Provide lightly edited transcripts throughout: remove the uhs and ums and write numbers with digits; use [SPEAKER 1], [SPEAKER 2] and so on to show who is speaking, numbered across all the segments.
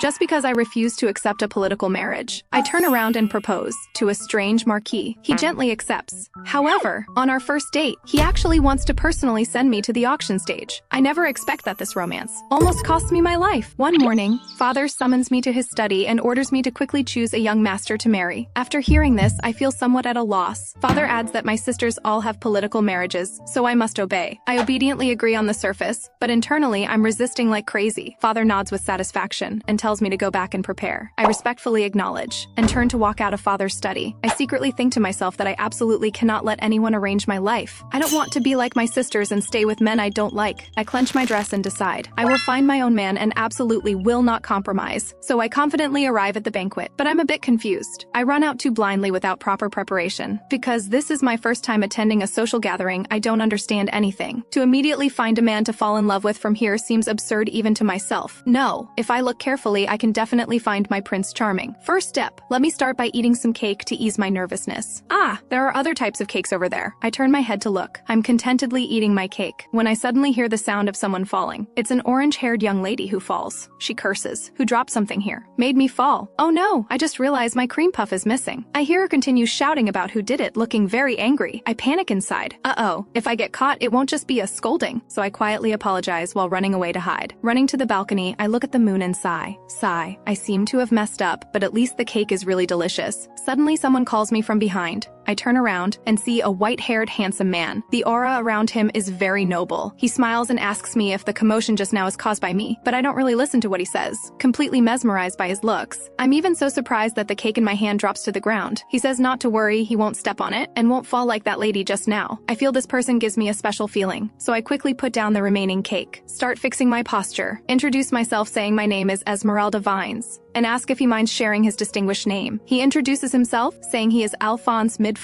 [SPEAKER 1] just because I refuse to accept a political marriage. I turn around and propose to a strange marquis. He gently accepts. However, on our first date, he actually wants to personally send me to the auction stage. I never expect that this romance almost costs me my life. One morning, father summons me to his study and orders me to quickly choose a young master to marry. After hearing this, I feel somewhat at a loss. Father adds that my sisters all have political marriages, so I must obey. I obediently agree on the surface, but internally I'm resisting like crazy. Father nods with satisfaction and tells me to go back and prepare. I respectfully acknowledge and turn to walk out of father's study. I secretly think to myself that I absolutely cannot let anyone arrange my life. I don't want to be like my sisters and stay with men I don't like. I clench my dress and decide I will find my own man and absolutely will not compromise. So I confidently arrive at the banquet, but I'm a bit confused. I run out too blindly without proper preparation. Because this is my first time attending a social gathering, I don't understand anything. To immediately find a man to fall in love with from here seems absurd even to myself. No, if I look carefully, I can definitely find my Prince Charming. First step, let me start by eating some cake to ease my nervousness. Ah, there are other types of cakes over there. I turn my head to look. I'm contentedly eating my cake when I suddenly hear the sound of someone falling. It's an orange-haired young lady who falls. She curses. Who dropped something here? Made me fall. Oh no, I just realized my cream puff is missing. I hear her continue shouting about who did it, looking very angry. I panic inside. Uh-oh, if I get caught, it won't just be a scolding. So I quietly apologize while running away to hide. Running to the balcony, I look at the moon and sigh. Sigh. I seem to have messed up, but at least the cake is really delicious. Suddenly someone calls me from behind. I turn around and see a white-haired handsome man. The aura around him is very noble. He smiles and asks me if the commotion just now is caused by me, but I don't really listen to what he says, completely mesmerized by his looks. I'm even so surprised that the cake in my hand drops to the ground. He says not to worry, he won't step on it, and won't fall like that lady just now. I feel this person gives me a special feeling, so I quickly put down the remaining cake, start fixing my posture, introduce myself saying my name is Esmeralda Vines, and ask if he minds sharing his distinguished name. He introduces himself, saying he is Alphonse Midford.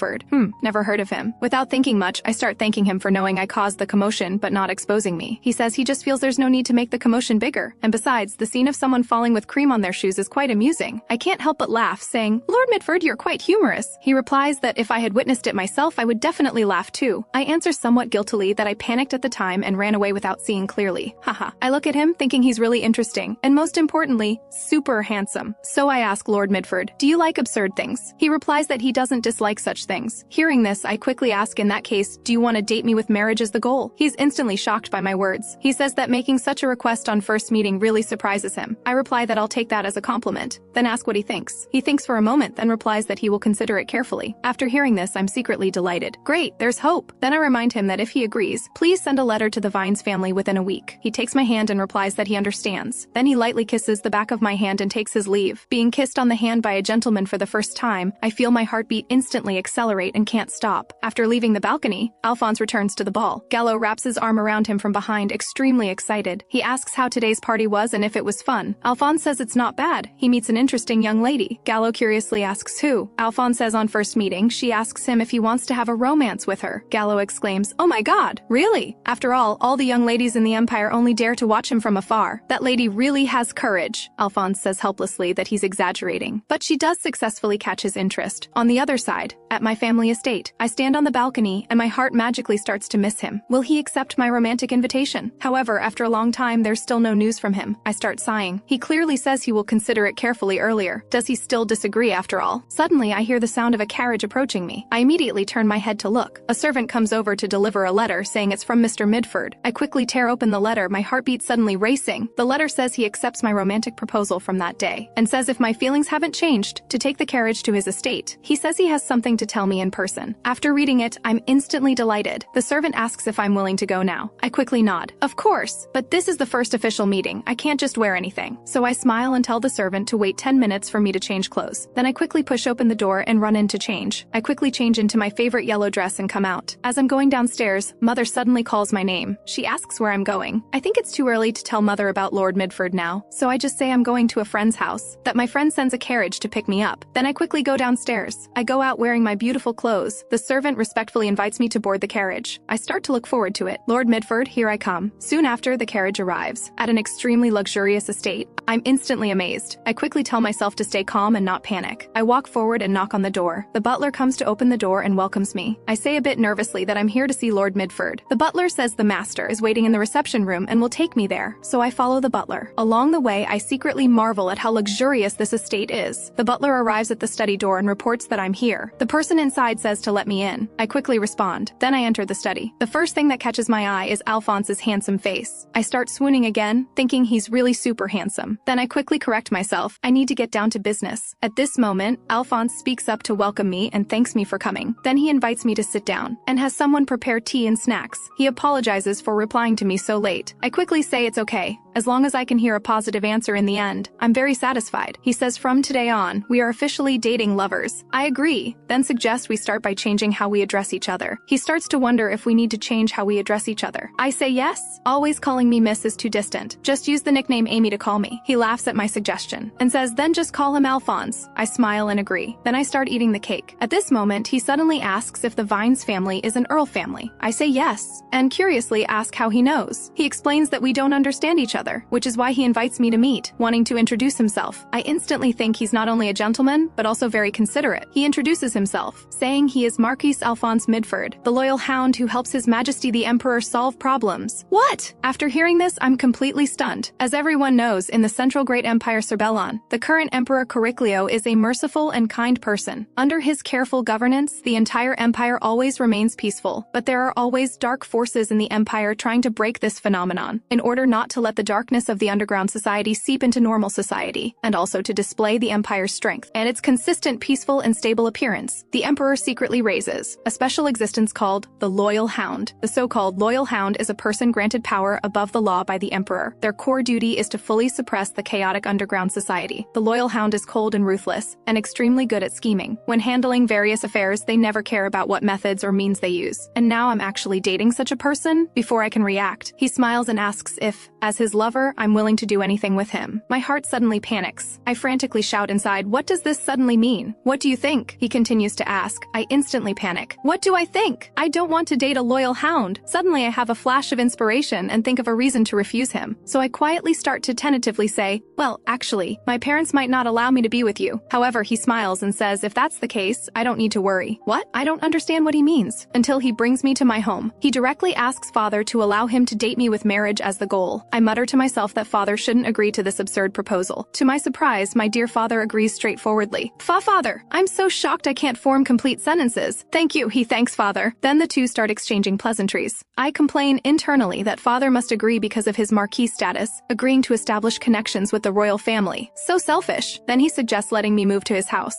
[SPEAKER 1] Never heard of him. Without thinking much, I start thanking him for knowing I caused the commotion but not exposing me. He says he just feels there's no need to make the commotion bigger, and besides, the scene of someone falling with cream on their shoes is quite amusing. I can't help but laugh, saying, "Lord Midford, you're quite humorous." He replies that if I had witnessed it myself, I would definitely laugh too. I answer somewhat guiltily that I panicked at the time and ran away without seeing clearly. Haha. I look at him thinking he's really interesting, and most importantly, super handsome. So I ask Lord Midford, "Do you like absurd things?" He replies that he doesn't dislike such things. Hearing this, I quickly ask, in that case, do you want to date me with marriage as the goal? He's instantly shocked by my words. He says that making such a request on first meeting really surprises him. I reply that I'll take that as a compliment, then ask what he thinks. He thinks for a moment, then replies that he will consider it carefully. After hearing this, I'm secretly delighted. Great, there's hope. Then I remind him that if he agrees, please send a letter to the Vines family within a week. He takes my hand and replies that he understands. Then he lightly kisses the back of my hand and takes his leave. Being kissed on the hand by a gentleman for the first time, I feel my heartbeat instantly accelerate and can't stop. After leaving the balcony, Alphonse returns to the ball. Gallo wraps his arm around him from behind, extremely excited. He asks how today's party was and if it was fun. Alphonse says it's not bad. He meets an interesting young lady. Gallo curiously asks who. Alphonse says on first meeting, she asks him if he wants to have a romance with her. Gallo exclaims, "Oh my god, really?" After all the young ladies in the Empire only dare to watch him from afar. That lady really has courage. Alphonse says helplessly that he's exaggerating, but she does successfully catch his interest. On the other side, at my family estate, I stand on the balcony and my heart magically starts to miss him. Will he accept my romantic invitation? However, after a long time, there's still no news from him. I start sighing. He clearly says he will consider it carefully earlier. Does he still disagree after all? Suddenly, I hear the sound of a carriage approaching me. I immediately turn my head to look. A servant comes over to deliver a letter saying it's from Mr. Midford. I quickly tear open the letter, my heartbeat suddenly racing. The letter says he accepts my romantic proposal from that day, and says if my feelings haven't changed, to take the carriage to his estate. He says he has something to tell me in person. After reading it, I'm instantly delighted. The servant asks if I'm willing to go now. I quickly nod. Of course, but this is the first official meeting. I can't just wear anything. So I smile and tell the servant to wait 10 minutes for me to change clothes. Then I quickly push open the door and run in to change. I quickly change into my favorite yellow dress and come out. As I'm going downstairs, Mother suddenly calls my name. She asks where I'm going. I think it's too early to tell Mother about Lord Midford now, so I just say I'm going to a friend's house, that my friend sends a carriage to pick me up. Then I quickly go downstairs. I go out wearing my beautiful clothes. The servant respectfully invites me to board the carriage. I start to look forward to it. Lord Midford, here I come. Soon after, the carriage arrives. At an extremely luxurious estate. I'm instantly amazed. I quickly tell myself to stay calm and not panic. I walk forward and knock on the door. The butler comes to open the door and welcomes me. I say a bit nervously that I'm here to see Lord Midford. The butler says the master is waiting in the reception room and will take me there, so I follow the butler. Along the way, I secretly marvel at how luxurious this estate is. The butler arrives at the study door and reports that I'm here. The person inside says to let me in. I quickly respond. Then I enter the study. The first thing that catches my eye is Alphonse's handsome face. I start swooning again, thinking he's really super handsome. Then I quickly correct myself. I need to get down to business. At this moment, Alphonse speaks up to welcome me and thanks me for coming. Then he invites me to sit down and has someone prepare tea and snacks. He apologizes for replying to me so late. I quickly say it's okay. As long as I can hear a positive answer in the end, I'm very satisfied. He says from today on, we are officially dating lovers. I agree, then suggest we start by changing how we address each other. He starts to wonder if we need to change how we address each other. I say yes. Always calling me Miss is too distant. Just use the nickname Amy to call me. He laughs at my suggestion and says then just call him Alphonse. I smile and agree. Then I start eating the cake. At this moment, he suddenly asks if the Vines family is an Earl family. I say yes, and curiously ask how he knows. He explains that we don't understand each other, which is why he invites me to meet, wanting to introduce himself. I instantly think he's not only a gentleman, but also very considerate. He introduces himself, saying he is Marquis Alphonse Midford, the loyal hound who helps His Majesty the Emperor solve problems. What? After hearing this, I'm completely stunned. As everyone knows, in the Central Great Empire Cerbellon, the current Emperor Coriclio is a merciful and kind person. Under his careful governance, the entire empire always remains peaceful, but there are always dark forces in the empire trying to break this phenomenon, in order not to let the darkness of the underground society seep into normal society, and also to display the empire's strength and its consistent, peaceful, and stable appearance. The emperor secretly raises a special existence called the Loyal Hound. The so-called Loyal Hound is a person granted power above the law by the emperor. Their core duty is to fully suppress the chaotic underground society. The Loyal Hound is cold and ruthless, and extremely good at scheming. When handling various affairs, they never care about what methods or means they use. And now I'm actually dating such a person? Before I can react, he smiles and asks if, as his lover, I'm willing to do anything with him. My heart suddenly panics. I frantically shout inside, what does this suddenly mean? What do you think? He continues to ask. I instantly panic. What do I think? I don't want to date a loyal hound. Suddenly I have a flash of inspiration and think of a reason to refuse him. So I quietly start to tentatively say, well, actually, my parents might not allow me to be with you. However, he smiles and says, if that's the case, I don't need to worry. What? I don't understand what he means. Until he brings me to my home. He directly asks father to allow him to date me with marriage as the goal. I mutter to myself that father shouldn't agree to this absurd proposal. To my surprise, my dear father agrees straightforwardly. Father, I'm so shocked I can't form complete sentences. Thank you, he thanks father. Then the two start exchanging pleasantries. I complain internally that father must agree because of his marquis status, agreeing to establish connections with the royal family. So selfish. Then he suggests letting me move to his house.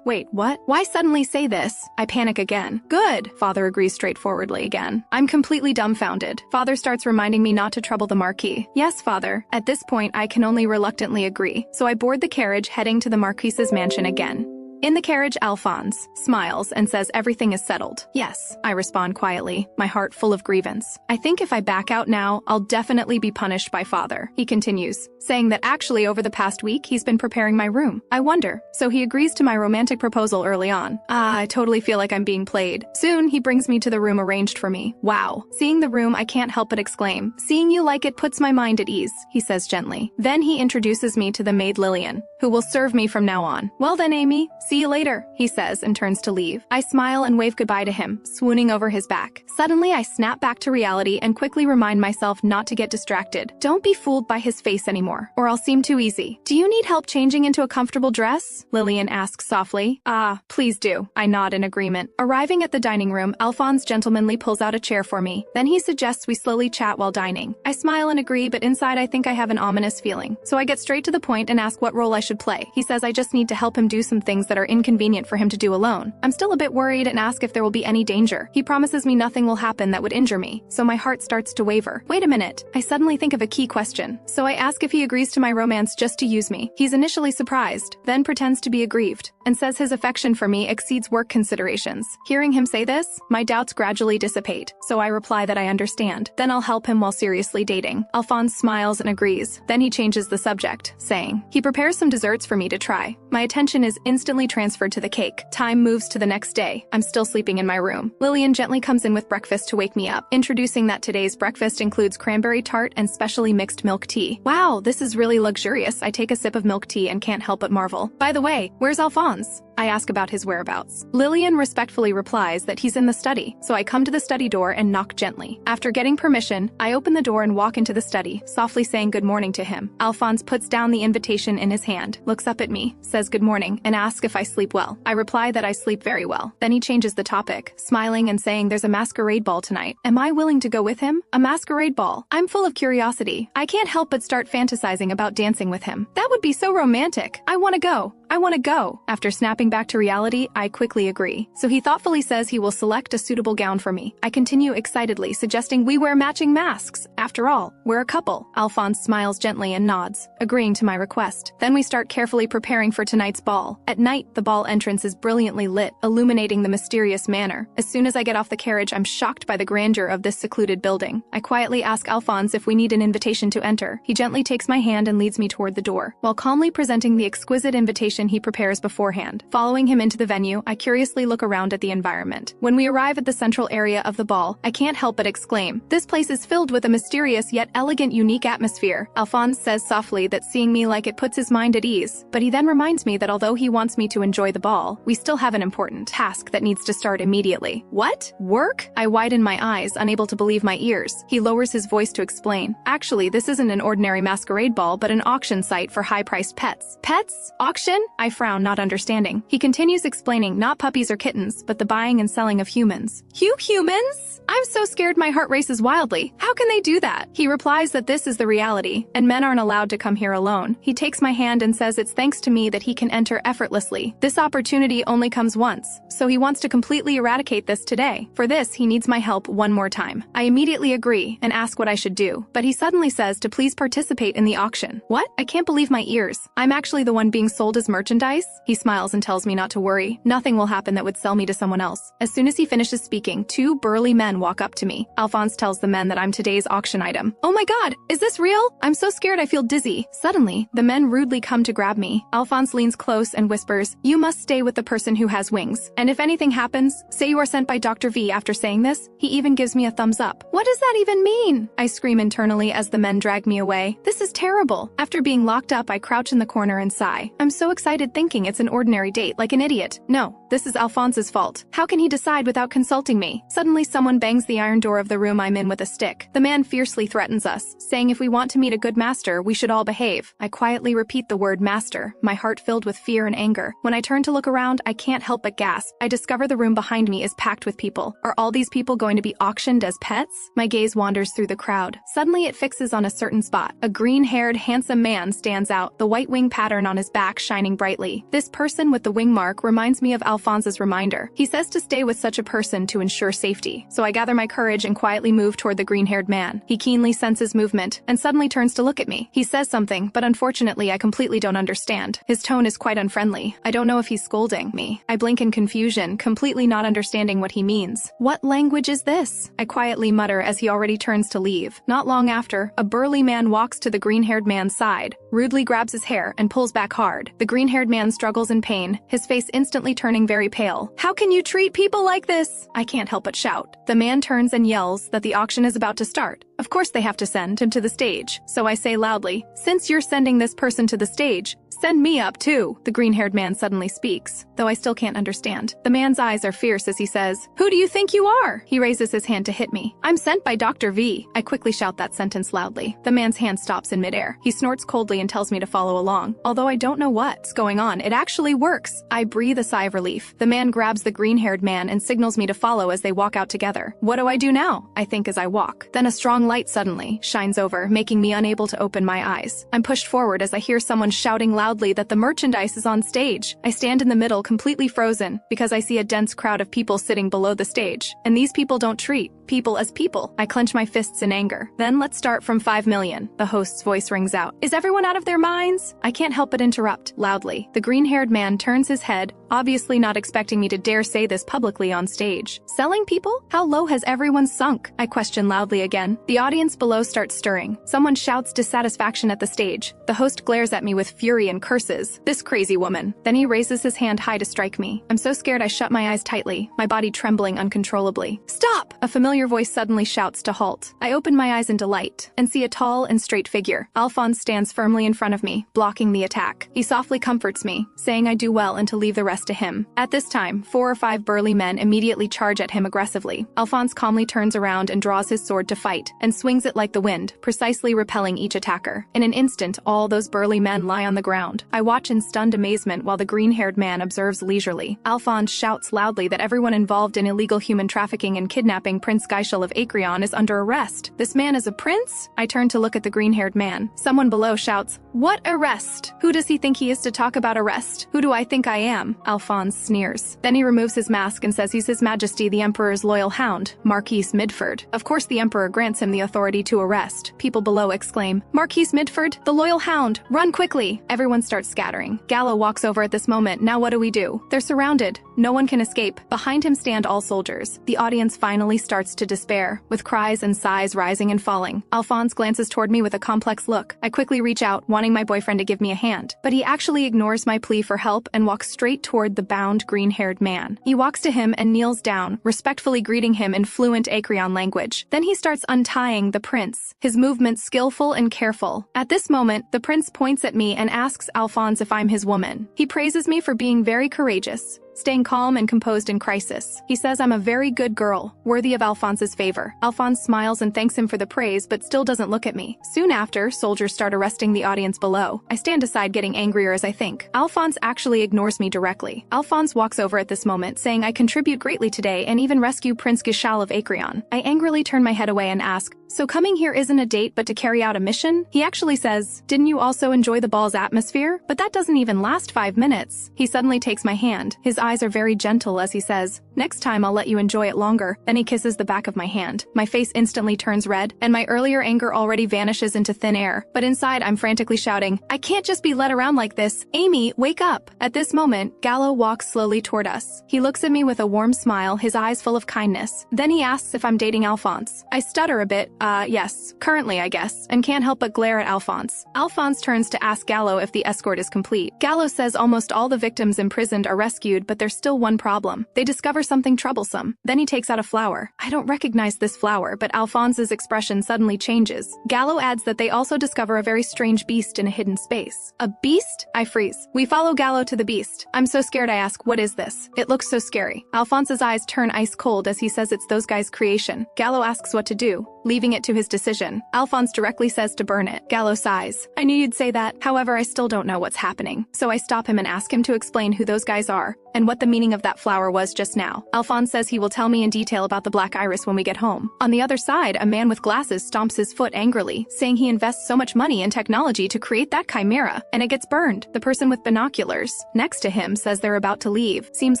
[SPEAKER 1] Wait, what? Why suddenly say this? I panic again. Good, father agrees straightforwardly again. I'm completely dumbfounded. Father starts reminding me not to trouble the marquis. Yes, father. At this point, I can only reluctantly agree. So I board the carriage heading to the marquis's mansion again. In the carriage, Alphonse smiles and says everything is settled. Yes, I respond quietly, my heart full of grievance. I think if I back out now, I'll definitely be punished by father. He continues, saying that actually over the past week, he's been preparing my room. I wonder. So he agrees to my romantic proposal early on. I totally feel like I'm being played. Soon, he brings me to the room arranged for me. Wow. Seeing the room, I can't help but exclaim. Seeing you like it puts my mind at ease, he says gently. Then he introduces me to the maid Lillian, who will serve me from now on. Well then, Amy, see you later, he says and turns to leave. I smile and wave goodbye to him, swooning over his back. Suddenly, I snap back to reality and quickly remind myself not to get distracted. Don't be fooled by his face anymore, or I'll seem too easy. Do you need help changing into a comfortable dress? Lillian asks softly. Please do. I nod in agreement. Arriving at the dining room, Alphonse gentlemanly pulls out a chair for me. Then he suggests we slowly chat while dining. I smile and agree, but inside I think I have an ominous feeling. So I get straight to the point and ask what role I should play. He says I just need to help him do some things that are inconvenient for him to do alone. I'm still a bit worried and ask if there will be any danger. He promises me nothing will happen that would injure me, so my heart starts to waver. Wait a minute. I suddenly think of a key question. So I ask if he agrees to my romance just to use me. He's initially surprised, then pretends to be aggrieved, and says his affection for me exceeds work considerations. Hearing him say this, my doubts gradually dissipate, so I reply that I understand. Then I'll help him while seriously dating. Alphonse smiles and agrees. Then he changes the subject, saying, he prepares some desserts for me to try. My attention is instantly transferred to the cake. Time moves to the next day. I'm still sleeping in my room. Lillian gently comes in with breakfast to wake me up, introducing that today's breakfast includes cranberry tart and specially mixed milk tea. Wow, this is really luxurious. I take a sip of milk tea and can't help but marvel. By the way, where's Alphonse? I ask about his whereabouts. Lillian respectfully replies that he's in the study, so I come to the study door and knock gently. After getting permission, I open the door and walk into the study, softly saying good morning to him. Alphonse puts down the invitation in his hand, looks up at me, says good morning, and asks if I sleep well. I reply that I sleep very well. Then he changes the topic, smiling and saying there's a masquerade ball tonight. Am I willing to go with him? A masquerade ball? I'm full of curiosity. I can't help but start fantasizing about dancing with him. That would be so romantic. I want to go. I want to go. After snapping back to reality, I quickly agree. So he thoughtfully says he will select a suitable gown for me. I continue excitedly, suggesting we wear matching masks. After all, we're a couple. Alphonse smiles gently and nods, agreeing to my request. Then we start carefully preparing for tonight's ball. At night, the ball entrance is brilliantly lit, illuminating the mysterious manor. As soon as I get off the carriage, I'm shocked by the grandeur of this secluded building. I quietly ask Alphonse if we need an invitation to enter. He gently takes my hand and leads me toward the door, while calmly presenting the exquisite invitation he prepares beforehand. Following him into the venue, I curiously look around at the environment. When we arrive at the central area of the ball, I can't help but exclaim, "This place is filled with a mysterious yet elegant, unique atmosphere." Alphonse says softly that seeing me like it puts his mind at ease, but he then reminds me that although he wants me to enjoy the ball, we still have an important task that needs to start immediately. What? Work? I widen my eyes, unable to believe my ears. He lowers his voice to explain, "Actually, this isn't an ordinary masquerade ball, but an auction site for high-priced pets." Pets? Auction? I frown, not understanding. He continues explaining not puppies or kittens, but the buying and selling of humans. Humans? I'm so scared my heart races wildly. How can they do that? He replies that this is the reality, and men aren't allowed to come here alone. He takes my hand and says it's thanks to me that he can enter effortlessly. This opportunity only comes once, so he wants to completely eradicate this today. For this, he needs my help one more time. I immediately agree and ask what I should do, but he suddenly says to please participate in the auction. What? I can't believe my ears. I'm actually the one being sold as merchandise? He smiles and tells me not to worry. Nothing will happen that would sell me to someone else. As soon as he finishes speaking, two burly men walk up to me. Alphonse tells the men that I'm today's auction item. Oh my god, is this real? I'm so scared I feel dizzy. Suddenly, the men rudely come to grab me. Alphonse leans close and whispers, "You must stay with the person who has wings. And if anything happens, say you are sent by Dr. V." After saying this, he even gives me a thumbs up. What does that even mean? I scream internally as the men drag me away. This is terrible. After being locked up, I crouch in the corner and sigh. I'm so excited thinking it's an ordinary date, like an idiot. No, this is Alphonse's fault. How can he decide without consulting me? Suddenly, someone bangs the iron door of the room I'm in with a stick. The man fiercely threatens us, saying if we want to meet a good master, we should all behave. I quietly repeat the word master, my heart filled with fear and anger. When I turn to look around, I can't help but gasp. I discover the room behind me is packed with people. Are all these people going to be auctioned as pets? My gaze wanders through the crowd. Suddenly, it fixes on a certain spot. A green-haired, handsome man stands out, the white wing pattern on his back shining brightly. This person with the wing mark reminds me of Alphonse's reminder. He says to stay with such a person to ensure safety. So I gather my courage and quietly move toward the green-haired man. He keenly senses movement and suddenly turns to look at me. He says something, but unfortunately I completely don't understand. His tone is quite unfriendly. I don't know if he's scolding me. I blink in confusion, completely not understanding what he means. What language is this? I quietly mutter as he already turns to leave. Not long after, a burly man walks to the green-haired man's side, rudely grabs his hair and pulls back hard. The green-haired man struggles in pain, his face instantly turning very pale. How can you treat people like this? I can't help but shout. The man turns and yells that the auction is about to start. Of course they have to send him to the stage, so I say loudly, since you're sending this person to the stage, send me up too. The green-haired man suddenly speaks, though I still can't understand. The man's eyes are fierce as he says, "Who do you think you are?" He raises his hand to hit me. "I'm sent by Dr. V." I quickly shout that sentence loudly. The man's hand stops in midair. He snorts coldly and tells me to follow along. Although I don't know what's going on, it actually works. I breathe a sigh of relief. The man grabs the green-haired man and signals me to follow as they walk out together. What do I do now? I think as I walk. Then a strong light suddenly shines over, making me unable to open my eyes. I'm pushed forward as I hear someone shouting loudly that the merchandise is on stage. I stand in the middle completely frozen because I see a dense crowd of people sitting below the stage. And these people don't treat people as people. I clench my fists in anger. Then let's start from 5 million. The host's voice rings out. Is everyone out of their minds? I can't help but interrupt, loudly. The green-haired man turns his head, obviously not expecting me to dare say this publicly on stage. Selling people? How low has everyone sunk? I question loudly again. The audience below starts stirring. Someone shouts dissatisfaction at the stage. The host glares at me with fury and curses. This crazy woman. Then he raises his hand high to strike me. I'm so scared I shut my eyes tightly, my body trembling uncontrollably. Stop! A familiar familiar voice suddenly shouts to halt. I open my eyes in delight and see a tall and straight figure. Alphonse stands firmly in front of me, blocking the attack. He softly comforts me, saying I do well and to leave the rest to him. At this time, 4 or 5 burly men immediately charge at him aggressively. Alphonse calmly turns around and draws his sword to fight, and swings it like the wind, precisely repelling each attacker. In an instant, all those burly men lie on the ground. I watch in stunned amazement while the green-haired man observes leisurely. Alphonse shouts loudly that everyone involved in illegal human trafficking and kidnapping Prince Geishel of Acreon is under arrest. This man is a prince? I turn to look at the green-haired man. Someone below shouts, "What arrest? Who does he think he is to talk about arrest? Who do I think I am?" Alphonse sneers. Then he removes his mask and says he's His Majesty the Emperor's loyal hound, Marquis Midford. Of course the Emperor grants him the authority to arrest. People below exclaim, "Marquis Midford, the loyal hound, run quickly!" Everyone starts scattering. Gallo walks over at this moment. Now what do? They're surrounded. No one can escape. Behind him stand all soldiers. The audience finally starts to despair, with cries and sighs rising and falling. Alphonse glances toward me with a complex look. I quickly reach out, wanting my boyfriend to give me a hand. But he actually ignores my plea for help and walks straight toward the bound green-haired man. He walks to him and kneels down, respectfully greeting him in fluent Acreon language. Then he starts untying the prince, his movements skillful and careful. At this moment, the prince points at me and asks Alphonse if I'm his woman. He praises me for being very courageous, staying calm and composed in crisis. He says I'm a very good girl, worthy of Alphonse's favor. Alphonse smiles and thanks him for the praise, but still doesn't look at me. Soon after, soldiers start arresting the audience below. I stand aside, getting angrier as I think. Alphonse actually ignores me directly. Alphonse walks over at this moment, saying I contribute greatly today and even rescue Prince Geishel of Acreon. I angrily turn my head away and ask, "So coming here isn't a date but to carry out a mission?" He actually says, "Didn't you also enjoy the ball's atmosphere? But that doesn't even last 5 minutes." He suddenly takes my hand. His eyes are very gentle as he says, "Next time I'll let you enjoy it longer." Then he kisses the back of my hand. My face instantly turns red, and my earlier anger already vanishes into thin air. But inside, I'm frantically shouting, "I can't just be led around like this. Amy, wake up!" At this moment, Gallo walks slowly toward us. He looks at me with a warm smile, his eyes full of kindness. Then he asks if I'm dating Alphonse. I stutter a bit, yes, currently I guess, and can't help but glare at Alphonse. Alphonse turns to ask Gallo if the escort is complete. Gallo says almost all the victims imprisoned are rescued, but there's still one problem. They discover something troublesome. Then he takes out a flower. I don't recognize this flower, but Alphonse's expression suddenly changes. Gallo adds that they also discover a very strange beast in a hidden space. A beast? I freeze. We follow Gallo to the beast. I'm so scared I ask, "What is this? It looks so scary." Alphonse's eyes turn ice cold as he says it's those guys' creation. Gallo asks what to do, leaving it to his decision. Alphonse directly says to burn it. Gallo sighs. I knew you'd say that. However, I still don't know what's happening. So I stop him and ask him to explain who those guys are and what the meaning of that flower was just now. Alphonse says he will tell me in detail about the black iris when we get home. On the other side, a man with glasses stomps his foot angrily, saying he invests so much money in technology to create that chimera, and it gets burned. The person with binoculars next to him says they're about to leave. Seems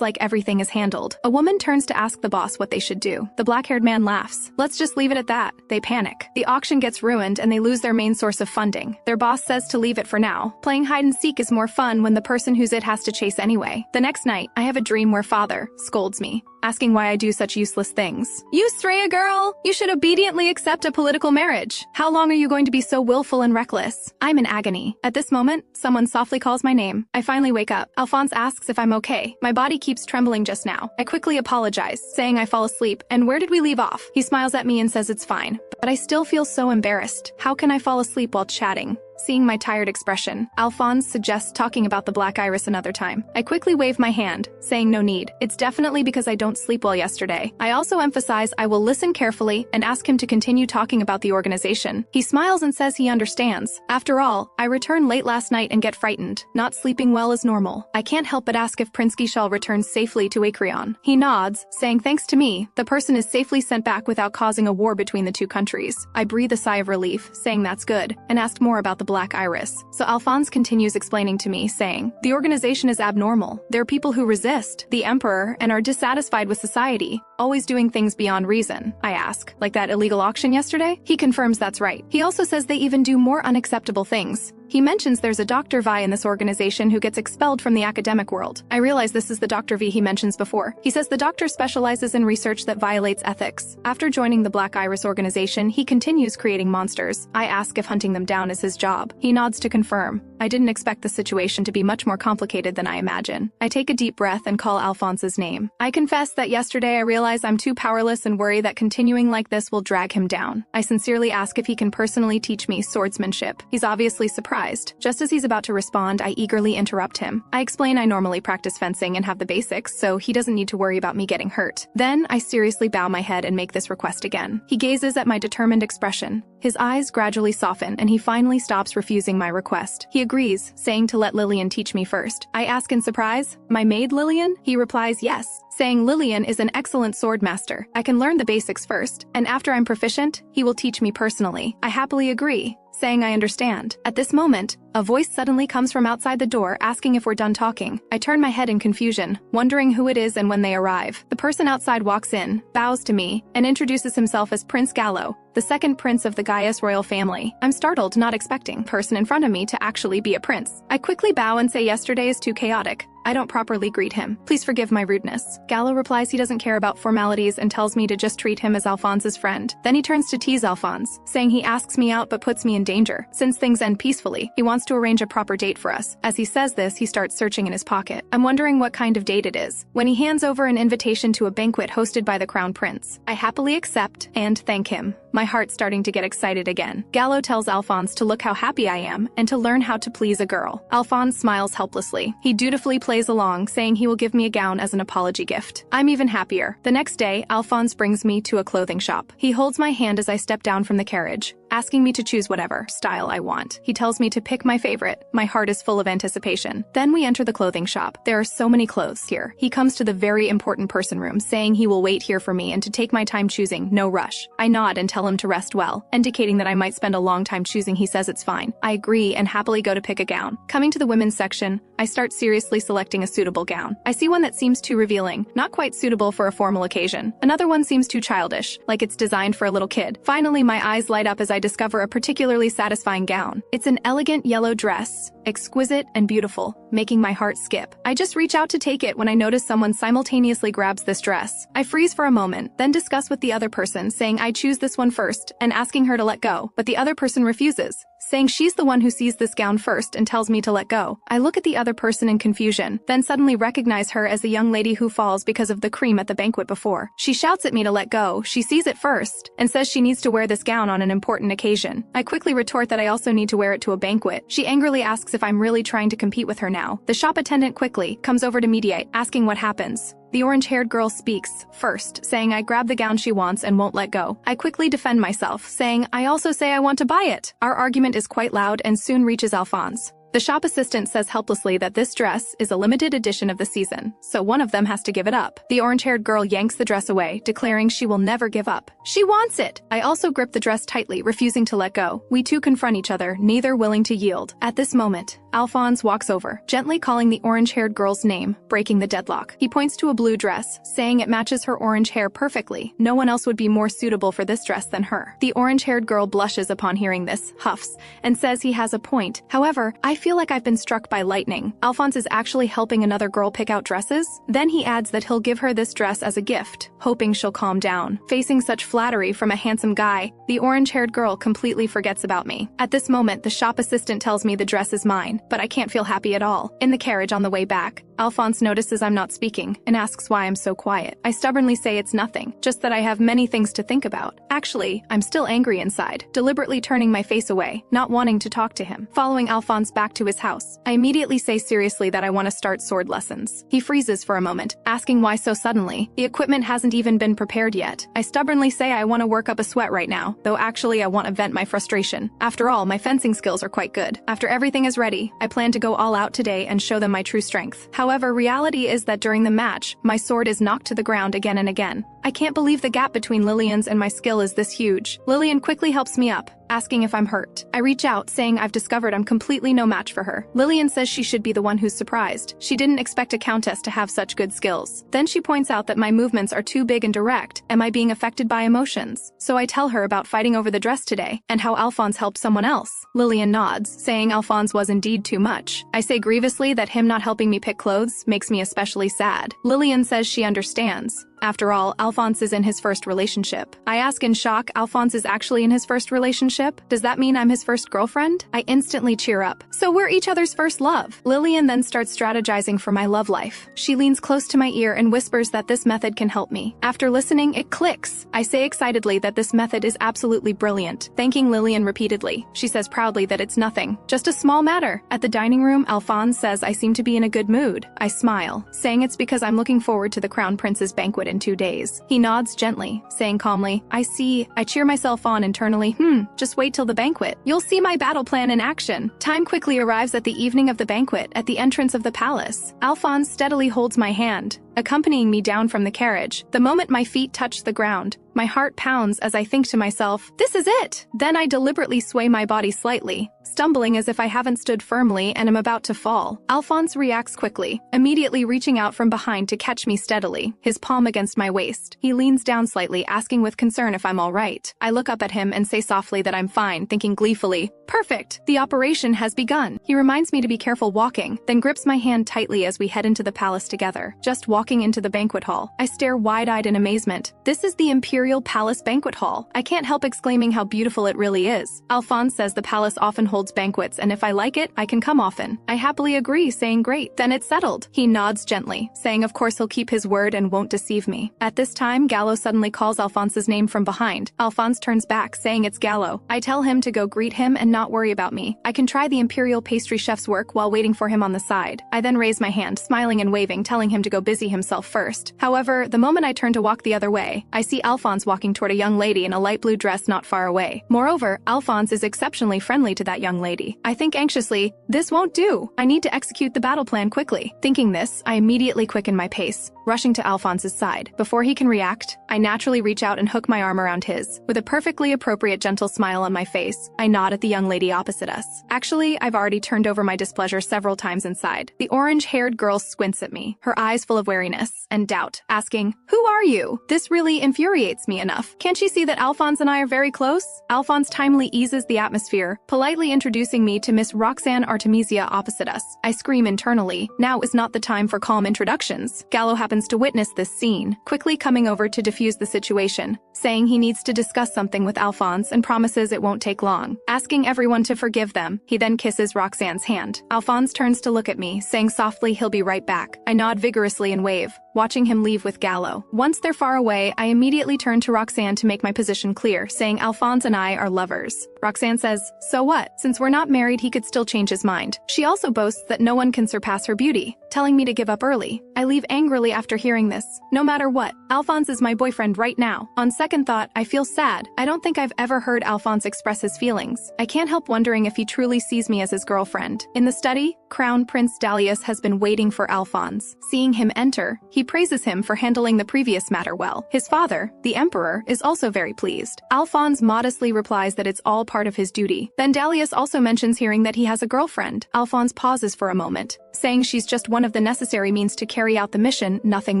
[SPEAKER 1] like everything is handled. A woman turns to ask the boss what they should do. The black-haired man laughs. Let's just leave it at that. They panic. The auction gets ruined and they lose their main source of funding. Their boss says to leave it for now. Playing hide and seek is more fun when the person who's it has to chase anyway. The next night, I have a dream where father scolds me, asking why I do such useless things. "You stray a girl! You should obediently accept a political marriage. How long are you going to be so willful and reckless?" I'm in agony. At this moment, someone softly calls my name. I finally wake up. Alphonse asks if I'm okay. My body keeps trembling just now. I quickly apologize, saying I fall asleep. "And where did we leave off?" He smiles at me and says it's fine. But I still feel so embarrassed. How can I fall asleep while chatting? Seeing my tired expression, Alphonse suggests talking about the black iris another time. I quickly wave my hand, saying no need. It's definitely because I don't sleep well yesterday. I also emphasize I will listen carefully and ask him to continue talking about the organization. He smiles and says he understands. After all, I return late last night and get frightened. Not sleeping well is normal. I can't help but ask if Prince Geishel returns safely to Acreon. He nods, saying thanks to me, the person is safely sent back without causing a war between the two countries. I breathe a sigh of relief, saying that's good, and ask more about the black iris. So Alphonse continues explaining to me, saying, the organization is abnormal. There are people who resist the emperor and are dissatisfied with society, always doing things beyond reason. I ask, like that illegal auction yesterday? He confirms that's right. He also says they even do more unacceptable things. He mentions there's a Dr. Vi in this organization who gets expelled from the academic world. I realize this is the Dr. V he mentions before. He says the doctor specializes in research that violates ethics. After joining the Black Iris organization, he continues creating monsters. I ask if hunting them down is his job. He nods to confirm. I didn't expect the situation to be much more complicated than I imagine. I take a deep breath and call Alphonse's name. I confess that yesterday I realize I'm too powerless and worry that continuing like this will drag him down. I sincerely ask if he can personally teach me swordsmanship. He's obviously surprised. Just as he's about to respond, I eagerly interrupt him. I explain I normally practice fencing and have the basics, so he doesn't need to worry about me getting hurt. Then, I seriously bow my head and make this request again. He gazes at my determined expression. His eyes gradually soften and he finally stops refusing my request. He agrees, saying to let Lillian teach me first. I ask in surprise, "My maid Lillian?" He replies yes, saying Lillian is an excellent sword master. I can learn the basics first, and after I'm proficient, he will teach me personally. I happily agree, saying I understand. At this moment, a voice suddenly comes from outside the door asking if we're done talking. I turn my head in confusion, wondering who it is and when they arrive. The person outside walks in, bows to me, and introduces himself as Prince Gallo, the second prince of the Gaius royal family. I'm startled, not expecting the person in front of me to actually be a prince. I quickly bow and say yesterday is too chaotic. I don't properly greet him. Please forgive my rudeness. Gallo replies he doesn't care about formalities and tells me to just treat him as Alphonse's friend. Then he turns to tease Alphonse, saying he asks me out but puts me in danger. Since things end peacefully, he wants to arrange a proper date for us. As he says this, he starts searching in his pocket. I'm wondering what kind of date it is, when he hands over an invitation to a banquet hosted by the crown prince. I happily accept and thank him, my heart starting to get excited again. Gallo tells Alphonse to look how happy I am and to learn how to please a girl. Alphonse smiles helplessly. He dutifully plays along, saying he will give me a gown as an apology gift. I'm even happier. The next day, Alphonse brings me to a clothing shop. He holds my hand as I step down from the carriage, asking me to choose whatever style I want. He tells me to pick my favorite. My heart is full of anticipation. Then we enter the clothing shop. There are so many clothes here. He comes to the very important person room, saying he will wait here for me and to take my time choosing, no rush. I nod and tell him to rest well, indicating that I might spend a long time choosing. He says it's fine. I agree and happily go to pick a gown. Coming to the women's section, I start seriously selecting a suitable gown. I see one that seems too revealing, not quite suitable for a formal occasion. Another one seems too childish, like it's designed for a little kid. Finally, my eyes light up as I discover a particularly satisfying gown. It's an elegant yellow dress, exquisite and beautiful, making my heart skip. I just reach out to take it when I notice someone simultaneously grabs this dress. I freeze for a moment, then discuss with the other person, saying I choose this one first and asking her to let go, but the other person refuses, saying she's the one who sees this gown first and tells me to let go. I look at the other person in confusion, then suddenly recognize her as the young lady who falls because of the cream at the banquet before. She shouts at me to let go. She sees it first and says she needs to wear this gown on an important occasion. I quickly retort that I also need to wear it to a banquet. She angrily asks if I'm really trying to compete with her now. The shop attendant quickly comes over to mediate, asking what happens. The orange-haired girl speaks first, saying I grab the gown she wants and won't let go. I quickly defend myself, saying I also say I want to buy it. Our argument is quite loud and soon reaches Alphonse. The shop assistant says helplessly that this dress is a limited edition of the season, so one of them has to give it up. The orange-haired girl yanks the dress away, declaring she will never give up. She wants it! I also grip the dress tightly, refusing to let go. We two confront each other, neither willing to yield. At this moment, Alphonse walks over, gently calling the orange-haired girl's name, breaking the deadlock. He points to a blue dress, saying it matches her orange hair perfectly. No one else would be more suitable for this dress than her. The orange-haired girl blushes upon hearing this, huffs, and says he has a point. However, I feel like I've been struck by lightning. Alphonse is actually helping another girl pick out dresses? Then he adds that he'll give her this dress as a gift, hoping she'll calm down. Facing such flattery from a handsome guy, the orange-haired girl completely forgets about me. At this moment, the shop assistant tells me the dress is mine, but I can't feel happy at all. In the carriage on the way back, Alphonse notices I'm not speaking and asks why I'm so quiet. I stubbornly say it's nothing, just that I have many things to think about. Actually, I'm still angry inside, deliberately turning my face away, not wanting to talk to him. Following Alphonse back to his house, I immediately say seriously that I want to start sword lessons. He freezes for a moment, asking why so suddenly. The equipment hasn't even been prepared yet. I stubbornly say I want to work up a sweat right now, though actually I want to vent my frustration. After all, my fencing skills are quite good. After everything is ready, I plan to go all out today and show them my true strength. However, reality is that during the match, my sword is knocked to the ground again and again. I can't believe the gap between Lillian's and my skill is this huge. Lillian quickly helps me up, asking if I'm hurt. I reach out, saying I've discovered I'm completely no match for her. Lillian says she should be the one who's surprised. She didn't expect a countess to have such good skills. Then she points out that my movements are too big and direct. Am I being affected by emotions? So I tell her about fighting over the dress today, and how Alphonse helped someone else. Lillian nods, saying Alphonse was indeed too much. I say grievously that him not helping me pick clothes makes me especially sad. Lillian says she understands, After all, Alphonse is in his first relationship. I ask in shock, Alphonse is actually in his first relationship? Does that mean I'm his first girlfriend? I instantly cheer up. So we're each other's first love. Lillian then starts strategizing for my love life. She leans close to my ear and whispers that this method can help me. After listening, it clicks. I say excitedly that this method is absolutely brilliant, thanking Lillian repeatedly. She says proudly that it's nothing, just a small matter. At the dining room, Alphonse says I seem to be in a good mood. I smile, saying it's because I'm looking forward to the Crown Prince's banquet in 2 days. He nods gently, saying calmly, I see. I cheer myself on internally. Just wait till the banquet. You'll see my battle plan in action. Time quickly arrives at the evening of the banquet at the entrance of the palace. Alphonse steadily holds my hand, accompanying me down from the carriage. The moment my feet touch the ground, my heart pounds as I think to myself, this is it! Then I deliberately sway my body slightly, stumbling as if I haven't stood firmly and am about to fall. Alphonse reacts quickly, immediately reaching out from behind to catch me steadily, his palm against my waist. He leans down slightly, asking with concern if I'm all right. I look up at him and say softly that I'm fine, thinking gleefully, perfect! The operation has begun. He reminds me to be careful walking, then grips my hand tightly as we head into the palace together. Just walking into the banquet hall, I stare wide-eyed in amazement. This is the Imperial Palace Banquet Hall. I can't help exclaiming how beautiful it really is. Alphonse says the palace often holds banquets, and if I like it, I can come often. I happily agree, saying great, then it's settled. He nods gently, saying of course he'll keep his word and won't deceive me. At this time, Gallo suddenly calls Alphonse's name from behind. Alphonse turns back, saying it's Gallo. I tell him to go greet him and not worry about me. I can try the Imperial pastry chef's work while waiting for him on the side. I then raise my hand, smiling and waving, telling him to go busy himself first. However, the moment I turn to walk the other way, I see Alphonse walking toward a young lady in a light blue dress not far away. Moreover, Alphonse is exceptionally friendly to that young lady. I think anxiously, this won't do. I need to execute the battle plan quickly. Thinking this, I immediately quicken my pace, rushing to Alphonse's side. Before he can react, I naturally reach out and hook my arm around his. With a perfectly appropriate gentle smile on my face, I nod at the young lady opposite us. Actually, I've already turned over my displeasure several times inside. The orange-haired girl squints at me, her eyes full of wariness and doubt, asking, who are you? This really infuriates me enough. Can't she see that Alphonse and I are very close? Alphonse timely eases the atmosphere, politely introducing me to Miss Roxanne Artemisia opposite us. I scream internally, now is not the time for calm introductions. Gallo happens to witness this scene, quickly coming over to defuse the situation, saying he needs to discuss something with Alphonse and promises it won't take long. Asking everyone to forgive them, he then kisses Roxanne's hand. Alphonse turns to look at me, saying softly he'll be right back. I nod vigorously and wave, watching him leave with Gallo. Once they're far away, I immediately turn to Roxanne to make my position clear, saying Alphonse and I are lovers. Roxanne says, so what? Since we're not married, he could still change his mind. She also boasts that no one can surpass her beauty, telling me to give up early. I leave angrily after hearing this. No matter what, Alphonse is my boyfriend right now. On second thought, I feel sad. I don't think I've ever heard Alphonse express his feelings. I can't help wondering if he truly sees me as his girlfriend. In the study, Crown Prince Dalius has been waiting for Alphonse. Seeing him enter, he praises him for handling the previous matter well. His father, the Emperor, is also very pleased. Alphonse modestly replies that it's all part of his duty. Then Dalius also mentions hearing that he has a girlfriend. Alphonse pauses for a moment, saying she's just one of the necessary means to carry out the mission, nothing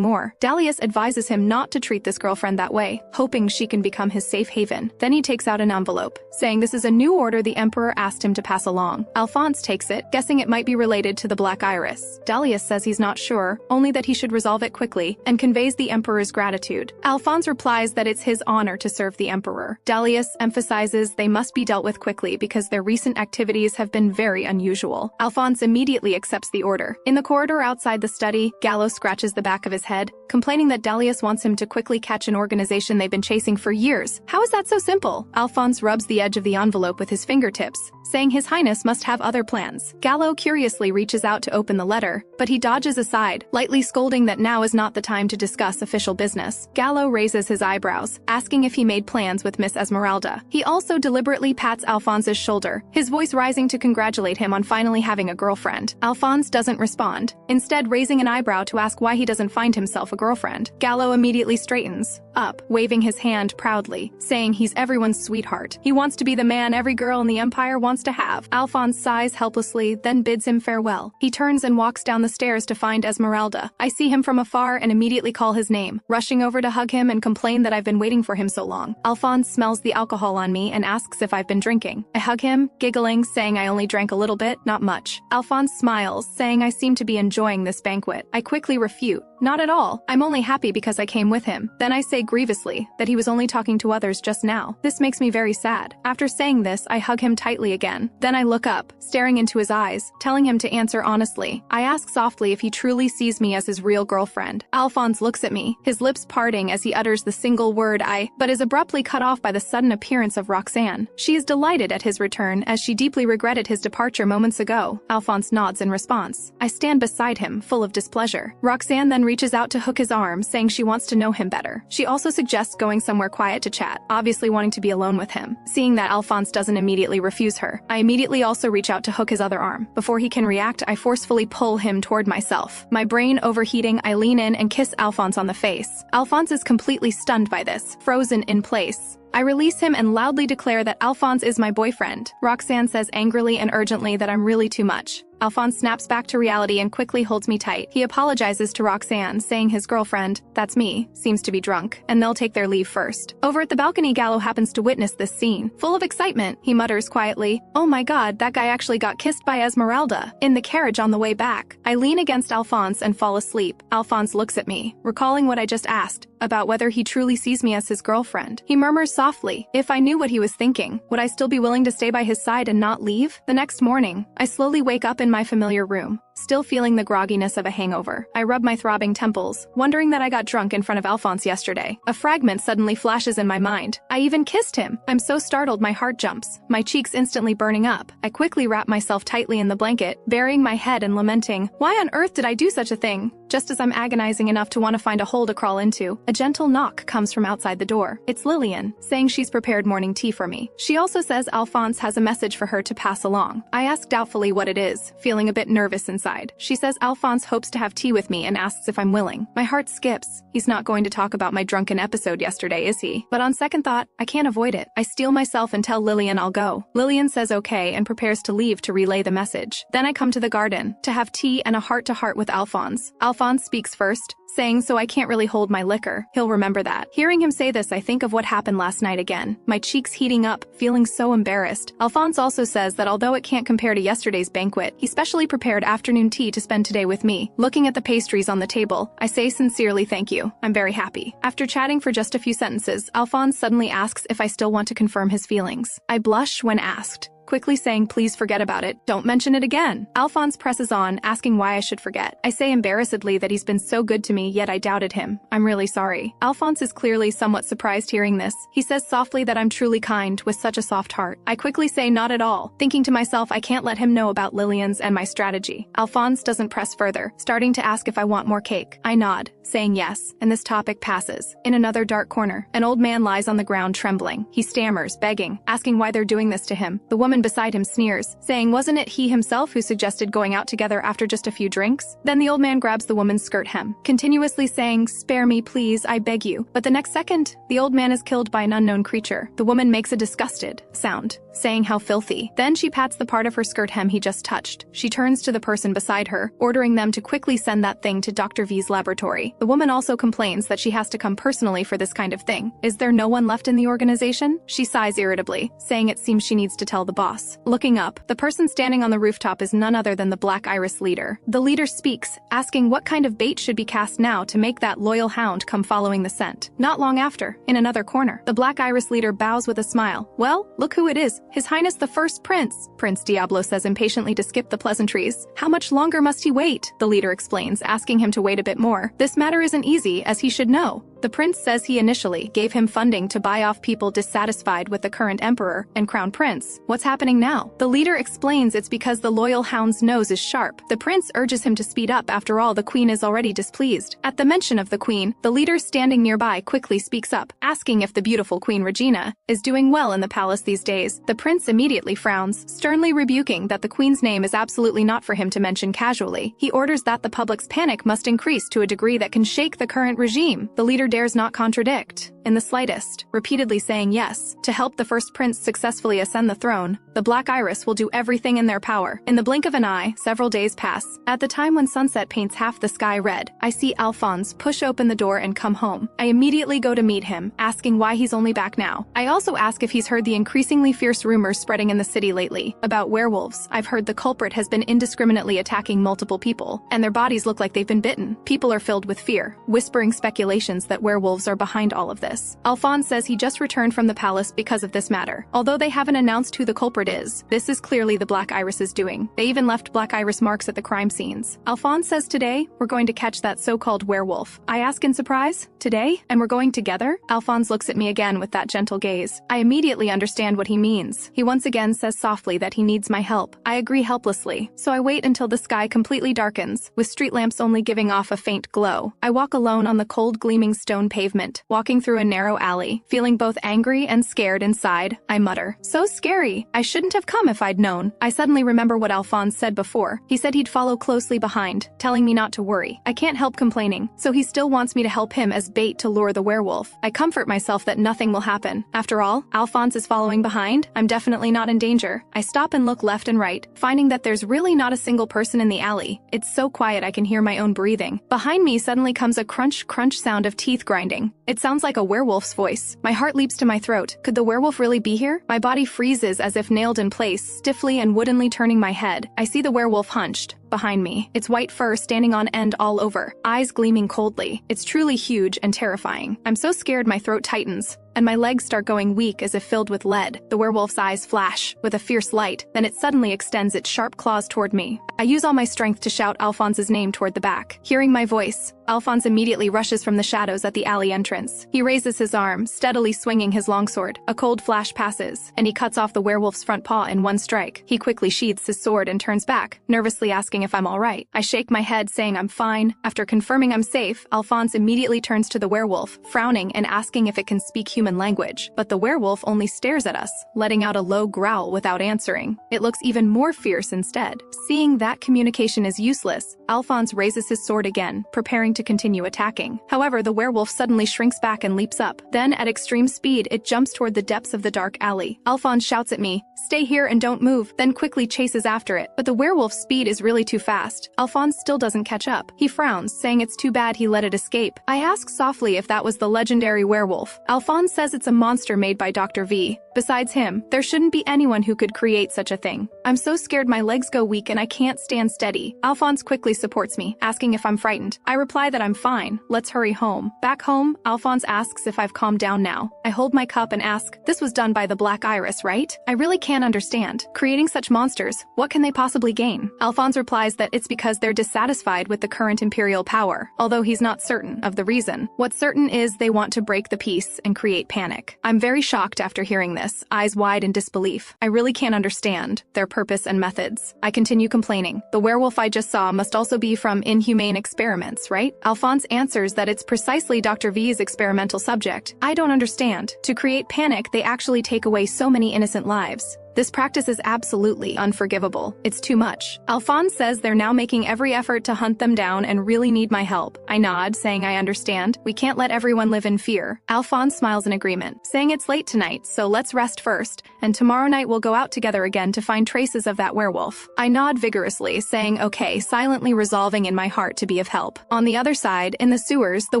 [SPEAKER 1] more. Dalius advises him not to treat this girlfriend that way, hoping she can become his safe haven. Then he takes out an envelope, saying this is a new order the Emperor asked him to pass along. Alphonse takes it, guessing it might be related to the Black Iris. Dalius says he's not sure, only that he should resolve it quickly, and conveys the Emperor's gratitude. Alphonse replies that it's his honor to serve the Emperor. Dalius emphasizes they must be dealt with quickly because their recent activities have been very unusual. Alphonse immediately accepts the order. In the corridor outside the study, Gallo scratches the back of his head, complaining that Dalius wants him to quickly catch an organization they've been chasing for years. How is that so simple? Alphonse rubs the edge of the envelope with his fingertips, saying His Highness must have other plans. Gallo curiously reaches out to open the letter, but he dodges aside, lightly scolding that now is not the time to discuss official business. Gallo raises his eyebrows, asking if he made plans with Miss Esmeralda. He also deliberately pats Alphonse's shoulder, his voice rising to congratulate him on finally having a girlfriend. Alphonse doesn't respond, instead raising an eyebrow to ask why he doesn't find himself a girlfriend. Gallo immediately straightens up, waving his hand proudly, saying he's everyone's sweetheart. He wants to be the man every girl in the Empire wants to have. Alphonse sighs helplessly, then bids him farewell. He turns and walks down the stairs to find Esmeralda. I see him from afar and immediately call his name, rushing over to hug him and complain that I've been waiting for him so long. Alphonse smells the alcohol on me and asks if I've been drinking. I hug him, giggling, saying I only drank a little bit, not much. Alphonse smiles, saying I seem to be enjoying this banquet. I quickly refute, Not at all. I'm only happy because I came with him. Then I say grievously that he was only talking to others just now. This makes me very sad. After saying this, I hug him tightly again. Then I look up, staring into his eyes, telling him to answer honestly. I ask softly if he truly sees me as his real girlfriend. Alphonse looks at me, his lips parting as he utters the single word I, but is abruptly cut off by the sudden appearance of Roxanne. She is delighted at his return as she deeply regretted his departure moments ago. Alphonse nods in response. I stand beside him, full of displeasure. Roxanne then reaches out to hook his arm, saying she wants to know him better. She also suggests going somewhere quiet to chat, obviously wanting to be alone with him. Seeing that Alphonse doesn't immediately refuse her, I immediately also reach out to hook his other arm. Before he can react, I forcefully pull him toward myself. My brain overheating, I lean in and kiss Alphonse on the face. Alphonse is completely stunned by this, frozen in place. I release him and loudly declare that Alphonse is my boyfriend. Roxanne says angrily and urgently that I'm really too much. Alphonse snaps back to reality and quickly holds me tight. He apologizes to Roxanne, saying his girlfriend, that's me, seems to be drunk, and they'll take their leave first. Over at the balcony, Gallo happens to witness this scene. Full of excitement, he mutters quietly, oh my god, that guy actually got kissed by Esmeralda, in the carriage on the way back. I lean against Alphonse and fall asleep. Alphonse looks at me, recalling what I just asked, about whether he truly sees me as his girlfriend. He murmurs softly, if I knew what he was thinking, would I still be willing to stay by his side and not leave? The next morning, I slowly wake up in my familiar room, still feeling the grogginess of a hangover. I rub my throbbing temples, wondering that I got drunk in front of Alphonse yesterday. A fragment suddenly flashes in my mind. I even kissed him. I'm so startled my heart jumps, my cheeks instantly burning up. I quickly wrap myself tightly in the blanket, burying my head and lamenting, why on earth did I do such a thing? Just as I'm agonizing enough to want to find a hole to crawl into, a gentle knock comes from outside the door. It's Lillian, saying she's prepared morning tea for me. She also says Alphonse has a message for her to pass along. I ask doubtfully what it is, feeling a bit nervous inside. She says Alphonse hopes to have tea with me and asks if I'm willing. My heart skips. He's not going to talk about my drunken episode yesterday, is he? But on second thought, I can't avoid it. I steel myself and tell Lillian I'll go. Lillian says okay and prepares to leave to relay the message. Then I come to the garden, to have tea and a heart-to-heart with Alphonse. Alphonse speaks first, saying so I can't really hold my liquor. He'll remember that. Hearing him say this, I think of what happened last night again. My cheeks heating up, feeling so embarrassed. Alphonse also says that although it can't compare to yesterday's banquet, he specially prepared afternoon tea to spend today with me. Looking at the pastries on the table, I say sincerely thank you. I'm very happy. After chatting for just a few sentences, Alphonse suddenly asks if I still want to confirm his feelings. I blush when asked, quickly saying please forget about it, don't mention it again. Alphonse presses on, asking why I should forget. I say embarrassedly that he's been so good to me, yet I doubted him. I'm really sorry. Alphonse is clearly somewhat surprised hearing this. He says softly that I'm truly kind, with such a soft heart. I quickly say not at all, thinking to myself I can't let him know about Lillian's and my strategy. Alphonse doesn't press further, starting to ask if I want more cake. I nod, saying yes, and this topic passes. In another dark corner, an old man lies on the ground trembling. He stammers, begging, asking why they're doing this to him. The woman beside him sneers, saying wasn't it he himself who suggested going out together after just a few drinks? Then the old man grabs the woman's skirt hem, continuously saying, spare me please, I beg you. But the next second, the old man is killed by an unknown creature. The woman makes a disgusted sound, saying how filthy. Then she pats the part of her skirt hem he just touched. She turns to the person beside her, ordering them to quickly send that thing to Dr. V's laboratory. The woman also complains that she has to come personally for this kind of thing. Is there no one left in the organization? She sighs irritably, saying it seems she needs to tell the boss. Looking up, the person standing on the rooftop is none other than the Black Iris leader. The leader speaks, asking what kind of bait should be cast now to make that loyal hound come following the scent. Not long after, in another corner, the Black Iris leader bows with a smile. Well, look who it is, His Highness the First Prince. Prince Diablo says impatiently to skip the pleasantries. How much longer must he wait? The leader explains, asking him to wait a bit more. This matter isn't easy, as he should know. The prince says he initially gave him funding to buy off people dissatisfied with the current emperor and crown prince. What's happening now? The leader explains it's because the loyal hound's nose is sharp. The prince urges him to speed up, after all the queen is already displeased. At the mention of the queen, the leader standing nearby quickly speaks up, asking if the beautiful Queen Regina is doing well in the palace these days. The prince immediately frowns, sternly rebuking that the queen's name is absolutely not for him to mention casually. He orders that the public's panic must increase to a degree that can shake the current regime. The leader dares not contradict, in the slightest, repeatedly saying yes. To help the first prince successfully ascend the throne, the Black Iris will do everything in their power. In the blink of an eye, several days pass. At the time when sunset paints half the sky red, I see Alphonse push open the door and come home. I immediately go to meet him, asking why he's only back now. I also ask if he's heard the increasingly fierce rumors spreading in the city lately about werewolves. I've heard the culprit has been indiscriminately attacking multiple people, and their bodies look like they've been bitten. People are filled with fear, whispering speculations that werewolves are behind all of this. Alphonse says he just returned from the palace because of this matter. Although they haven't announced who the culprit is, this is clearly the Black Iris's doing. They even left Black Iris marks at the crime scenes. Alphonse says today, we're going to catch that so-called werewolf. I ask in surprise, today? And we're going together? Alphonse looks at me again with that gentle gaze. I immediately understand what he means. He once again says softly that he needs my help. I agree helplessly, so I wait until the sky completely darkens, with street lamps only giving off a faint glow. I walk alone on the cold gleaming stone pavement, walking through a narrow alley, feeling both angry and scared inside. I mutter, so scary. I shouldn't have come if I'd known. I suddenly remember what Alphonse said before. He said he'd follow closely behind, telling me not to worry. I can't help complaining, so he still wants me to help him as bait to lure the werewolf. I comfort myself that nothing will happen. After all, Alphonse is following behind. I'm definitely not in danger. I stop and look left and right, finding that there's really not a single person in the alley. It's so quiet I can hear my own breathing. Behind me suddenly comes a crunch sound of teeth grinding. It sounds like a werewolf's voice. My heart leaps to my throat. Could the werewolf really be here? My body freezes as if nailed in place, stiffly and woodenly turning my head. I see the werewolf hunched behind me, its white fur standing on end all over, eyes gleaming coldly. It's truly huge and terrifying. I'm so scared my throat tightens, and my legs start going weak as if filled with lead. The werewolf's eyes flash with a fierce light, then it suddenly extends its sharp claws toward me. I use all my strength to shout Alphonse's name toward the back. Hearing my voice, Alphonse immediately rushes from the shadows at the alley entrance. He raises his arm, steadily swinging his longsword. A cold flash passes, and he cuts off the werewolf's front paw in one strike. He quickly sheathes his sword and turns back, nervously asking if I'm all right. I shake my head, saying I'm fine. After confirming I'm safe, Alphonse immediately turns to the werewolf, frowning and asking if it can speak human language. But the werewolf only stares at us, letting out a low growl without answering. It looks even more fierce instead. Seeing that communication is useless, Alphonse raises his sword again, preparing to continue attacking. However, the werewolf suddenly shrinks back and leaps up. Then, at extreme speed, it jumps toward the depths of the dark alley. Alphonse shouts at me, "Stay here and don't move," then quickly chases after it. But the werewolf's speed is really too fast. Alphonse still doesn't catch up. He frowns, saying it's too bad he let it escape. I ask softly if that was the legendary werewolf. Alphonse says it's a monster made by Dr. V. Besides him, there shouldn't be anyone who could create such a thing. I'm so scared my legs go weak and I can't stand steady. Alphonse quickly supports me, asking if I'm frightened. I reply that I'm fine. Let's hurry home. Back home, Alphonse asks if I've calmed down now. I hold my cup and ask, this was done by the Black Iris, right? I really can't understand. Creating such monsters, what can they possibly gain? Alphonse replies that it's because they're dissatisfied with the current imperial power, although he's not certain of the reason. What's certain is they want to break the peace and create panic. I'm very shocked after hearing this, eyes wide in disbelief. I really can't understand their purpose and methods. I continue complaining. The werewolf I just saw must also be from inhumane experiments, right? Alphonse answers that it's precisely Dr. V's experimental subject. I don't understand. To create panic, they actually take away so many innocent lives. This practice is absolutely unforgivable. It's too much. Alphonse says they're now making every effort to hunt them down and really need my help. I nod, saying I understand. We can't let everyone live in fear. Alphonse smiles in agreement, saying it's late tonight, so let's rest first, and tomorrow night we'll go out together again to find traces of that werewolf. I nod vigorously, saying okay, silently resolving in my heart to be of help. On the other side, in the sewers, the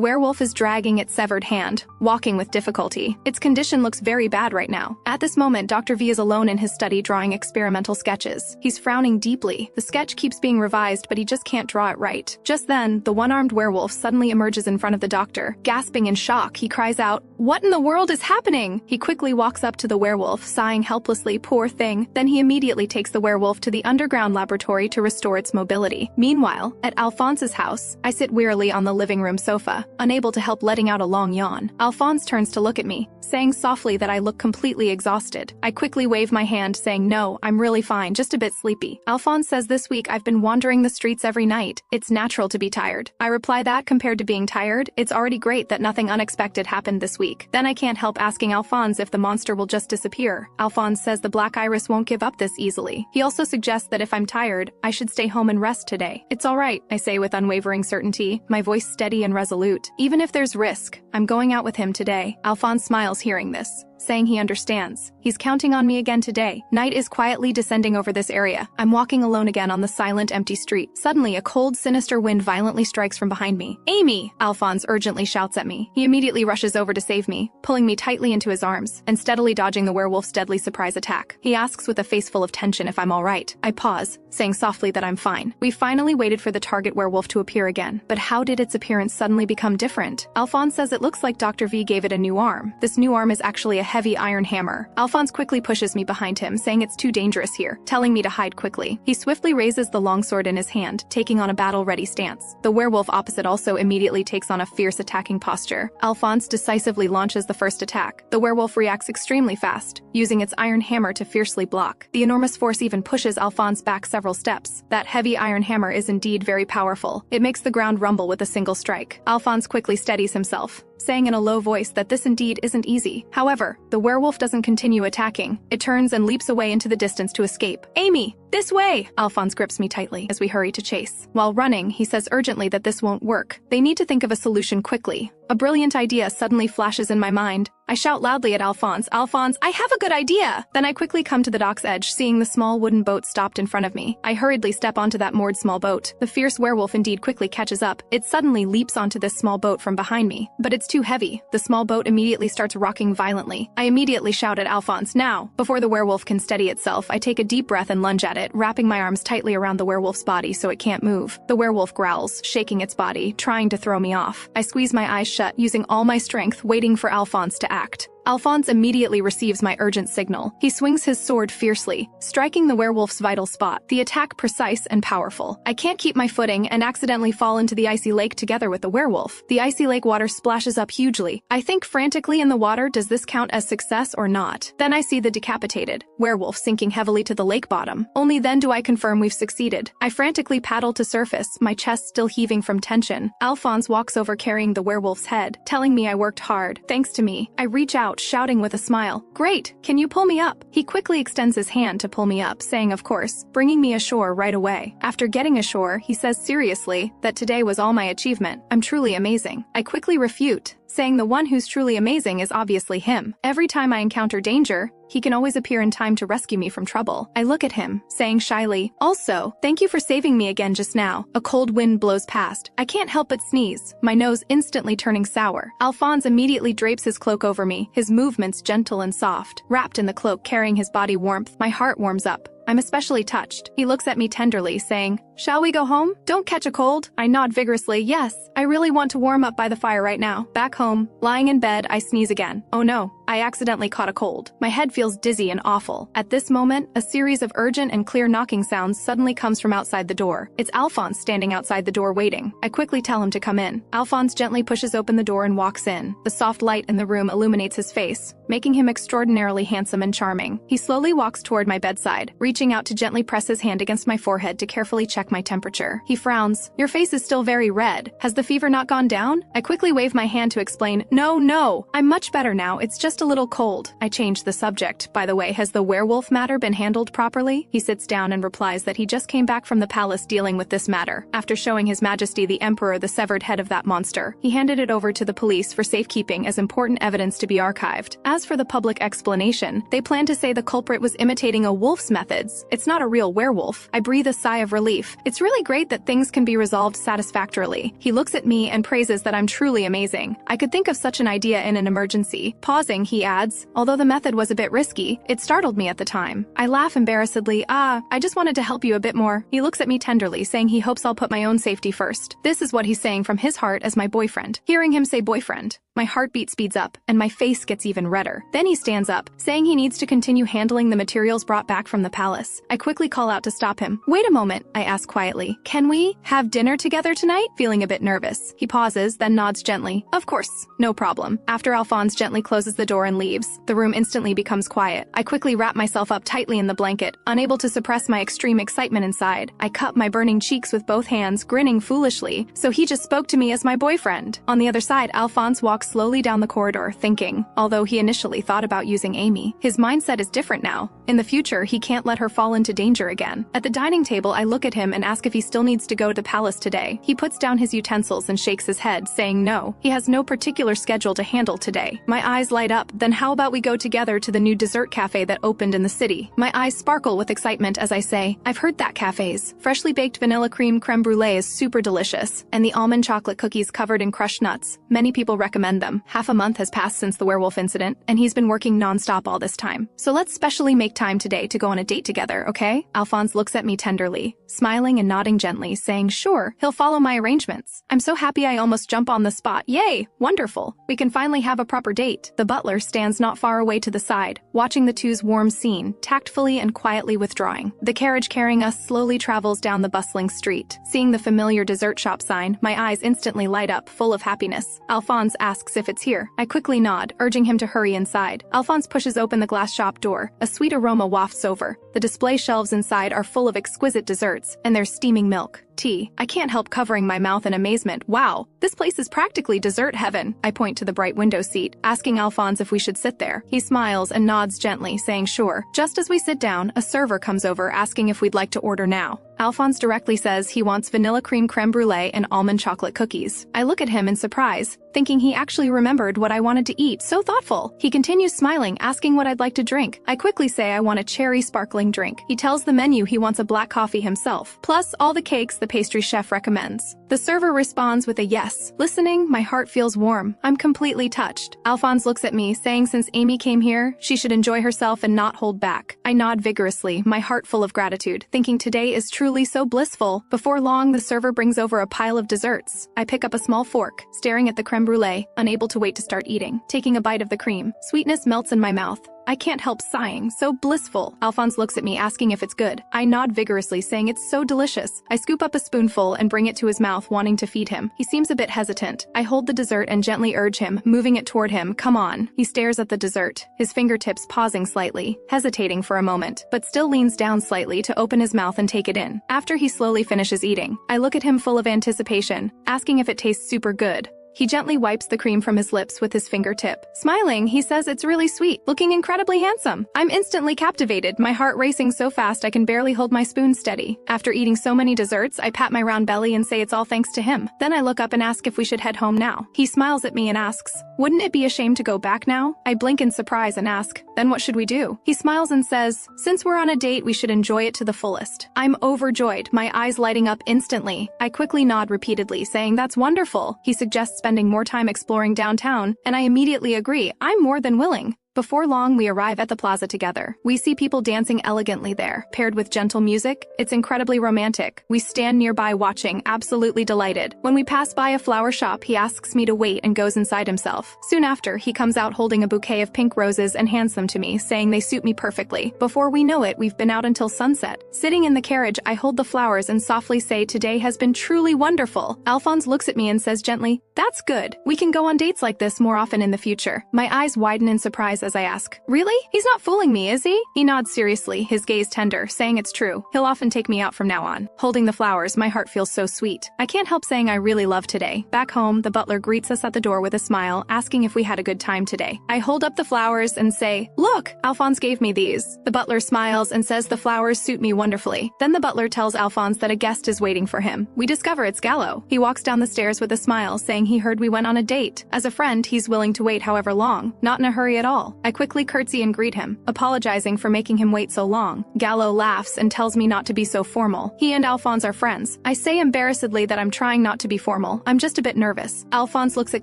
[SPEAKER 1] werewolf is dragging its severed hand, walking with difficulty. Its condition looks very bad right now. At this moment, Dr. V is alone in his study drawing experimental sketches. He's frowning deeply. The sketch keeps being revised, but he just can't draw it right. Just then, the one-armed werewolf suddenly emerges in front of the doctor. Gasping in shock, he cries out, "What in the world is happening?" He quickly walks up to the werewolf, sighing helplessly, "Poor thing." Then he immediately takes the werewolf to the underground laboratory to restore its mobility. Meanwhile, at Alphonse's house, I sit wearily on the living room sofa, unable to help letting out a long yawn. Alphonse turns to look at me, saying softly that I look completely exhausted. I quickly wave my hand, saying, "No, I'm really fine, just a bit sleepy." Alphonse says, "This week I've been wandering the streets every night. It's natural to be tired." I reply that, compared to being tired, it's already great that nothing unexpected happened this week. Then I can't help asking Alphonse if the monster will just disappear. Alphonse says the black iris won't give up this easily. He also suggests that if I'm tired, I should stay home and rest today. "It's all right," I say with unwavering certainty, my voice steady and resolute. "Even if there's risk, I'm going out with him today." Alphonse smiles hearing this, saying he understands. He's counting on me again today. Night is quietly descending over this area. I'm walking alone again on the silent, empty street. Suddenly, a cold, sinister wind violently strikes from behind me. "Amy!" Alphonse urgently shouts at me. He immediately rushes over to save me, pulling me tightly into his arms and steadily dodging the werewolf's deadly surprise attack. He asks with a face full of tension if I'm all right. I pause, saying softly that I'm fine. We finally waited for the target werewolf to appear again, but how did its appearance suddenly become different? Alphonse says it looks like Dr. V gave it a new arm. This new arm is actually a heavy iron hammer. Alphonse quickly pushes me behind him, saying it's too dangerous here, telling me to hide quickly. He swiftly raises the longsword in his hand, taking on a battle-ready stance. The werewolf opposite also immediately takes on a fierce attacking posture. Alphonse decisively launches the first attack. The werewolf reacts extremely fast, using its iron hammer to fiercely block. The enormous force even pushes Alphonse back several steps. That heavy iron hammer is indeed very powerful. It makes the ground rumble with a single strike. Alphonse quickly steadies himself, saying in a low voice that this indeed isn't easy. However, the werewolf doesn't continue attacking. It turns and leaps away into the distance to escape. "Amy, this way!" Alphonse grips me tightly as we hurry to chase. While running, he says urgently that this won't work. They need to think of a solution quickly. A brilliant idea suddenly flashes in my mind. I shout loudly at Alphonse, "Alphonse, I have a good idea!" Then I quickly come to the dock's edge, seeing the small wooden boat stopped in front of me. I hurriedly step onto that moored small boat. The fierce werewolf indeed quickly catches up. It suddenly leaps onto this small boat from behind me, but it's too heavy. The small boat immediately starts rocking violently. I immediately shout at Alphonse, "Now!" Before the werewolf can steady itself, I take a deep breath and lunge at it, wrapping my arms tightly around the werewolf's body so it can't move. The werewolf growls, shaking its body, trying to throw me off. I squeeze my eyes shut, using all my strength, waiting for Alphonse to act. Alphonse immediately receives my urgent signal. He swings his sword fiercely, striking the werewolf's vital spot. The attack precise and powerful. I can't keep my footing and accidentally fall into the icy lake together with the werewolf. The icy lake water splashes up hugely. I think frantically in the water, does this count as success or not? Then I see the decapitated werewolf sinking heavily to the lake bottom. Only then do I confirm we've succeeded. I frantically paddle to surface, my chest still heaving from tension. Alphonse walks over carrying the werewolf's head, telling me I worked hard. Thanks to me. I reach out, shouting with a smile, "Great, can you pull me up?" He quickly extends his hand to pull me up, saying of course, bringing me ashore right away. After getting ashore, he says seriously that today was all my achievement. I'm truly amazing. I quickly refute, saying the one who's truly amazing is obviously him. Every time I encounter danger, he can always appear in time to rescue me from trouble. I look at him, saying shyly, "Also, thank you for saving me again just now." A cold wind blows past. I can't help but sneeze, my nose instantly turning sour. Alphonse immediately drapes his cloak over me, his movements gentle and soft. Wrapped in the cloak, carrying his body warmth, my heart warms up. I'm especially touched. He looks at me tenderly, saying, "Shall we go home? Don't catch a cold?" I nod vigorously, "Yes, I really want to warm up by the fire right now." Back home, lying in bed, I sneeze again. Oh no, I accidentally caught a cold. My head feels dizzy and awful. At this moment, a series of urgent and clear knocking sounds suddenly comes from outside the door. It's Alphonse standing outside the door waiting. I quickly tell him to come in. Alphonse gently pushes open the door and walks in. The soft light in the room illuminates his face, making him extraordinarily handsome and charming. He slowly walks toward my bedside, reaching out to gently press his hand against my forehead to carefully check my temperature. He frowns. "Your face is still very red. Has the fever not gone down?" I quickly wave my hand to explain, No, I'm much better now. It's just a little cold." I change the subject. "By the way, has the werewolf matter been handled properly?" He sits down and replies that he just came back from the palace dealing with this matter. After showing His Majesty the Emperor the severed head of that monster, he handed it over to the police for safekeeping as important evidence to be archived. As for the public explanation, they plan to say the culprit was imitating a wolf's methods. It's not a real werewolf. I breathe a sigh of relief. It's really great that things can be resolved satisfactorily. He looks at me and praises that I'm truly amazing. I could think of such an idea in an emergency. Pausing, he adds, "Although the method was a bit risky, it startled me at the time." I laugh embarrassedly. I just wanted to help you a bit more." He looks at me tenderly, saying he hopes I'll put my own safety first. This is what he's saying from his heart as my boyfriend. Hearing him say boyfriend, My heartbeat speeds up, and my face gets even redder. Then he stands up, saying he needs to continue handling the materials brought back from the palace. I quickly call out to stop him. Wait a moment, I ask quietly. Can we have dinner together tonight? Feeling a bit nervous. He pauses, then nods gently. Of course, no problem. After Alphonse gently closes the door and leaves, the room instantly becomes quiet. I quickly wrap myself up tightly in the blanket, unable to suppress my extreme excitement inside. I cup my burning cheeks with both hands, grinning foolishly. So he just spoke to me as my boyfriend. On the other side, Alphonse walks slowly down the corridor, thinking. Although he initially thought about using Amy, his mindset is different now. In the future, he can't let her fall into danger again. At the dining table, I look at him and ask if he still needs to go to the palace today. He puts down his utensils and shakes his head, saying no. He has no particular schedule to handle today. My eyes light up. Then how about we go together to the new dessert cafe that opened in the city? My eyes sparkle with excitement as I say, I've heard that cafe's freshly baked vanilla creme brulee is super delicious, and the almond chocolate cookies covered in crushed nuts. Many people recommend them. Half a month has passed since the werewolf incident, and he's been working non-stop all this time. So let's specially make time today to go on a date together, okay? Alphonse looks at me tenderly, smiling and nodding gently, saying sure, he'll follow my arrangements. I'm so happy I almost jump on the spot. Yay! Wonderful. We can finally have a proper date. The butler stands not far away to the side, watching the two's warm scene, tactfully and quietly withdrawing. The carriage carrying us slowly travels down the bustling street. Seeing the familiar dessert shop sign, my eyes instantly light up, full of happiness. Alphonse asks if it's here. I quickly nod, urging him to hurry inside. Alphonse pushes open the glass shop door. A sweet aroma wafts over. The display shelves inside are full of exquisite desserts, and there's steaming milk. Tea. I can't help covering my mouth in amazement. Wow, this place is practically dessert heaven. I point to the bright window seat, asking Alphonse if we should sit there. He smiles and nods gently, saying sure. Just as we sit down, a server comes over asking if we'd like to order now. Alphonse directly says he wants vanilla creme brulee and almond chocolate cookies. I look at him in surprise, thinking he actually remembered what I wanted to eat. So thoughtful. He continues smiling, asking what I'd like to drink. I quickly say I want a cherry sparkling drink. He tells the menu he wants a black coffee himself, plus all the cakes the pastry chef recommends. The server responds with a yes. Listening, my heart feels warm. I'm completely touched. Alphonse looks at me, saying since Amy came here, she should enjoy herself and not hold back. I nod vigorously, my heart full of gratitude, thinking today is truly so blissful. Before long, the server brings over a pile of desserts. I pick up a small fork, staring at the creme brulee, unable to wait to start eating. Taking a bite of the cream, sweetness melts in my mouth. I can't help sighing, so blissful. Alphonse looks at me, asking if it's good. I nod vigorously, saying it's so delicious. I scoop up a spoonful and bring it to his mouth, wanting to feed him. He seems a bit hesitant. I hold the dessert and gently urge him, moving it toward him. Come on. He stares at the dessert, his fingertips pausing slightly, hesitating for a moment, but still leans down slightly to open his mouth and take it in. After he slowly finishes eating, I look at him full of anticipation, asking if it tastes super good. He gently wipes the cream from his lips with his fingertip. Smiling, he says it's really sweet, looking incredibly handsome. I'm instantly captivated, my heart racing so fast I can barely hold my spoon steady. After eating so many desserts, I pat my round belly and say it's all thanks to him. Then I look up and ask if we should head home now. He smiles at me and asks, wouldn't it be a shame to go back now? I blink in surprise and ask, then what should we do? He smiles and says, since we're on a date, we should enjoy it to the fullest. I'm overjoyed, my eyes lighting up instantly. I quickly nod repeatedly, saying that's wonderful. He suggests spending more time exploring downtown, and I immediately agree. I'm more than willing. Before long, we arrive at the plaza together. We see people dancing elegantly there, paired with gentle music. It's incredibly romantic. We stand nearby watching, absolutely delighted. When we pass by a flower shop, he asks me to wait and goes inside himself. Soon after, he comes out holding a bouquet of pink roses and hands them to me, saying they suit me perfectly. Before we know it, we've been out until sunset. Sitting in the carriage, I hold the flowers and softly say, today has been truly wonderful. Alphonse looks at me and says gently, that's good. We can go on dates like this more often in the future. My eyes widen in surprise as I ask, really? He's not fooling me, is he? He nods seriously, his gaze tender, saying it's true. He'll often take me out from now on. Holding the flowers, my heart feels so sweet. I can't help saying I really love today. Back home, the butler greets us at the door with a smile, asking if we had a good time today. I hold up the flowers and say, look, Alphonse gave me these. The butler smiles and says the flowers suit me wonderfully. Then the butler tells Alphonse that a guest is waiting for him. We discover it's Gallo. He walks down the stairs with a smile, saying he heard we went on a date. As a friend, he's willing to wait however long, not in a hurry at all. hall. I quickly curtsy and greet him, apologizing for making him wait so long. Gallo laughs and tells me not to be so formal. He and Alphonse are friends. I say embarrassedly that I'm trying not to be formal. I'm just a bit nervous. Alphonse looks at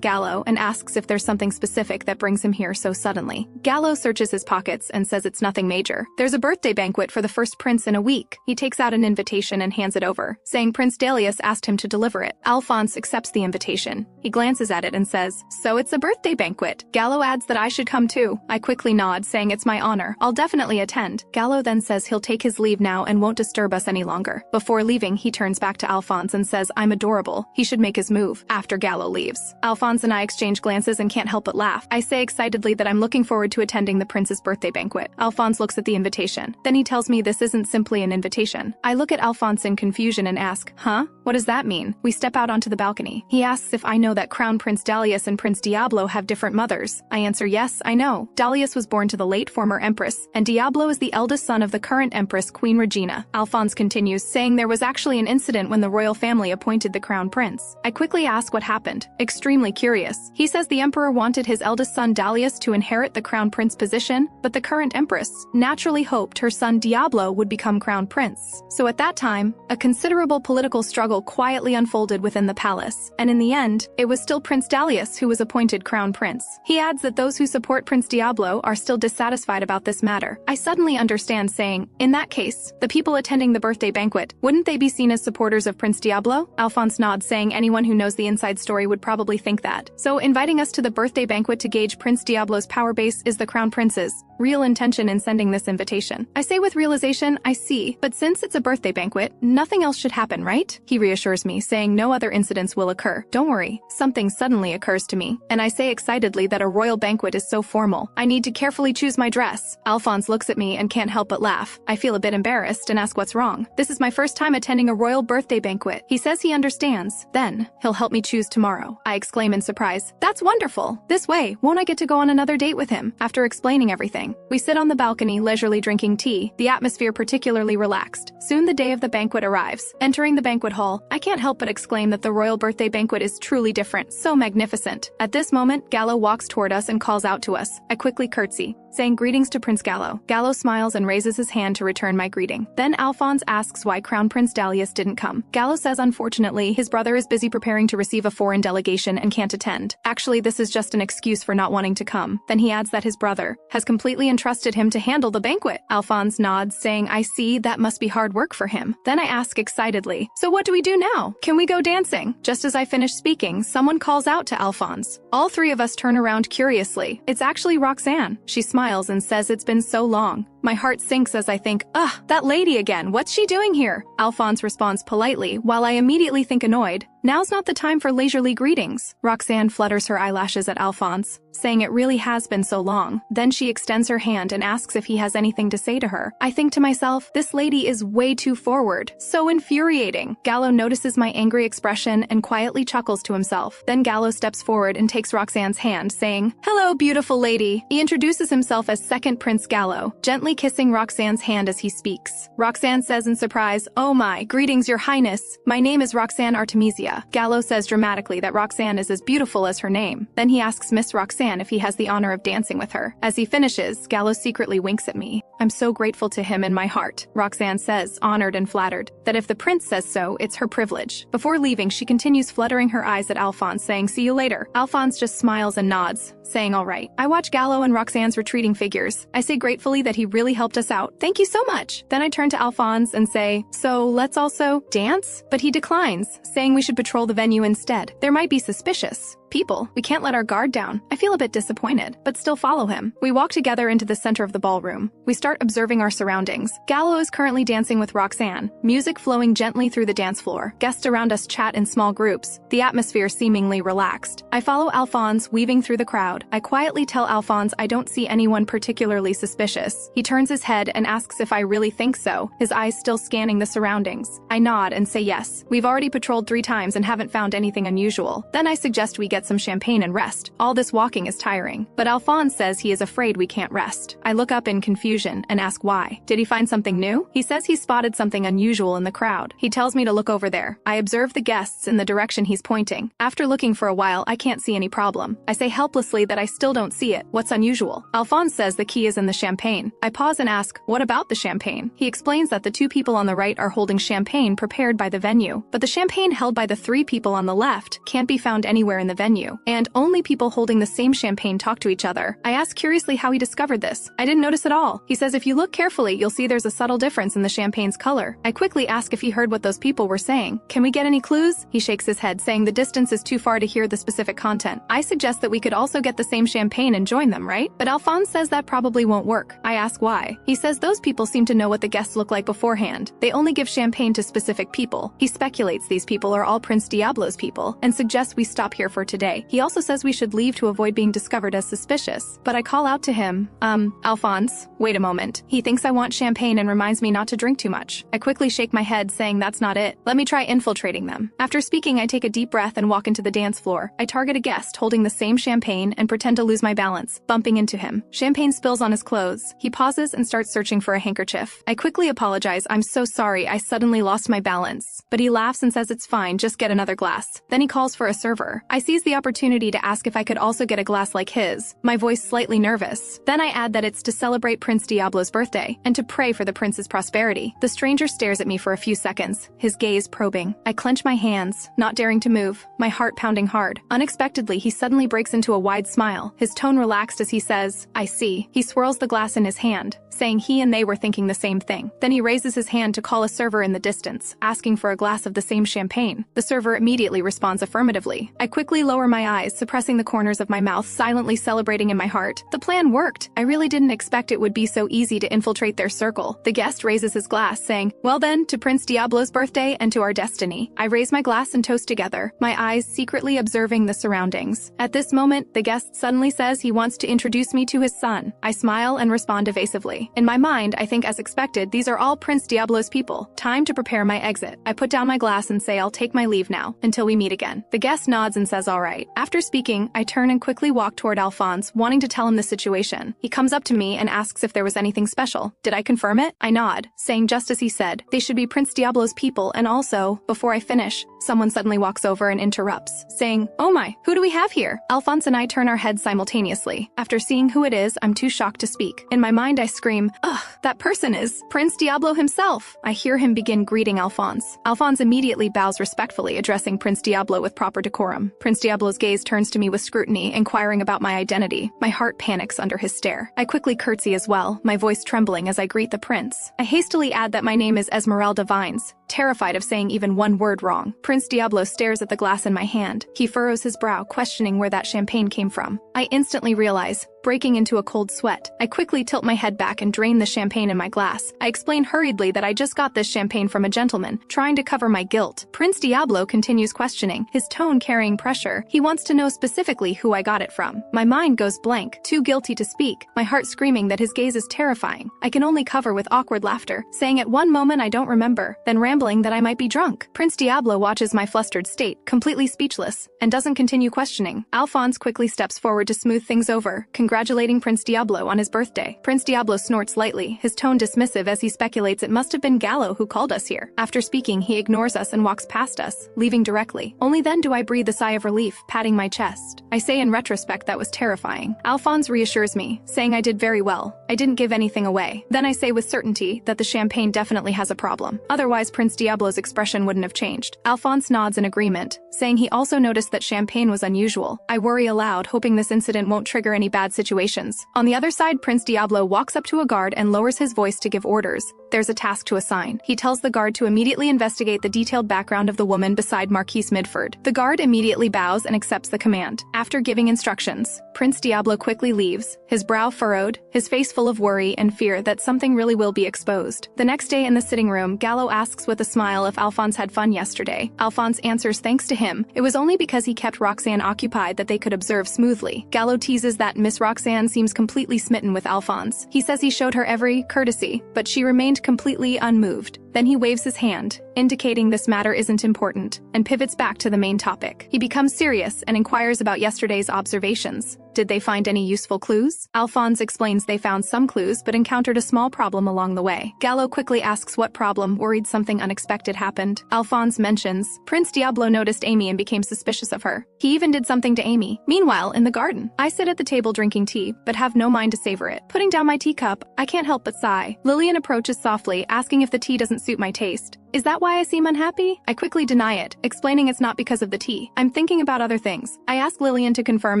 [SPEAKER 1] Gallo and asks if there's something specific that brings him here so suddenly. Gallo searches his pockets and says it's nothing major. There's a birthday banquet for the first prince in a week. He takes out an invitation and hands it over, saying Prince Delius asked him to deliver it. Alphonse accepts the invitation. He glances at it and says, "So it's a birthday banquet." Gallo adds that I should come too. I quickly nod, saying it's my honor. I'll definitely attend. Gallo then says he'll take his leave now and won't disturb us any longer. Before leaving, he turns back to Alphonse and says I'm adorable. He should make his move. After Gallo leaves, Alphonse and I exchange glances and can't help but laugh. I say excitedly that I'm looking forward to attending the prince's birthday banquet. Alphonse looks at the invitation. Then he tells me this isn't simply an invitation. I look at Alphonse in confusion and ask, "Huh? What does that mean?" We step out onto the balcony. He asks if I know that Crown Prince Dalius and Prince Diablo have different mothers. I answer yes, I know. Dalius was born to the late former empress, and Diablo is the eldest son of the current empress, Queen Regina. Alphonse continues, saying there was actually an incident when the royal family appointed the crown prince. I quickly ask what happened, extremely curious. He says the emperor wanted his eldest son Dalius to inherit the crown prince position, but the current empress naturally hoped her son Diablo would become crown prince. So at that time, a considerable political struggle quietly unfolded within the palace, and in the end, it was still Prince Dalius who was appointed crown prince. He adds that those who support Prince Diablo are still dissatisfied about this matter. I suddenly understand, saying, in that case, the people attending the birthday banquet, wouldn't they be seen as supporters of Prince Diablo? Alphonse nods, saying anyone who knows the inside story would probably think that. So inviting us to the birthday banquet to gauge Prince Diablo's power base is the crown prince's real intention in sending this invitation. I say with realization, I see, but since it's a birthday banquet, nothing else should happen, right? He reassures me, saying no other incidents will occur. Don't worry. Something suddenly occurs to me, and I say excitedly that a royal banquet is so formal. I need to carefully choose my dress. Alphonse looks at me and can't help but laugh. I feel a bit embarrassed and ask what's wrong. This is my first time attending a royal birthday banquet. He says he understands. Then, he'll help me choose tomorrow. I exclaim in surprise. That's wonderful. This way, won't I get to go on another date with him? After explaining everything, we sit on the balcony leisurely drinking tea, the atmosphere particularly relaxed. Soon the day of the banquet arrives. Entering the banquet hall, I can't help but exclaim that the royal birthday banquet is truly different, so magnificent. At this moment, Gallo walks toward us and calls out to us. I quickly curtsy, saying greetings to Prince Gallo. Gallo smiles and raises his hand to return my greeting. Then Alphonse asks why Crown Prince Dalius didn't come. Gallo says unfortunately, his brother is busy preparing to receive a foreign delegation and can't attend. Actually, this is just an excuse for not wanting to come. Then he adds that his brother has completely entrusted him to handle the banquet. Alphonse nods, saying I see, that must be hard work for him. Then I ask excitedly, so what do we do now? Can we go dancing? Just as I finish speaking, someone calls out to Alphonse. All three of us turn around curiously. It's actually Roxanne. She smiles and says it's been so long. My heart sinks as I think, ugh, that lady again, what's she doing here? Alphonse responds politely, while I immediately think annoyed, now's not the time for leisurely greetings. Roxanne flutters her eyelashes at Alphonse, saying it really has been so long. Then she extends her hand and asks if he has anything to say to her. I think to myself, this lady is way too forward. So infuriating. Gallo notices my angry expression and quietly chuckles to himself. Then Gallo steps forward and takes Roxanne's hand, saying, hello, beautiful lady. He introduces himself as Second Prince Gallo, gently kissing Roxanne's hand as he speaks. Roxanne says in surprise, oh my, greetings, your highness. My name is Roxanne Artemisia. Gallo says dramatically that Roxanne is as beautiful as her name. Then he asks Miss Roxanne if he has the honor of dancing with her. As he finishes, Gallo secretly winks at me. I'm so grateful to him in my heart. Roxanne says, honored and flattered, that if the prince says so, it's her privilege. Before leaving, she continues fluttering her eyes at Alphonse, saying, see you later. Alphonse just smiles and nods, saying all right. I watch Gallo and Roxanne's retreating figures. I say gratefully that he really helped us out. Thank you so much. Then I turn to Alphonse and say, so let's also dance? But he declines, saying we should patrol the venue instead. There might be suspicious people. We can't let our guard down. I feel a bit disappointed, but still follow him. We walk together into the center of the ballroom. We start observing our surroundings. Gallo is currently dancing with Roxanne, music flowing gently through the dance floor. Guests around us chat in small groups, the atmosphere seemingly relaxed. I follow Alphonse, weaving through the crowd. I quietly tell Alphonse I don't see anyone particularly suspicious. He turns his head and asks if I really think so, his eyes still scanning the surroundings. I nod and say yes. We've already patrolled 3 times and haven't found anything unusual. Then I suggest we get get some champagne and rest. All this walking is tiring. But Alphonse says he is afraid we can't rest. I look up in confusion and ask why. Did he find something new? He says he spotted something unusual in the crowd. He tells me to look over there. I observe the guests in the direction he's pointing. After looking for a while, I can't see any problem. I say helplessly that I still don't see it. What's unusual? Alphonse says the key is in the champagne. I pause and ask, what about the champagne? He explains that the two people on the right are holding champagne prepared by the venue, but the champagne held by the three people on the left can't be found anywhere in the venue, and only people holding the same champagne talk to each other. I ask curiously how he discovered this. I didn't notice at all. He says if you look carefully, you'll see there's a subtle difference in the champagne's color. I quickly ask if he heard what those people were saying. Can we get any clues? He shakes his head, saying the distance is too far to hear the specific content. I suggest that we could also get the same champagne and join them, right? But Alphonse says that probably won't work. I ask why. He says those people seem to know what the guests look like beforehand. They only give champagne to specific people. He speculates these people are all Prince Diablo's people and suggests we stop here for today. He also says we should leave to avoid being discovered as suspicious. But I call out to him, Alphonse, wait a moment. He thinks I want champagne and reminds me not to drink too much. I quickly shake my head, saying that's not it. Let me try infiltrating them. After speaking, I take a deep breath and walk into the dance floor. I target a guest holding the same champagne and pretend to lose my balance, bumping into him. Champagne spills on his clothes. He pauses and starts searching for a handkerchief. I quickly apologize. I'm so sorry, I suddenly lost my balance. But he laughs and says it's fine, just get another glass. Then he calls for a server. I seize the opportunity to ask if I could also get a glass like his, my voice slightly nervous. Then I add that it's to celebrate Prince Diablo's birthday and to pray for the prince's prosperity. The stranger stares at me for a few seconds, his gaze probing. I clench my hands, not daring to move, my heart pounding hard. Unexpectedly, he suddenly breaks into a wide smile, his tone relaxed as he says, I see. He swirls the glass in his hand, saying he and they were thinking the same thing. Then he raises his hand to call a server in the distance, asking for a glass of the same champagne. The server immediately responds affirmatively. I quickly lower my eyes, suppressing the corners of my mouth, silently celebrating in my heart. The plan worked. I really didn't expect it would be so easy to infiltrate their circle. The guest raises his glass, saying, well then, to Prince Diablo's birthday and to our destiny. I raise my glass and toast together, my eyes secretly observing the surroundings. At this moment, the guest suddenly says he wants to introduce me to his son. I smile and respond evasively. In my mind, I think as expected, these are all Prince Diablo's people. Time to prepare my exit. I put down my glass and say I'll take my leave now, until we meet again. The guest nods and says all right. After speaking, I turn and quickly walk toward Alphonse, wanting to tell him the situation. He comes up to me and asks if there was anything special. Did I confirm it? I nod, saying just as he said, they should be Prince Diablo's people, and also, before I finish, someone suddenly walks over and interrupts, saying, oh my, who do we have here? Alphonse and I turn our heads simultaneously. After seeing who it is, I'm too shocked to speak. In my mind, I scream, ugh, that person is Prince Diablo himself. I hear him begin greeting Alphonse. Alphonse immediately bows respectfully, addressing Prince Diablo with proper decorum. Prince Diablo's gaze turns to me with scrutiny, inquiring about my identity. My heart panics under his stare. I quickly curtsy as well, my voice trembling as I greet the prince. I hastily add that my name is Esmeralda Vines, terrified of saying even one word wrong. Prince Diablo stares at the glass in my hand. He furrows his brow, questioning where that champagne came from. I instantly realize, breaking into a cold sweat. I quickly tilt my head back and drain the champagne in my glass. I explain hurriedly that I just got this champagne from a gentleman, trying to cover my guilt. Prince Diablo continues questioning, his tone carrying pressure. He wants to know specifically who I got it from. My mind goes blank, too guilty to speak, my heart screaming that his gaze is terrifying. I can only cover with awkward laughter, saying at one moment I don't remember, then rambling that I might be drunk. Prince Diablo watches my flustered state, completely speechless, and doesn't continue questioning. Alphonse quickly steps forward to smooth things over, congratulating Prince Diablo on his birthday. Prince Diablo snorts lightly, his tone dismissive as he speculates it must have been Gallo who called us here. After speaking, he ignores us and walks past us, leaving directly. Only then do I breathe a sigh of relief, patting my chest. I say in retrospect that was terrifying. Alphonse reassures me, saying I did very well. I didn't give anything away. Then I say with certainty that the champagne definitely has a problem. Otherwise, Prince Diablo's expression wouldn't have changed. Alphonse nods in agreement, saying he also noticed that champagne was unusual. I worry aloud, hoping this incident won't trigger any bad situations. On the other side, Prince Diablo walks up to a guard and lowers his voice to give orders. There's a task to assign. He tells the guard to immediately investigate the detailed background of the woman beside Marquise Midford. The guard immediately bows and accepts the command. After giving instructions, Prince Diablo quickly leaves, his brow furrowed, his face full of worry and fear that something really will be exposed. The next day in the sitting room, Gallo asks with a smile if Alphonse had fun yesterday. Alphonse answers thanks to him. It was only because he kept Roxanne occupied that they could observe smoothly. Gallo teases that Miss Roxanne seems completely smitten with Alphonse. He says he showed her every courtesy, but she remained completely unmoved. Then Then he waves his hand, indicating this matter isn't important, and pivots back to the main topic. He becomes serious and inquires about yesterday's observations. Did they find any useful clues? Alphonse explains they found some clues but encountered a small problem along the way. Gallo quickly asks what problem, worried something unexpected happened. Alphonse mentions Prince Diablo noticed Amy and became suspicious of her. He even did something to Amy. Meanwhile, in the garden, I sit at the table drinking tea, but have no mind to savor it. Putting down my teacup, I can't help but sigh. Lillian approaches softly, asking if the tea doesn't suit my taste. Is that why I seem unhappy? I quickly deny it, explaining it's not because of the tea. I'm thinking about other things. I ask Lillian to confirm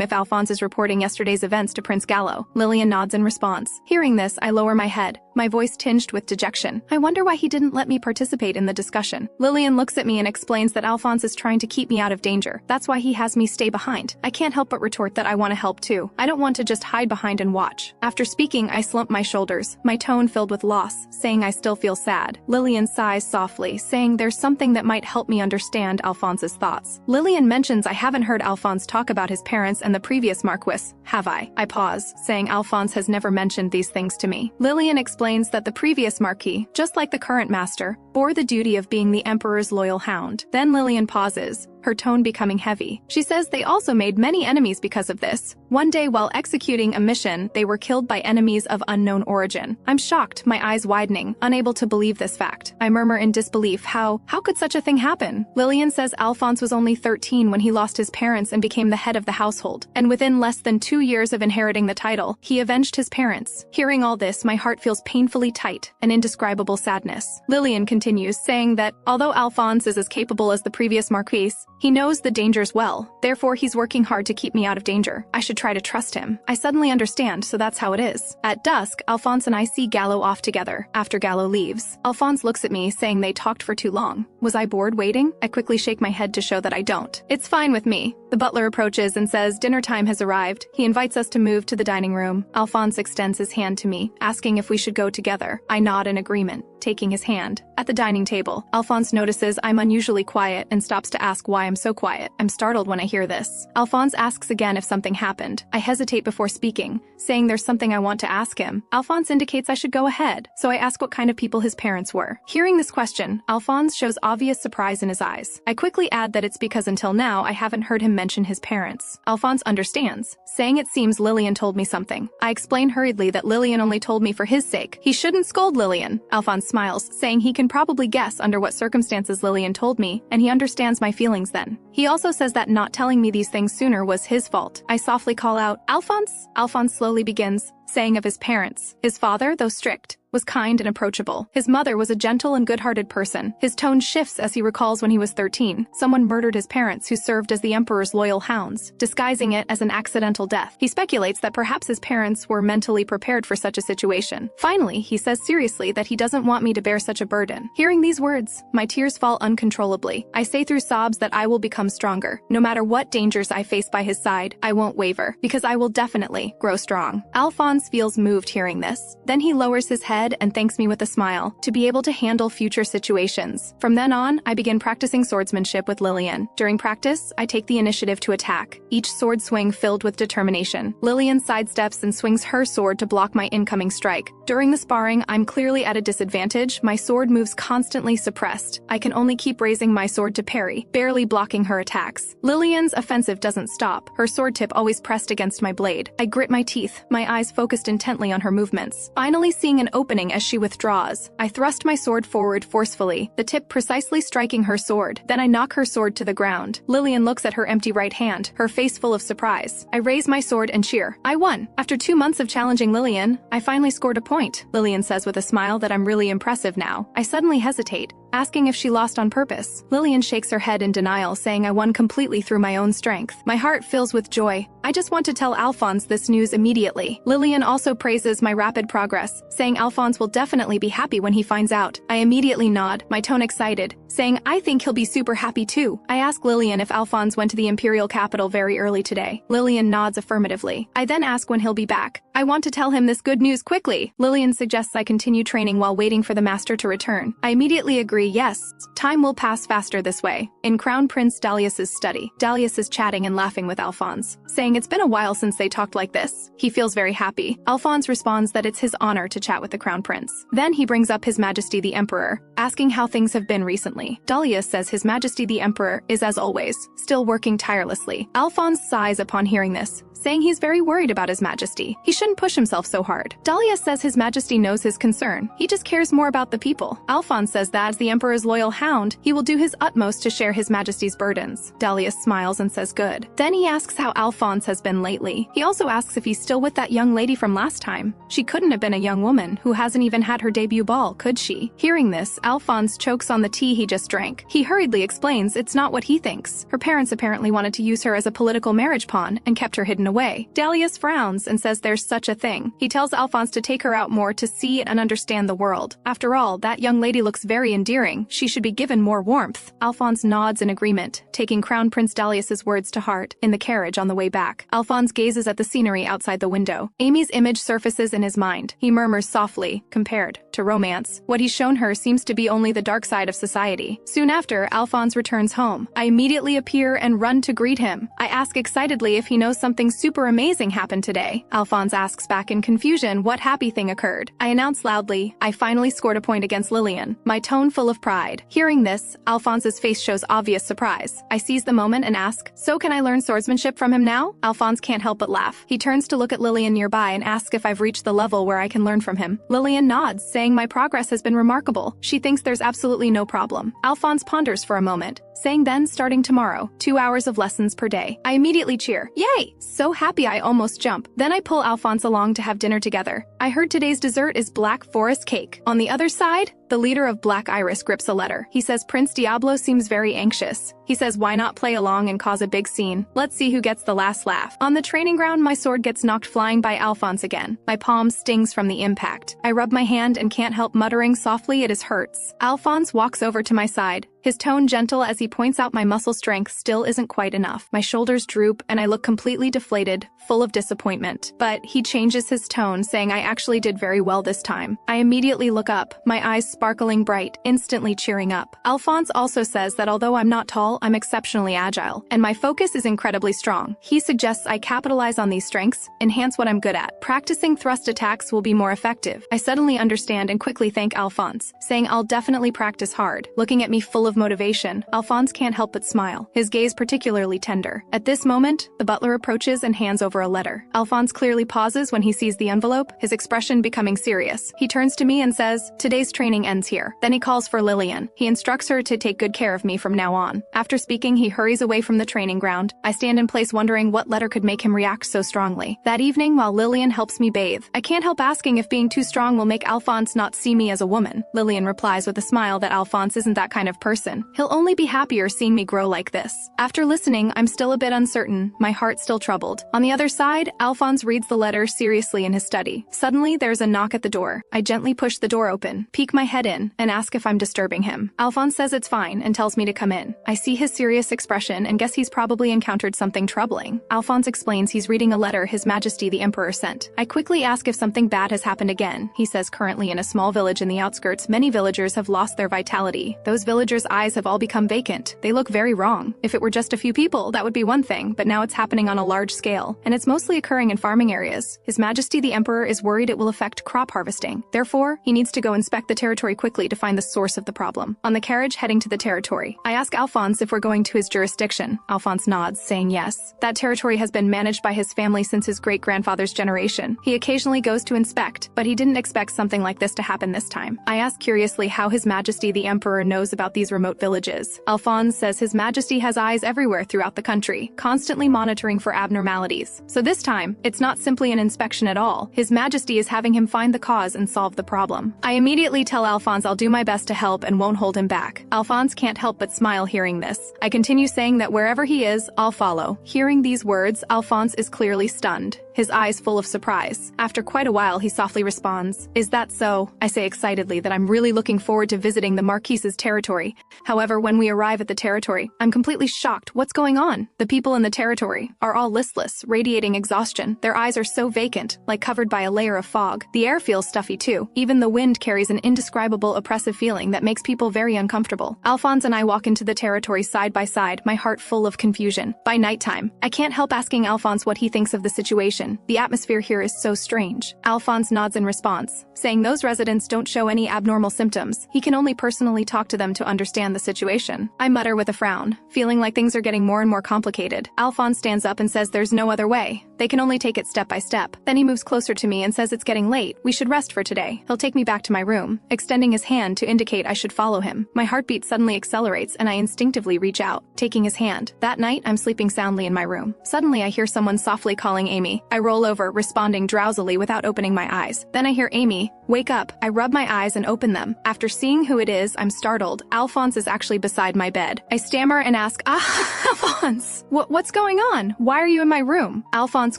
[SPEAKER 1] if Alphonse is reporting yesterday's events to Prince Gallo. Lillian nods in response. Hearing this, I lower my head, my voice tinged with dejection. I wonder why he didn't let me participate in the discussion. Lillian looks at me and explains that Alphonse is trying to keep me out of danger. That's why he has me stay behind. I can't help but retort that I want to help too. I don't want to just hide behind and watch. After speaking, I slump my shoulders, my tone filled with loss, saying I still feel sad. Lillian sighs softly, saying there's something that might help me understand Alphonse's thoughts. Lillian mentions I haven't heard Alphonse talk about his parents and the previous Marquis, have I? I pause, saying Alphonse has never mentioned these things to me. Lillian explains that the previous Marquis, just like the current master, bore the duty of being the Emperor's loyal hound. Then Lillian pauses, her tone becoming heavy. She says they also made many enemies because of this. One day while executing a mission, they were killed by enemies of unknown origin. I'm shocked, my eyes widening, unable to believe this fact. I murmur in disbelief, how could such a thing happen? Lillian says Alphonse was only 13 when he lost his parents and became the head of the household, and within less than 2 years of inheriting the title, he avenged his parents. Hearing all this, my heart feels painfully tight, an indescribable sadness. Lillian continues, saying that although Alphonse is as capable as the previous Marquis, he knows the dangers well, therefore he's working hard to keep me out of danger. I should try to trust him. I suddenly understand, so that's how it is. At dusk, Alphonse and I see Gallo off together. After Gallo leaves, Alphonse looks at me, saying they talked for too long. Was I bored waiting? I quickly shake my head to show that I don't. It's fine with me. The butler approaches and says dinner time has arrived. He invites us to move to the dining room. Alphonse extends his hand to me, asking if we should go together. I nod in agreement, taking his hand. At the dining table, Alphonse notices I'm unusually quiet and stops to ask why I'm so quiet. I'm startled when I hear this. Alphonse asks again if something happened. I hesitate before speaking, saying there's something I want to ask him. Alphonse indicates I should go ahead, so I ask what kind of people his parents were. Hearing this question, Alphonse shows obvious surprise in his eyes. I quickly add that it's because until now I haven't heard him mention his parents. Alphonse understands, saying it seems Lillian told me something. I explain hurriedly that Lillian only told me for his sake. He shouldn't scold Lillian. Alphonse smiles, saying he can probably guess under what circumstances Lillian told me, and he understands my feelings then. He also says that not telling me these things sooner was his fault. I softly call out, Alphonse? Alphonse slowly begins, saying of his parents. His father, though strict, was kind and approachable. His mother was a gentle and good-hearted person. His tone shifts as he recalls when he was 13. Someone murdered his parents who served as the Emperor's loyal hounds, disguising it as an accidental death. He speculates that perhaps his parents were mentally prepared for such a situation. Finally, he says seriously that he doesn't want me to bear such a burden. Hearing these words, my tears fall uncontrollably. I say through sobs that I will become stronger. No matter what dangers I face by his side, I won't waver, because I will definitely grow strong. Alphonse feels moved hearing this. Then he lowers his head and thanks me with a smile, to be able to handle future situations. From then on, I begin practicing swordsmanship with Lillian. During practice, I take the initiative to attack, each sword swing filled with determination. Lillian sidesteps and swings her sword to block my incoming strike. During the sparring, I'm clearly at a disadvantage. My sword moves constantly suppressed. I can only keep raising my sword to parry, barely blocking her attacks. Lillian's offensive doesn't stop, her sword tip always pressed against my blade. I grit my teeth, my eyes focused intently on her movements. Finally seeing an opening as she withdraws, I thrust my sword forward forcefully, the tip precisely striking her sword. Then I knock her sword to the ground. Lillian looks at her empty right hand, her face full of surprise. I raise my sword and cheer. I won! After 2 months of challenging Lillian, I finally scored a point. Lillian says with a smile that I'm really impressive now. I suddenly hesitate, asking if she lost on purpose. Lillian shakes her head in denial, saying I won completely through my own strength. My heart fills with joy. I just want to tell Alphonse this news immediately. Lillian also praises my rapid progress, saying Alphonse will definitely be happy when he finds out. I immediately nod, my tone excited, saying I think he'll be super happy too. I ask Lillian if Alphonse went to the imperial capital very early today. Lillian nods affirmatively. I then ask when he'll be back. I want to tell him this good news quickly. Lillian suggests I continue training while waiting for the master to return. I immediately agree agree, yes, time will pass faster this way. In Crown Prince Dalius's study, Dalius is chatting and laughing with Alphonse, saying it's been a while since they talked like this. He feels very happy. Alphonse responds that it's his honor to chat with the Crown Prince. Then he brings up His Majesty the Emperor, asking how things have been recently. Dalius says His Majesty the Emperor is, as always, still working tirelessly. Alphonse sighs upon hearing this, saying he's very worried about His Majesty. He shouldn't push himself so hard. Dalius says His Majesty knows his concern. He just cares more about the people. Alphonse says that as the Emperor's loyal hound, he will do his utmost to share His Majesty's burdens. Dalius smiles and says good. Then he asks how Alphonse has been lately. He also asks if he's still with that young lady from last time. She couldn't have been a young woman who hasn't even had her debut ball, could she? Hearing this, Alphonse chokes on the tea he just drank. He hurriedly explains it's not what he thinks. Her parents apparently wanted to use her as a political marriage pawn and kept her hidden away. Dalius frowns and says there's such a thing. He tells Alphonse to take her out more to see and understand the world. After all, that young lady looks very endearing. She should be given more warmth. Alphonse nods in agreement, taking Crown Prince Dalius's words to heart. In the carriage on the way back, Alphonse gazes at the scenery outside the window. Amy's image surfaces in his mind. He murmurs softly, compared to romance, what he's shown her seems to be only the dark side of society. Soon after, Alphonse returns home. I immediately appear and run to greet him. I ask excitedly if he knows something super amazing happened today. Alphonse asks back in confusion what happy thing occurred. I announce loudly, I finally scored a point against Lillian, my tone full of pride. Hearing this, Alphonse's face shows obvious surprise. I seize the moment and ask, so can I learn swordsmanship from him now? Alphonse can't help but laugh. He turns to look at Lillian nearby and asks if I've reached the level where I can learn from him. Lillian nods, saying my progress has been remarkable. She thinks there's absolutely no problem. Alphonse ponders for a moment, saying then starting tomorrow, 2 hours of lessons per day. I immediately cheer. Yay! So happy I almost jump. Then I pull Alphonse along to have dinner together. I heard today's dessert is Black Forest cake. On the other side, the leader of Black Iris grips a letter. He says Prince Diablo seems very anxious. He says why not play along and cause a big scene? Let's see who gets the last laugh. On the training ground, my sword gets knocked flying by Alphonse again. My palm stings from the impact. I rub my hand and can't help muttering softly it hurts. Alphonse walks over to my side, his tone gentle as he points out my muscle strength still isn't quite enough. My shoulders droop and I look completely deflated, full of disappointment. But he changes his tone, saying I actually did very well this time. I immediately look up, my eyes sparkling bright, instantly cheering up. Alphonse also says that although I'm not tall, I'm exceptionally agile, and my focus is incredibly strong. He suggests I capitalize on these strengths, enhance what I'm good at. Practicing thrust attacks will be more effective. I suddenly understand and quickly thank Alphonse, saying I'll definitely practice hard. Looking at me full of motivation, Alphonse can't help but smile, his gaze particularly tender. At this moment, the butler approaches and hands over a letter. Alphonse clearly pauses when he sees the envelope, his expression becoming serious. He turns to me and says, today's training ends here. Then he calls for Lillian. He instructs her to take good care of me from now on. After speaking, he hurries away from the training ground. I stand in place wondering what letter could make him react so strongly. That evening, while Lillian helps me bathe, I can't help asking if being too strong will make Alphonse not see me as a woman. Lillian replies with a smile that Alphonse isn't that kind of person. He'll only be happier seeing me grow like this. After listening, I'm still a bit uncertain, my heart still troubled. On the other side, Alphonse reads the letter seriously in his study. Suddenly, there's a knock at the door. I gently push the door open, peek my head in, and ask if I'm disturbing him. Alphonse says it's fine and tells me to come in. I see his serious expression and guess he's probably encountered something troubling. Alphonse explains he's reading a letter His Majesty the Emperor sent. I quickly ask if something bad has happened again. He says currently in a small village in the outskirts, many villagers have lost their vitality. Those villagers' eyes have all become vacant. They look very wrong. If it were just a few people, that would be one thing, but now it's happening on a large scale, and it's mostly occurring in farming areas. His Majesty the Emperor is worried it will affect crop harvesting. Therefore, he needs to go inspect the territory quickly to find the source of the problem. On the carriage heading to the territory, I ask Alphonse if we're going to his jurisdiction. Alphonse nods, saying yes. That territory has been managed by his family since his great-grandfather's generation. He occasionally goes to inspect, but he didn't expect something like this to happen this time. I ask curiously how His Majesty the Emperor knows about these remote villages. Alphonse says His Majesty has eyes everywhere throughout the country, constantly monitoring for abnormalities. So this time, it's not simply an inspection at all. His Majesty is having him find the cause and solve the problem. I immediately tell Alphonse I'll do my best to help and won't hold him back. Alphonse can't help but smile hearing this. I continue saying that wherever he is, I'll follow. Hearing these words, Alphonse is clearly stunned. his eyes full of surprise. After quite a while, he softly responds, "Is that so?" I say excitedly that I'm really looking forward to visiting the Marquise's territory. However, when we arrive at the territory, I'm completely shocked. What's going on? The people in the territory are all listless, radiating exhaustion. Their eyes are so vacant, like covered by a layer of fog. The air feels stuffy too. Even the wind carries an indescribable oppressive feeling that makes people very uncomfortable. Alphonse and I walk into the territory side by side, my heart full of confusion. By nighttime, I can't help asking Alphonse what he thinks of the situation. The atmosphere here is so strange. Alphonse nods in response, saying those residents don't show any abnormal symptoms. He can only personally talk to them to understand the situation. I mutter with a frown, feeling like things are getting more and more complicated. Alphonse stands up and says there's no other way. They can only take it step by step. Then he moves closer to me and says it's getting late. We should rest for today. He'll take me back to my room, extending his hand to indicate I should follow him. My heartbeat suddenly accelerates and I instinctively reach out, taking his hand. That night, I'm sleeping soundly in my room. Suddenly, I hear someone softly calling Amy. I roll over, responding drowsily without opening my eyes. Then I hear Amy, "Wake up." I rub my eyes and open them. After seeing who it is, I'm startled. Alphonse is actually beside my bed. I stammer and ask, Alphonse, what's going on? Why are you in my room? Alphonse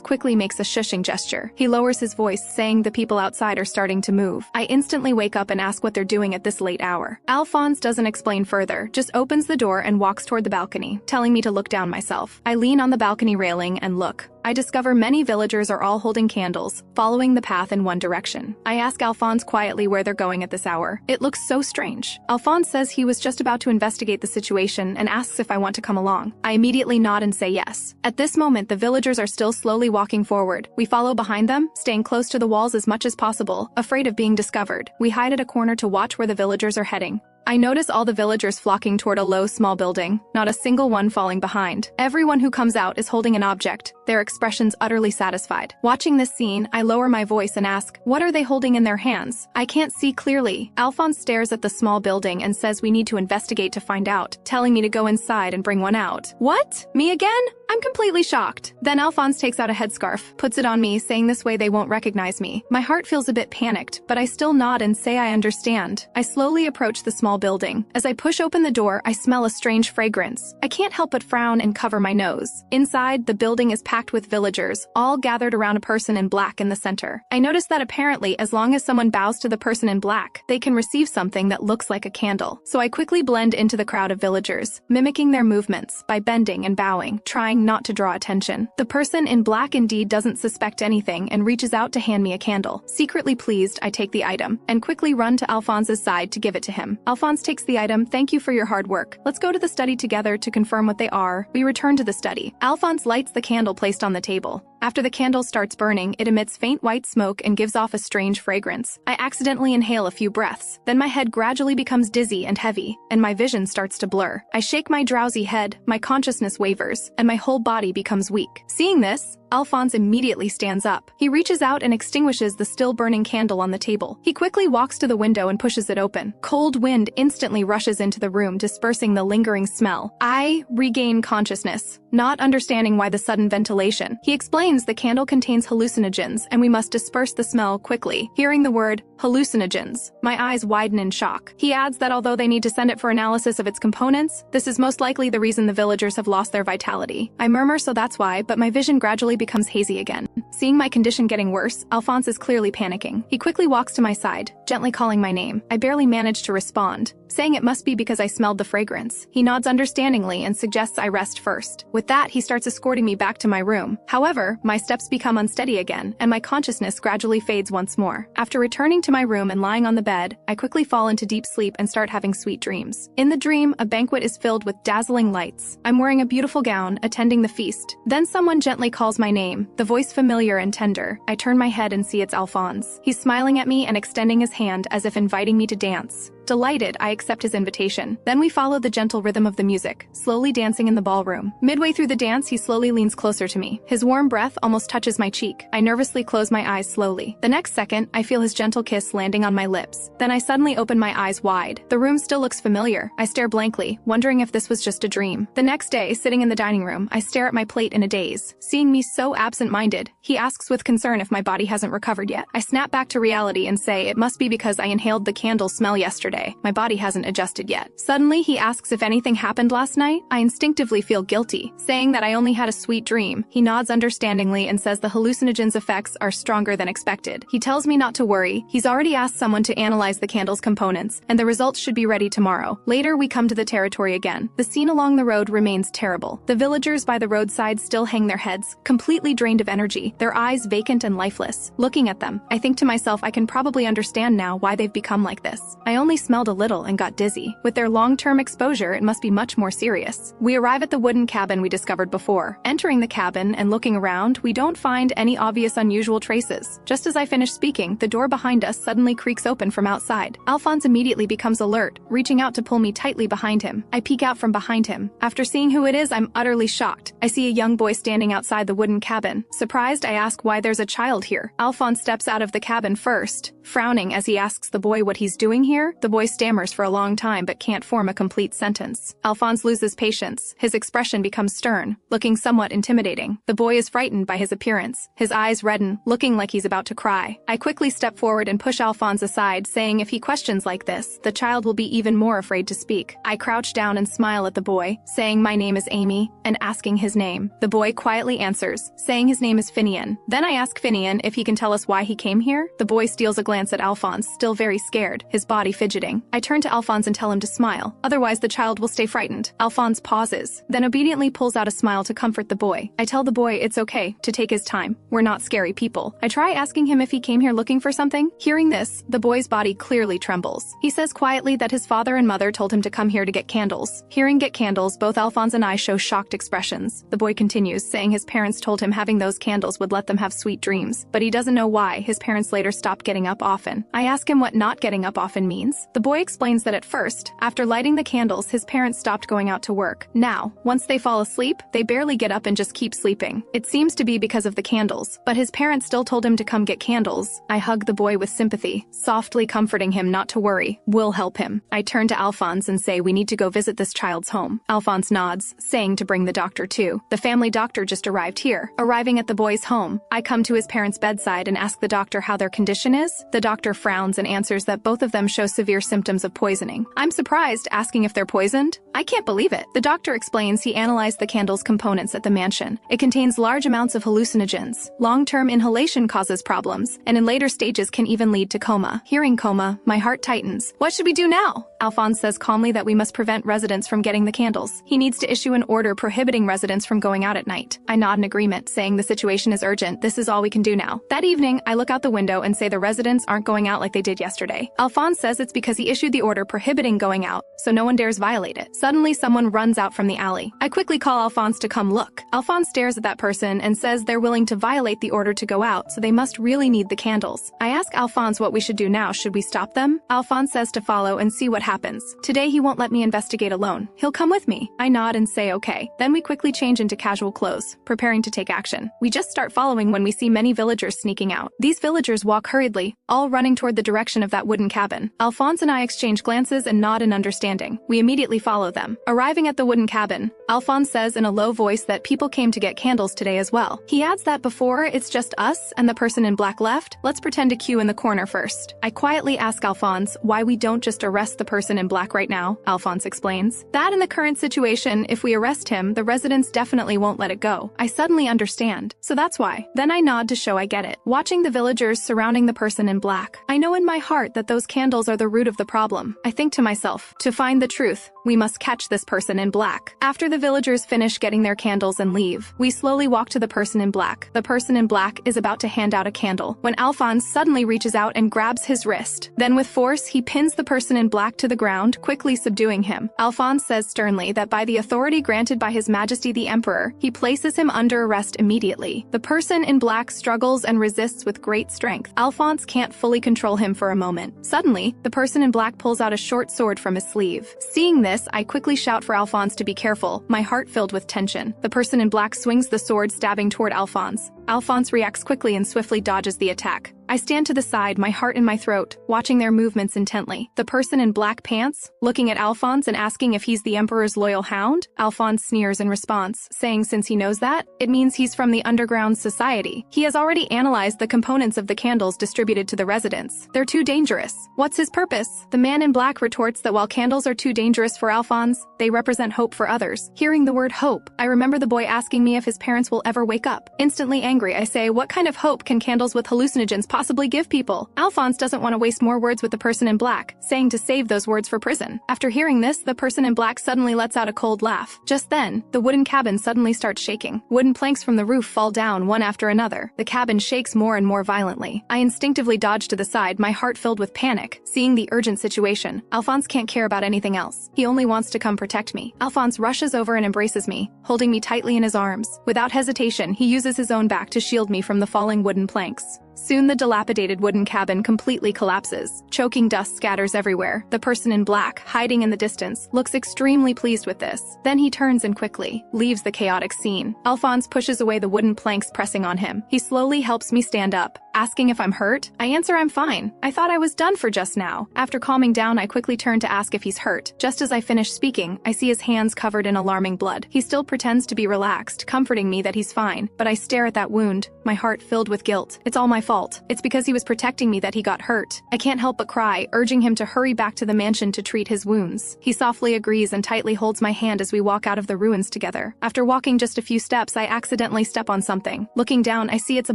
[SPEAKER 1] quickly makes a shushing gesture. He lowers his voice, saying the people outside are starting to move. I instantly wake up and ask what they're doing at this late hour. Alphonse doesn't explain further, just opens the door and walks toward the balcony, telling me to look down myself. I lean on the balcony railing and look. I discover many villagers are all holding candles, following the path in one direction. I ask Alphonse quietly where they're going at this hour. It looks so strange. Alphonse says he was just about to investigate the situation and asks if I want to come along. I immediately nod and say yes. At this moment, the villagers are still slowly walking forward. We follow behind them, staying close to the walls as much as possible, afraid of being discovered. We hide at a corner to watch where the villagers are heading. I notice all the villagers flocking toward a low, small building, not a single one falling behind. Everyone who comes out is holding an object, their expressions utterly satisfied. Watching this scene, I lower my voice and ask, what are they holding in their hands? I can't see clearly. Alphonse stares at the small building and says we need to investigate to find out, telling me to go inside and bring one out. What? Me again? I'm completely shocked. Then Alphonse takes out a headscarf, puts it on me, saying this way they won't recognize me. My heart feels a bit panicked, but I still nod and say I understand. I slowly approach the small building. As I push open the door, I smell a strange fragrance. I can't help but frown and cover my nose. Inside, the building is packed with villagers, all gathered around a person in black in the center. I notice that apparently, as long as someone bows to the person in black, they can receive something that looks like a candle. So I quickly blend into the crowd of villagers, mimicking their movements by bending and bowing, trying not to draw attention. The person in black indeed doesn't suspect anything and reaches out to hand me a candle. Secretly pleased, I take the item and quickly run to Alphonse's side to give it to him. Alphonse takes the item. Thank you for your hard work. Let's go to the study together to confirm what they are. We return to the study. Alphonse lights the candle placed on the table. After the candle starts burning, it emits faint white smoke and gives off a strange fragrance. I accidentally inhale a few breaths. Then my head gradually becomes dizzy and heavy, and my vision starts to blur. I shake my drowsy head, my consciousness wavers, and my whole body becomes weak. Seeing this, Alphonse immediately stands up. He reaches out and extinguishes the still burning candle on the table. He quickly walks to the window and pushes it open. Cold wind instantly rushes into the room, dispersing the lingering smell. I regain consciousness, not understanding why the sudden ventilation. He explains the candle contains hallucinogens and we must disperse the smell quickly. Hearing the word hallucinogens, my eyes widen in shock. He adds that although they need to send it for analysis of its components, this is most likely the reason the villagers have lost their vitality. I murmur, so that's why, but my vision gradually becomes hazy again. Seeing my condition getting worse, Alphonse is clearly panicking. He quickly walks to my side, gently calling my name. I barely manage to respond, saying it must be because I smelled the fragrance. He nods understandingly and suggests I rest first. With that, he starts escorting me back to my room. However, my steps become unsteady again, and my consciousness gradually fades once more. After returning to my room and lying on the bed, I quickly fall into deep sleep and start having sweet dreams. In the dream, a banquet is filled with dazzling lights. I'm wearing a beautiful gown, attending the feast. Then someone gently calls my name, the voice familiar and tender. I turn my head and see it's Alphonse. He's smiling at me and extending his hand as if inviting me to dance. Delighted, I accept his invitation. Then we follow the gentle rhythm of the music, slowly dancing in the ballroom. Midway through the dance, he slowly leans closer to me. His warm breath almost touches my cheek. I nervously close my eyes slowly. The next second, I feel his gentle kiss landing on my lips. Then I suddenly open my eyes wide. The room still looks familiar. I stare blankly, wondering if this was just a dream. The next day, sitting in the dining room, I stare at my plate in a daze. Seeing me so absent-minded, he asks with concern if my body hasn't recovered yet. I snap back to reality and say it must be because I inhaled the candle smell yesterday. yesterday. My body hasn't adjusted yet. Suddenly, he asks if anything happened last night. I instinctively feel guilty, saying that I only had a sweet dream. He nods understandingly and says the hallucinogens' effects are stronger than expected. He tells me not to worry. He's already asked someone to analyze the candle's components, and the results should be ready tomorrow. Later, we come to the territory again. The scene along the road remains terrible. The villagers by the roadside still hang their heads, completely drained of energy, their eyes vacant and lifeless. Looking at them, I think to myself I can probably understand now why they've become like this. I only smelled a little and got dizzy. With their long-term exposure, it must be much more serious. We arrive at the wooden cabin we discovered before. Entering the cabin and looking around, we don't find any obvious unusual traces. Just as I finish speaking, the door behind us suddenly creaks open from outside. Alphonse immediately becomes alert, reaching out to pull me tightly behind him. I peek out from behind him. After seeing who it is, I'm utterly shocked. I see a young boy standing outside the wooden cabin. Surprised, I ask why there's a child here. Alphonse steps out of the cabin first, frowning as he asks the boy what he's doing here. The boy stammers for a long time but can't form a complete sentence. Alphonse loses patience. His expression becomes stern, looking somewhat intimidating. The boy is frightened by his appearance. His eyes redden, looking like he's about to cry. I quickly step forward and push Alphonse aside, saying if he questions like this, the child will be even more afraid to speak. I crouch down and smile at the boy, saying my name is Amy, and asking his name. The boy quietly answers, saying his name is Finian. Then I ask Finian if he can tell us why he came here. The boy steals a glance at Alphonse, still very scared, his body fidgeting. I turn to Alphonse and tell him to smile, otherwise the child will stay frightened. Alphonse pauses, then obediently pulls out a smile to comfort the boy. I tell the boy it's okay, to take his time. We're not scary people. I try asking him if he came here looking for something. Hearing this, the boy's body clearly trembles. He says quietly that his father and mother told him to come here to get candles. Hearing get candles, both Alphonse and I show shocked expressions. The boy continues, saying his parents told him having those candles would let them have sweet dreams, but he doesn't know why his parents later stopped getting up often. I ask him what not getting up often means. The boy explains that at first, after lighting the candles, his parents stopped going out to work. Now, once they fall asleep, they barely get up and just keep sleeping. It seems to be because of the candles, but his parents still told him to come get candles. I hug the boy with sympathy, softly comforting him not to worry. We'll help him. I turn to Alphonse and say we need to go visit this child's home. Alphonse nods, saying to bring the doctor too. The family doctor just arrived here. Arriving at the boy's home, I come to his parents' bedside and ask the doctor how their condition is. The doctor frowns and answers that both of them show severe symptoms of poisoning. I'm surprised, asking if they're poisoned. I can't believe it. The doctor explains he analyzed the candle's components at the mansion. It contains large amounts of hallucinogens. Long-term inhalation causes problems, and in later stages can even lead to coma. Hearing coma, my heart tightens. What should we do now? Alphonse says calmly that we must prevent residents from getting the candles. He needs to issue an order prohibiting residents from going out at night. I nod in agreement, saying the situation is urgent. This is all we can do now. That evening, I look out the window and say the residents aren't going out like they did yesterday. Alphonse says it's because he issued the order prohibiting going out, so no one dares violate it. Suddenly, someone runs out from the alley. I quickly call Alphonse to come look. Alphonse stares at that person and says they're willing to violate the order to go out, so they must really need the candles. I ask Alphonse what we should do now. Should we stop them? Alphonse says to follow and see what happens. Today he won't let me investigate alone. He'll come with me. I nod and say okay. Then we quickly change into casual clothes, preparing to take action. We just start following when we see many villagers sneaking out. These villagers walk hurriedly, all running toward the direction of that wooden cabin. Alphonse and I exchange glances and nod in understanding. We immediately follow them. Arriving at the wooden cabin, Alphonse says in a low voice that people came to get candles today as well. He adds that before it's just us and the person in black left, let's pretend to queue in the corner first. I quietly ask Alphonse why we don't just arrest the person in black right now. Alphonse explains that in the current situation, if we arrest him, the residents definitely won't let it go. I suddenly understand, so that's why. Then I nod to show I get it. Watching the villagers surrounding the person in black, I know in my heart that those candles are the root of the problem. I think to myself, to find the truth, we must catch this person in black. After the villagers finish getting their candles and leave, we slowly walk to the person in black. The person in black is about to hand out a candle when Alphonse suddenly reaches out and grabs his wrist. Then with force, he pins the person in black to the ground, quickly subduing him. Alphonse says sternly that by the authority granted by His Majesty the Emperor, he places him under arrest immediately. The person in black struggles and resists with great strength. Alphonse can't fully control him for a moment. Suddenly, the person in black pulls out a short sword from his sleeve. Seeing this, I quickly shout for Alphonse to be careful, my heart filled with tension. The person in black swings the sword, stabbing toward Alphonse. Alphonse reacts quickly and swiftly dodges the attack. I stand to the side, my heart in my throat, watching their movements intently. The person in black pants, looking at Alphonse and asking if he's the Emperor's loyal hound. Alphonse sneers in response, saying since he knows that, it means he's from the underground society. He has already analyzed the components of the candles distributed to the residents. They're too dangerous. What's his purpose? The man in black retorts that while candles are too dangerous for Alphonse, they represent hope for others. Hearing the word hope, I remember the boy asking me if his parents will ever wake up. Instantly angry, I say, what kind of hope can candles with hallucinogens possibly give people? Alphonse doesn't want to waste more words with the person in black, saying to save those words for prison. After hearing this, the person in black suddenly lets out a cold laugh. Just then, the wooden cabin suddenly starts shaking. Wooden planks from the roof fall down one after another. The cabin shakes more and more violently. I instinctively dodge to the side, my heart filled with panic. Seeing the urgent situation, Alphonse can't care about anything else. He only wants to come protect me. Alphonse rushes over and embraces me, holding me tightly in his arms. Without hesitation, he uses his own back to shield me from the falling wooden planks. Soon the dilapidated wooden cabin completely collapses. Choking dust scatters everywhere. The person in black, hiding in the distance, looks extremely pleased with this. Then he turns and quickly leaves the chaotic scene. Alphonse pushes away the wooden planks pressing on him. He slowly helps me stand up. Asking if I'm hurt, I answer I'm fine. I thought I was done for just now. After calming down, I quickly turn to ask if he's hurt. Just as I finish speaking, I see his hands covered in alarming blood. He still pretends to be relaxed, comforting me that he's fine, but I stare at that wound, my heart filled with guilt. It's all my fault. It's because he was protecting me that he got hurt. I can't help but cry, urging him to hurry back to the mansion to treat his wounds. He softly agrees and tightly holds my hand as we walk out of the ruins together. After walking just a few steps, I accidentally step on something. Looking down, I see it's a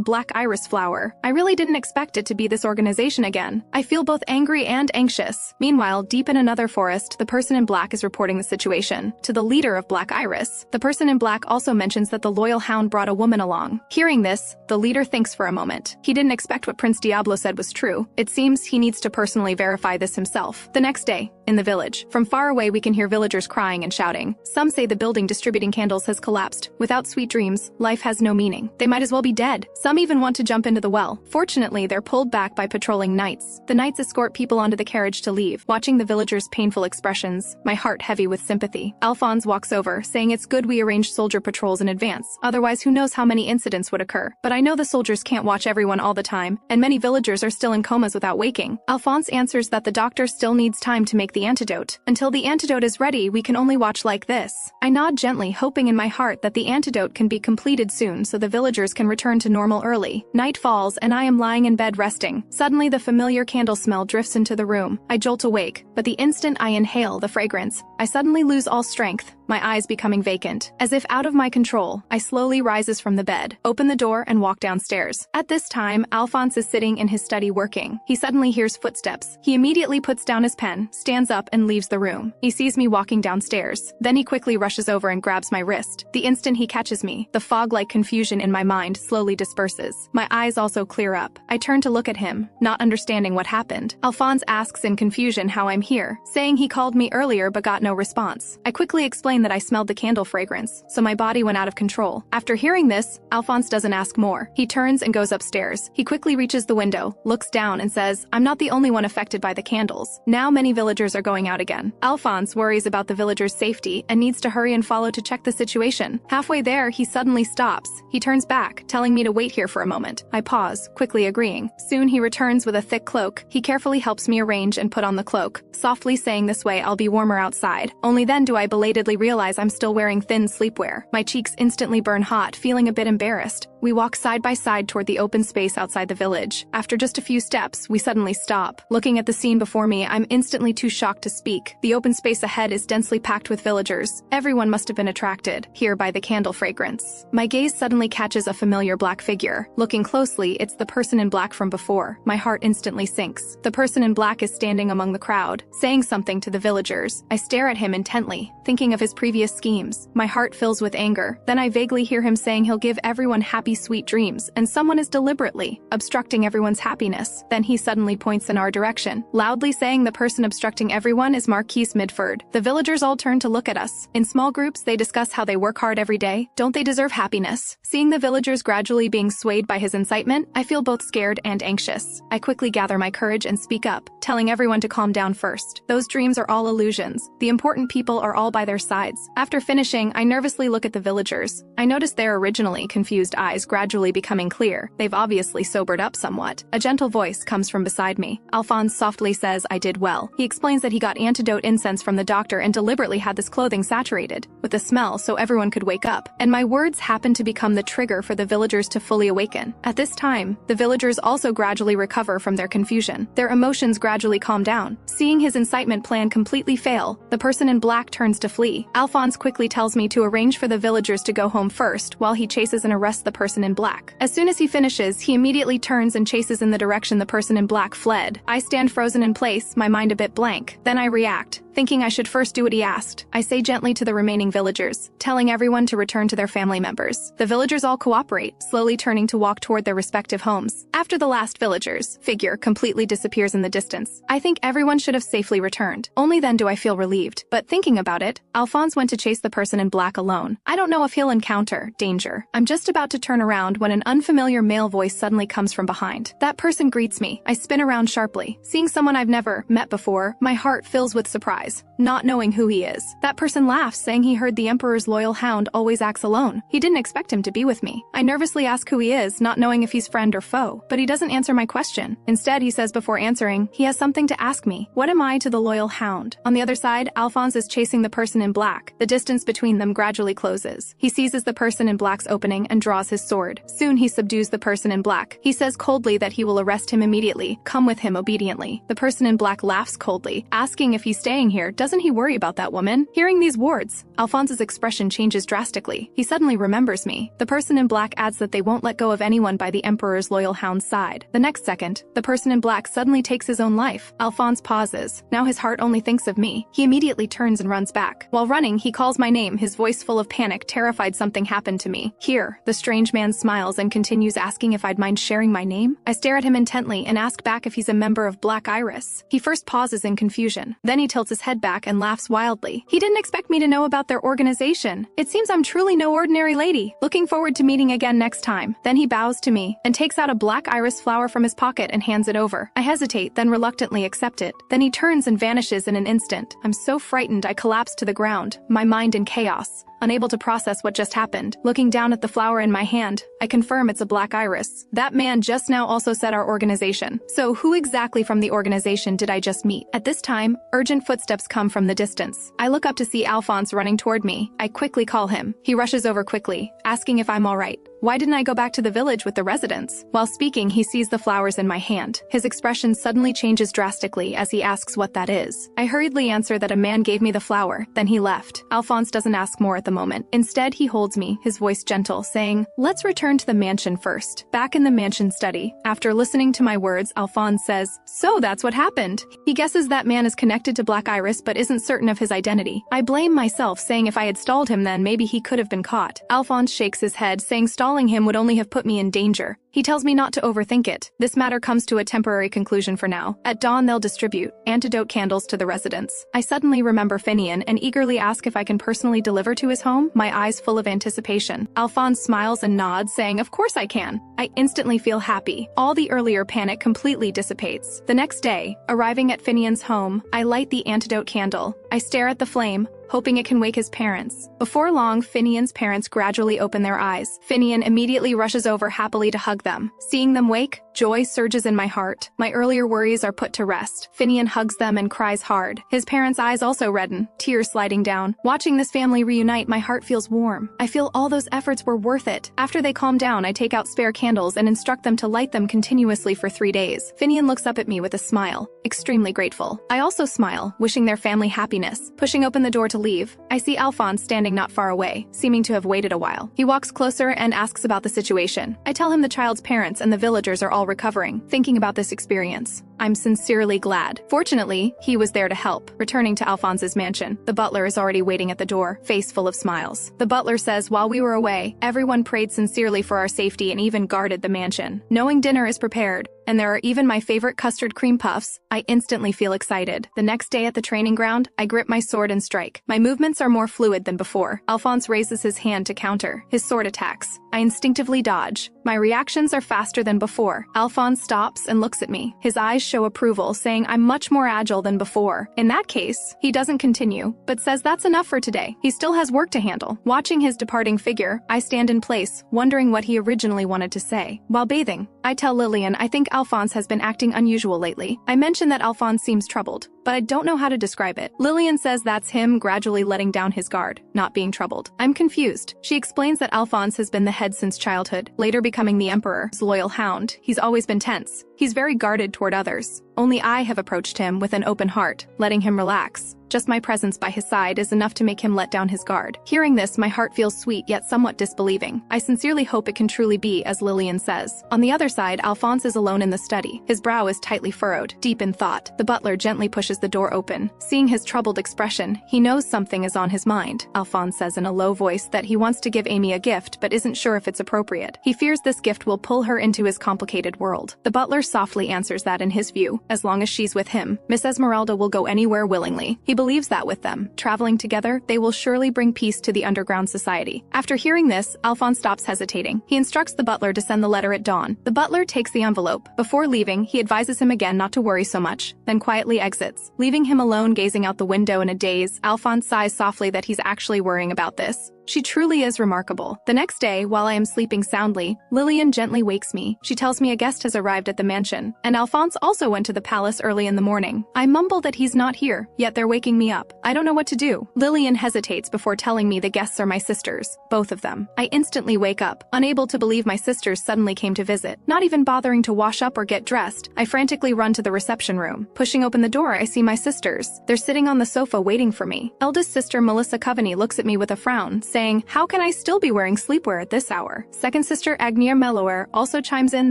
[SPEAKER 1] black iris flower. I really didn't expect it to be this organization again. I feel both angry and anxious. Meanwhile, deep in another forest, the person in black is reporting the situation to the leader of Black Iris. The person in black also mentions that the loyal hound brought a woman along. Hearing this, the leader thinks for a moment. He didn't expect what Prince Diablo said was true. It seems he needs to personally verify this himself. The next day, in the village, from far away we can hear villagers crying and shouting. Some say the building distributing candles has collapsed. Without sweet dreams, life has no meaning. They might as well be dead. Some even want to jump into the well. Fortunately, they're pulled back by patrolling knights. The knights escort people onto the carriage to leave. Watching the villagers' painful expressions, my heart heavy with sympathy. Alphonse walks over, saying it's good we arranged soldier patrols in advance. Otherwise, who knows how many incidents would occur. But I know the soldiers can't watch everyone all the time, and many villagers are still in comas without waking. Alphonse answers that the doctor still needs time to make the antidote. Until the antidote is ready, we can only watch like this. I nod gently, hoping in my heart that the antidote can be completed soon so the villagers can return to normal early. Night falls, and I am lying in bed resting. Suddenly, the familiar candle smell drifts into the room. I jolt awake, but the instant I inhale the fragrance, I suddenly lose all strength, my eyes becoming vacant. As if out of my control, I slowly rises from the bed, open the door, and walk downstairs. At this time, Alphonse is sitting in his study working. He suddenly hears footsteps. He immediately puts down his pen, stands up, and leaves the room. He sees me walking downstairs. Then he quickly rushes over and grabs my wrist. The instant he catches me, the fog-like confusion in my mind slowly disperses. My eyes also clear up. I turn to look at him, not understanding what happened. Alphonse asks in confusion how I'm here, saying he called me earlier but got no response. I quickly explain that I smelled the candle fragrance, so my body went out of control. After hearing this, Alphonse doesn't ask more. He turns and goes upstairs. He quickly reaches the window, looks down, and says, I'm not the only one affected by the candles. Now many villagers are going out again. Alphonse worries about the villagers' safety and needs to hurry and follow to check the situation. Halfway there, he suddenly stops. He turns back, telling me to wait here for a moment. I pause, quickly agreeing. Soon he returns with a thick cloak. He carefully helps me arrange and put on the cloak, softly saying this way I'll be warmer outside. Only then do I belatedly realize I'm still wearing thin sleepwear. My cheeks instantly burn hot, feeling a bit embarrassed. We walk side by side toward the open space outside the village. After just a few steps, we suddenly stop. Looking at the scene before me, I'm instantly too shocked to speak. The open space ahead is densely packed with villagers. Everyone must have been attracted here by the candle fragrance. My gaze suddenly catches a familiar black figure. Looking closely, it's the person in black from before. My heart instantly sinks. The person in black is standing among the crowd, saying something to the villagers. I stare at him intently, thinking of his previous schemes. My heart fills with anger. Then I vaguely hear him saying he'll give everyone happy, sweet dreams, and someone is deliberately obstructing everyone's happiness. Then he suddenly points in our direction, loudly saying the person obstructing everyone is Marquise Midford. The villagers all turn to look at us. In small groups, they discuss how they work hard every day. Don't they deserve happiness? Seeing the villagers gradually being swayed by his incitement, I feel both scared and anxious. I quickly gather my courage and speak up, telling everyone to calm down first. Those dreams are all illusions. The important people are all by their sides. After finishing, I nervously look at the villagers. I notice their originally confused eyes eyes gradually becoming clear. They've obviously sobered up somewhat. A gentle voice comes from beside me. Alphonse softly says I did well. He explains that he got antidote incense from the doctor and deliberately had this clothing saturated with the smell so everyone could wake up. And my words happened to become the trigger for the villagers to fully awaken. At this time, the villagers also gradually recover from their confusion. Their emotions gradually calm down. Seeing his incitement plan completely fail, the person in black turns to flee. Alphonse quickly tells me to arrange for the villagers to go home first while he chases and arrests the person in black. As soon as he finishes, he immediately turns and chases in the direction the person in black fled. I stand frozen in place, my mind a bit blank. Then I react, thinking I should first do what he asked. I say gently to the remaining villagers, telling everyone to return to their family members. The villagers all cooperate, slowly turning to walk toward their respective homes. After the last villager's figure completely disappears in the distance, I think everyone should have safely returned. Only then do I feel relieved. But thinking about it, Alphonse went to chase the person in black alone. I don't know if he'll encounter danger. I'm just about to turn around when an unfamiliar male voice suddenly comes from behind. That person greets me. I spin around sharply. Seeing someone I've never met before, my heart fills with surprise, not knowing who he is. That person laughs, saying he heard the Emperor's loyal hound always acts alone. He didn't expect him to be with me. I nervously ask who he is, not knowing if he's friend or foe, but he doesn't answer my question. Instead, he says before answering, he has something to ask me. What am I to the loyal hound? On the other side, Alphonse is chasing the person in black. The distance between them gradually closes. He seizes the person in black's opening and draws his sword. Soon he subdues the person in black. He says coldly that he will arrest him immediately. Come with him obediently. The person in black laughs coldly, asking if he's staying here. Doesn't he worry about that woman? Hearing these words, Alphonse's expression changes drastically. He suddenly remembers me. The person in black adds that they won't let go of anyone by the Emperor's loyal hound's side. The next second, the person in black suddenly takes his own life. Alphonse pauses. Now his heart only thinks of me. He immediately turns and runs back. While running, he calls my name, his voice full of panic, terrified something happened to me. Here, the strange man smiles and continues asking if I'd mind sharing my name. I stare at him intently and ask back if he's a member of Black Iris. He first pauses in confusion. Then he tilts his head back and laughs wildly. He didn't expect me to know about their organization. It seems I'm truly no ordinary lady. Looking forward to meeting again next time. Then he bows to me and takes out a black iris flower from his pocket and hands it over. I hesitate, then reluctantly accept it. Then he turns and vanishes in an instant. I'm so frightened I collapse to the ground, my mind in chaos. Unable to process what just happened, looking down at the flower in my hand, I confirm it's a black iris. That man just now also said our organization. So who exactly from the organization did I just meet? At this time, urgent footsteps come from the distance. I look up to see Alphonse running toward me. I quickly call him. He rushes over quickly, asking if I'm all right. Why didn't I go back to the village with the residents? While speaking, he sees the flowers in my hand. His expression suddenly changes drastically as he asks what that is. I hurriedly answer that a man gave me the flower, then he left. Alphonse doesn't ask more at the moment. Instead, he holds me, his voice gentle, saying, "Let's return to the mansion first." Back in the mansion study, after listening to my words, Alphonse says, "So that's what happened." He guesses that man is connected to Black Iris but isn't certain of his identity. I blame myself, saying if I had stalled him then maybe he could have been caught. Alphonse shakes his head, saying stalling him would only have put me in danger. He tells me not to overthink it. This matter comes to a temporary conclusion for now. At dawn, they'll distribute antidote candles to the residents. I suddenly remember Finian and eagerly ask if I can personally deliver to his home, my eyes full of anticipation. Alphonse smiles and nods, saying, "Of course I can." I instantly feel happy. All the earlier panic completely dissipates. The next day, arriving at Finian's home, I light the antidote candle. I stare at the flame, hoping it can wake his parents. Before long, Finian's parents gradually open their eyes. Finian immediately rushes over happily to hug them. Seeing them wake, joy surges in my heart. My earlier worries are put to rest. Finian hugs them and cries hard. His parents' eyes also redden, tears sliding down. Watching this family reunite, my heart feels warm. I feel all those efforts were worth it. After they calm down, I take out spare candles and instruct them to light them continuously for 3 days. Finian looks up at me with a smile, extremely grateful. I also smile, wishing their family happiness. Pushing open the door to leave, I see Alphonse standing not far away, seeming to have waited a while. He walks closer and asks about the situation. I tell him the child's parents and the villagers are all recovering. Thinking about this experience, I'm sincerely glad. Fortunately, he was there to help. Returning to Alphonse's mansion, the butler is already waiting at the door, face full of smiles. The butler says while we were away, everyone prayed sincerely for our safety and even guarded the mansion. Knowing dinner is prepared, and there are even my favorite custard cream puffs, I instantly feel excited. The next day at the training ground, I grip my sword and strike. My movements are more fluid than before. Alphonse raises his hand to counter. His sword attacks. I instinctively dodge, My reactions are faster than before. Alphonse stops and looks at me. His eyes show approval, saying I'm much more agile than before. In that case, he doesn't continue, but says that's enough for today. He still has work to handle. Watching his departing figure, I stand in place, wondering what he originally wanted to say. While bathing, I tell Lillian I think Alphonse has been acting unusual lately. I mention that Alphonse seems troubled, but I don't know how to describe it. Lillian says that's him gradually letting down his guard, not being troubled. I'm confused. She explains that Alphonse has been the head since childhood, later becoming the Emperor's loyal hound. He's always been tense. He's very guarded toward others. Only I have approached him with an open heart, letting him relax. Just my presence by his side is enough to make him let down his guard. Hearing this, my heart feels sweet yet somewhat disbelieving. I sincerely hope it can truly be as Lillian says. On the other side, Alphonse is alone in the study. His brow is tightly furrowed, deep in thought. The butler gently pushes the door open. Seeing his troubled expression, he knows something is on his mind. Alphonse says in a low voice that he wants to give Amy a gift but isn't sure if it's appropriate. He fears this gift will pull her into his complicated world. The butler softly answers that in his view, as long as she's with him, Miss Esmeralda will go anywhere willingly. He believes that with them traveling together, they will surely bring peace to the underground society. After hearing this, Alphonse stops hesitating. He instructs the butler to send the letter at dawn. The butler takes the envelope. Before leaving, he advises him again not to worry so much, then quietly exits. Leaving him alone gazing out the window in a daze, Alphonse sighs softly that he's actually worrying about this. She truly is remarkable. The next day, while I am sleeping soundly, Lillian gently wakes me. She tells me a guest has arrived at the mansion, and Alphonse also went to the palace early in the morning. I mumble that he's not here, yet they're waking me up. I don't know what to do. Lillian hesitates before telling me the guests are my sisters, both of them. I instantly wake up, unable to believe my sisters suddenly came to visit. Not even bothering to wash up or get dressed, I frantically run to the reception room. Pushing open the door, I see my sisters. They're sitting on the sofa waiting for me. Eldest sister Melissa Coveney looks at me with a frown, saying, "How can I still be wearing sleepwear at this hour?" Second sister Agnia Mellower also chimes in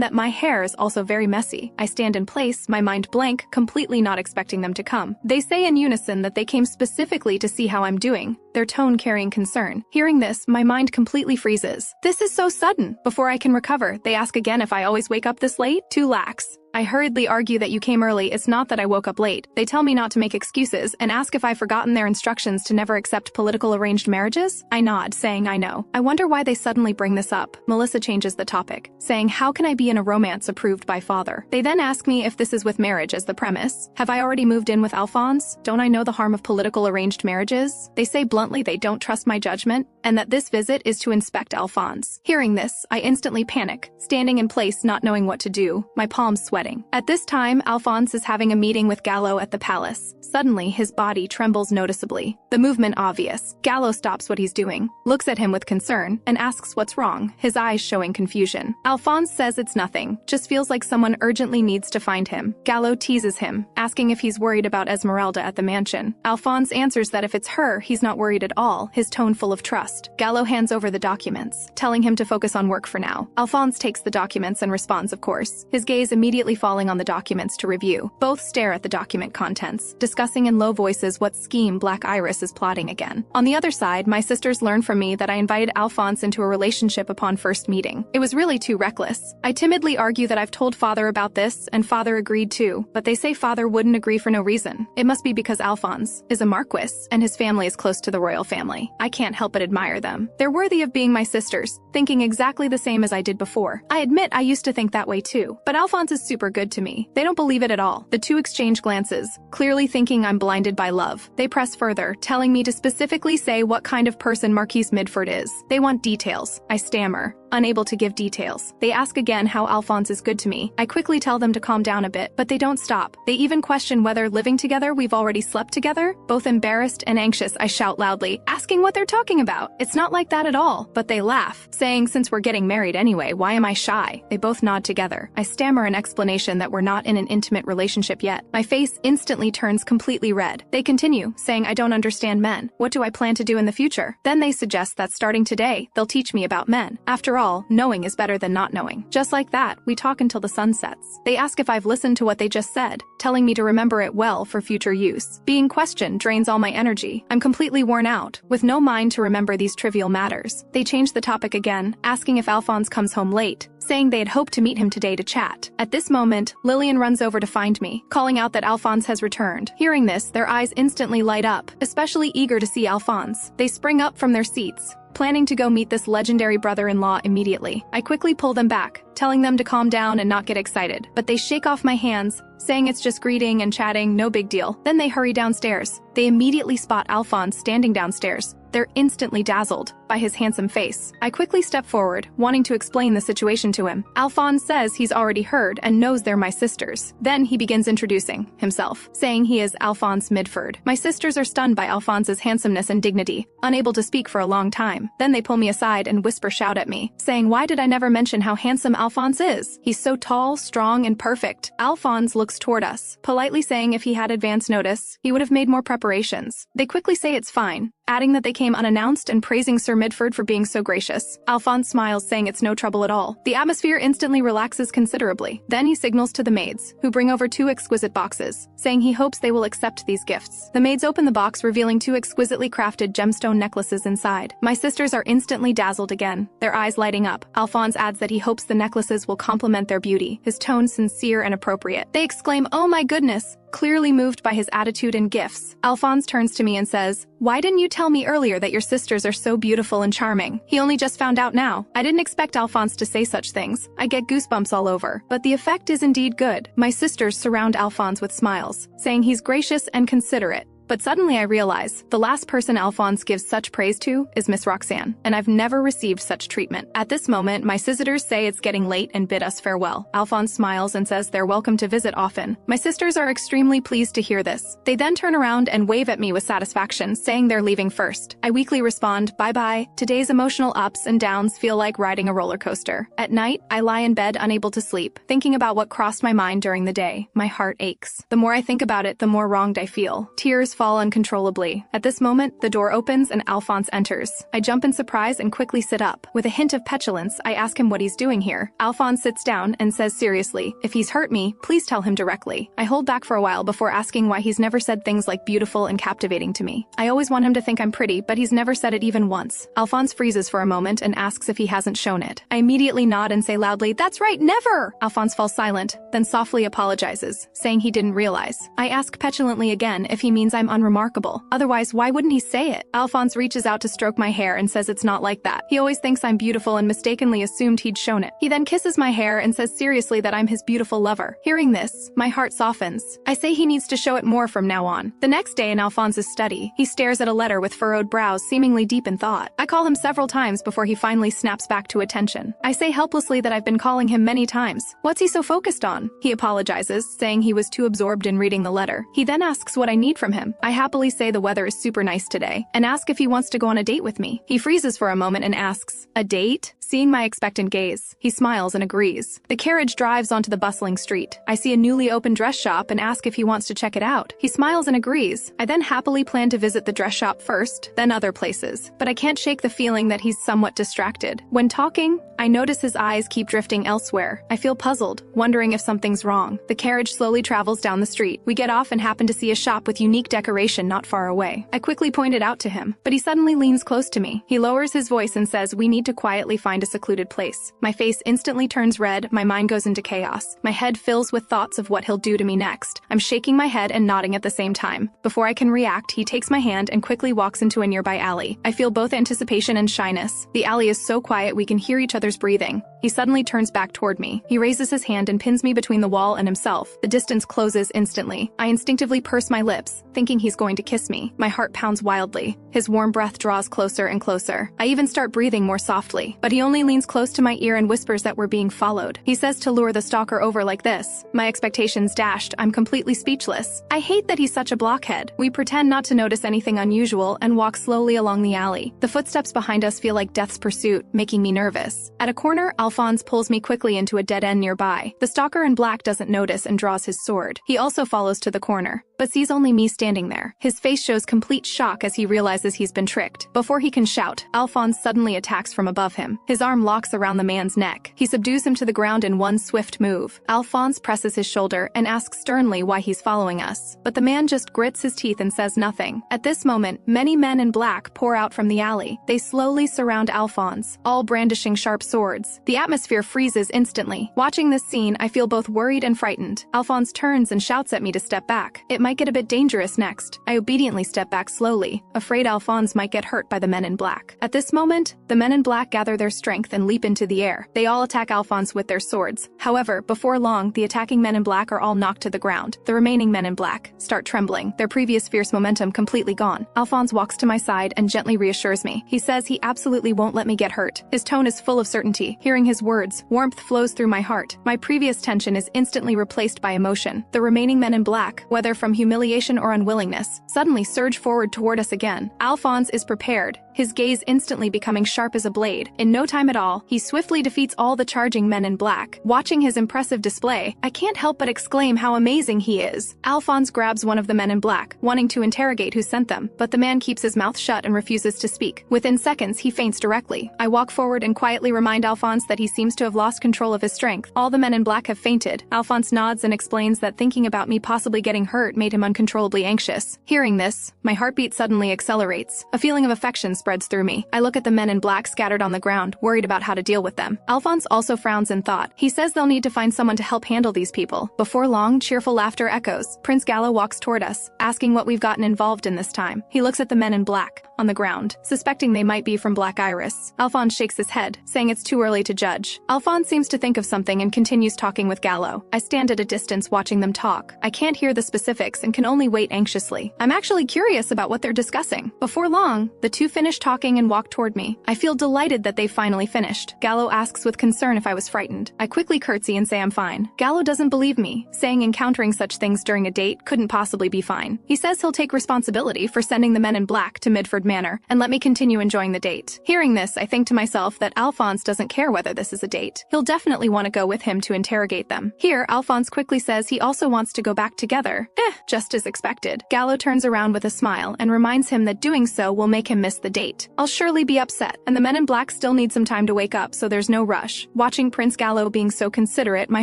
[SPEAKER 1] that my hair is also very messy. I stand in place, my mind blank, completely not expecting them to come. They say in unison that they came specifically to see how I'm doing, their tone carrying concern. Hearing this, my mind completely freezes. This is so sudden. Before I can recover, they ask again if I always wake up this late. Too lax. I hurriedly argue that you came early, it's not that I woke up late. They tell me not to make excuses and ask if I've forgotten their instructions to never accept political arranged marriages. I nod, saying I know. I wonder why they suddenly bring this up. Melissa changes the topic, saying how can I be in a romance approved by father? They then ask me if this is with marriage as the premise. Have I already moved in with Alphonse? Don't I know the harm of political arranged marriages? They say bluntly they don't trust my judgment and that this visit is to inspect Alphonse. Hearing this, I instantly panic, standing in place not knowing what to do, my palms sweating. At this time, Alphonse is having a meeting with Gallo at the palace. Suddenly, his body trembles noticeably. The movement obvious. Gallo stops what he's doing, looks at him with concern, and asks what's wrong, his eyes showing confusion. Alphonse says it's nothing, just feels like someone urgently needs to find him. Gallo teases him, asking if he's worried about Esmeralda at the mansion. Alphonse answers that if it's her, he's not worried at all, his tone full of trust. Gallo hands over the documents, telling him to focus on work for now. Alphonse takes the documents and responds, of course, his gaze immediately falling on the documents to review. Both stare at the document contents, discussing in low voices what scheme Black Iris is plotting again. On the other side, my sisters learn from me that I invited Alphonse into a relationship upon first meeting. It was really too reckless. I timidly argue that I've told father about this, and father agreed too, but they say father wouldn't agree for no reason. It must be because Alphonse is a marquis, and his family is close to the royal family. I can't help but admire them. They're worthy of being my sisters, thinking exactly the same as I did before. I admit I used to think that way too, but Alphonse is super good to me. They don't believe it at all. The two exchange glances, clearly thinking I'm blinded by love. They press further, telling me to specifically say what kind of person Marquis Midford is. They want details. I stammer, unable to give details. They ask again how Alphonse is good to me. I quickly tell them to calm down a bit, but they don't stop. They even question whether living together we've already slept together. Both embarrassed and anxious, I shout loudly, asking what they're talking about. It's not like that at all, but they laugh, saying since we're getting married anyway, why am I shy? They both nod together. I stammer an explanation that we're not in an intimate relationship yet. My face instantly turns completely red. They continue, saying I don't understand men. What do I plan to do in the future? Then they suggest that starting today, they'll teach me about men. After all, knowing is better than not knowing. Just like that, we talk until the sun sets. They ask if I've listened to what they just said, telling me to remember it well for future use. Being questioned drains all my energy. I'm completely worn out, with no mind to remember these trivial matters. They change the topic again, asking if Alphonse comes home late, saying they had hoped to meet him today to chat. At this moment, Lillian runs over to find me, calling out that Alphonse has returned. Hearing this, their eyes instantly light up, especially eager to see Alphonse. They spring up from their seats, planning to go meet this legendary brother-in-law immediately. I quickly pull them back, telling them to calm down and not get excited, but they shake off my hands, saying it's just greeting and chatting, no big deal. Then they hurry downstairs. They immediately spot Alphonse standing downstairs. They're instantly dazzled by his handsome face. I quickly step forward, wanting to explain the situation to him. Alphonse says he's already heard and knows they're my sisters. Then he begins introducing himself, saying he is Alphonse Midford. My sisters are stunned by Alphonse's handsomeness and dignity, unable to speak for a long time. Then they pull me aside and shout at me, saying why did I never mention how handsome Alphonse is? He's so tall, strong, and perfect. Alphonse looks toward us, politely saying if he had advance notice, he would have made more preparations. They quickly say it's fine, adding that they came unannounced and praising Sir Midford for being so gracious. Alphonse smiles, saying it's no trouble at all. The atmosphere instantly relaxes considerably. Then he signals to the maids, who bring over 2 exquisite boxes, saying he hopes they will accept these gifts. The maids open the box, revealing 2 exquisitely crafted gemstone necklaces inside. My sisters are instantly dazzled again, their eyes lighting up. Alphonse adds that he hopes the necklaces will complement their beauty, his tone sincere and appropriate. They exclaim, "Oh my goodness!" clearly moved by his attitude and gifts. Alphonse turns to me and says, "Why didn't you tell me earlier that your sisters are so beautiful and charming?" He only just found out now. I didn't expect Alphonse to say such things. I get goosebumps all over. But the effect is indeed good. My sisters surround Alphonse with smiles, saying he's gracious and considerate. But suddenly I realize, the last person Alphonse gives such praise to is Miss Roxanne, and I've never received such treatment. At this moment, my sisters say it's getting late and bid us farewell. Alphonse smiles and says they're welcome to visit often. My sisters are extremely pleased to hear this. They then turn around and wave at me with satisfaction, saying they're leaving first. I weakly respond, "Bye-bye." Today's emotional ups and downs feel like riding a roller coaster. At night, I lie in bed unable to sleep, thinking about what crossed my mind during the day. My heart aches. The more I think about it, the more wronged I feel. Tears fall uncontrollably. At this moment, the door opens and Alphonse enters. I jump in surprise and quickly sit up. With a hint of petulance, I ask him what he's doing here. Alphonse sits down and says seriously, "If he's hurt me, please tell him directly." I hold back for a while before asking why he's never said things like beautiful and captivating to me. I always want him to think I'm pretty, but he's never said it even once. Alphonse freezes for a moment and asks if he hasn't shown it. I immediately nod and say loudly, "That's right, never!" Alphonse falls silent, then softly apologizes, saying he didn't realize. I ask petulantly again if he means I'm unremarkable. Otherwise, why wouldn't he say it? Alphonse reaches out to stroke my hair and says it's not like that. He always thinks I'm beautiful and mistakenly assumed he'd shown it. He then kisses my hair and says seriously that I'm his beautiful lover. Hearing this, my heart softens. I say he needs to show it more from now on. The next day in Alphonse's study, he stares at a letter with furrowed brows, seemingly deep in thought. I call him several times before he finally snaps back to attention. I say helplessly that I've been calling him many times. What's he so focused on? He apologizes, saying he was too absorbed in reading the letter. He then asks what I need from him. I happily say the weather is super nice today, and ask if he wants to go on a date with me. He freezes for a moment and asks, "A date?" Seeing my expectant gaze, he smiles and agrees. The carriage drives onto the bustling street. I see a newly opened dress shop and ask if he wants to check it out. He smiles and agrees. I then happily plan to visit the dress shop first, then other places. But I can't shake the feeling that he's somewhat distracted. When talking, I notice his eyes keep drifting elsewhere. I feel puzzled, wondering if something's wrong. The carriage slowly travels down the street. We get off and happen to see a shop with unique decoration not far away. I quickly point it out to him, but he suddenly leans close to me. He lowers his voice and says we need to quietly find a secluded place. My face instantly turns red, my mind goes into chaos. My head fills with thoughts of what he'll do to me next. I'm shaking my head and nodding at the same time. Before I can react, he takes my hand and quickly walks into a nearby alley. I feel both anticipation and shyness. The alley is so quiet we can hear each other's breathing. He suddenly turns back toward me. He raises his hand and pins me between the wall and himself. The distance closes instantly. I instinctively purse my lips, thinking he's going to kiss me. My heart pounds wildly. His warm breath draws closer and closer. I even start breathing more softly, but he only leans close to my ear and whispers that we're being followed. He says to lure the stalker over like this. My expectations dashed, I'm completely speechless. I hate that he's such a blockhead. We pretend not to notice anything unusual and walk slowly along the alley. The footsteps behind us feel like death's pursuit, making me nervous. At a corner, Alphonse pulls me quickly into a dead end nearby. The stalker in black doesn't notice and draws his sword. He also follows to the corner, but sees only me standing there. His face shows complete shock as he realizes he's been tricked. Before he can shout, Alphonse suddenly attacks from above him. His arm locks around the man's neck. He subdues him to the ground in one swift move. Alphonse presses his shoulder and asks sternly why he's following us. But the man just grits his teeth and says nothing. At this moment, many men in black pour out from the alley. They slowly surround Alphonse, all brandishing sharp swords. The The atmosphere freezes instantly. Watching this scene, I feel both worried and frightened. Alphonse turns and shouts at me to step back. It might get a bit dangerous next. I obediently step back slowly, afraid Alphonse might get hurt by the men in black. At this moment, the men in black gather their strength and leap into the air. They all attack Alphonse with their swords. However, before long, the attacking men in black are all knocked to the ground. The remaining men in black start trembling, their previous fierce momentum completely gone. Alphonse walks to my side and gently reassures me. He says he absolutely won't let me get hurt. His tone is full of certainty. Hearing his words, warmth flows through my heart. My previous tension is instantly replaced by emotion. The remaining men in black, whether from humiliation or unwillingness, suddenly surge forward toward us again. Alphonse is prepared, his gaze instantly becoming sharp as a blade. In no time at all, he swiftly defeats all the charging men in black. Watching his impressive display, I can't help but exclaim how amazing he is. Alphonse grabs one of the men in black, wanting to interrogate who sent them, but the man keeps his mouth shut and refuses to speak. Within seconds, he faints directly. I walk forward and quietly remind Alphonse that he seems to have lost control of his strength. All the men in black have fainted. Alphonse nods and explains that thinking about me possibly getting hurt made him uncontrollably anxious. Hearing this, my heartbeat suddenly accelerates. A feeling of affection spreads through me. I look at the men in black scattered on the ground, worried about how to deal with them. Alphonse also frowns in thought. He says they'll need to find someone to help handle these people. Before long, cheerful laughter echoes. Prince Gallo walks toward us, asking what we've gotten involved in this time. He looks at the men in black, on the ground, suspecting they might be from Black Iris. Alphonse shakes his head, saying it's too early to judge. Alphonse seems to think of something and continues talking with Gallo. I stand at a distance watching them talk. I can't hear the specifics and can only wait anxiously. I'm actually curious about what they're discussing. Before long, the two finish talking and walk toward me. I feel delighted that they finally finished. Gallo asks with concern if I was frightened. I quickly curtsy and say I'm fine. Gallo doesn't believe me, saying encountering such things during a date couldn't possibly be fine. He says he'll take responsibility for sending the men in black to Midford Manor and let me continue enjoying the date. Hearing this, I think to myself that Alphonse doesn't care whether this is a date. He'll definitely want to go with him to interrogate them. Here, Alphonse quickly says he also wants to go back together. Just as expected. Gallo turns around with a smile and reminds him that doing so will make him miss the date. I'll surely be upset, and the men in black still need some time to wake up, so there's no rush. Watching Prince Gallo being so considerate, my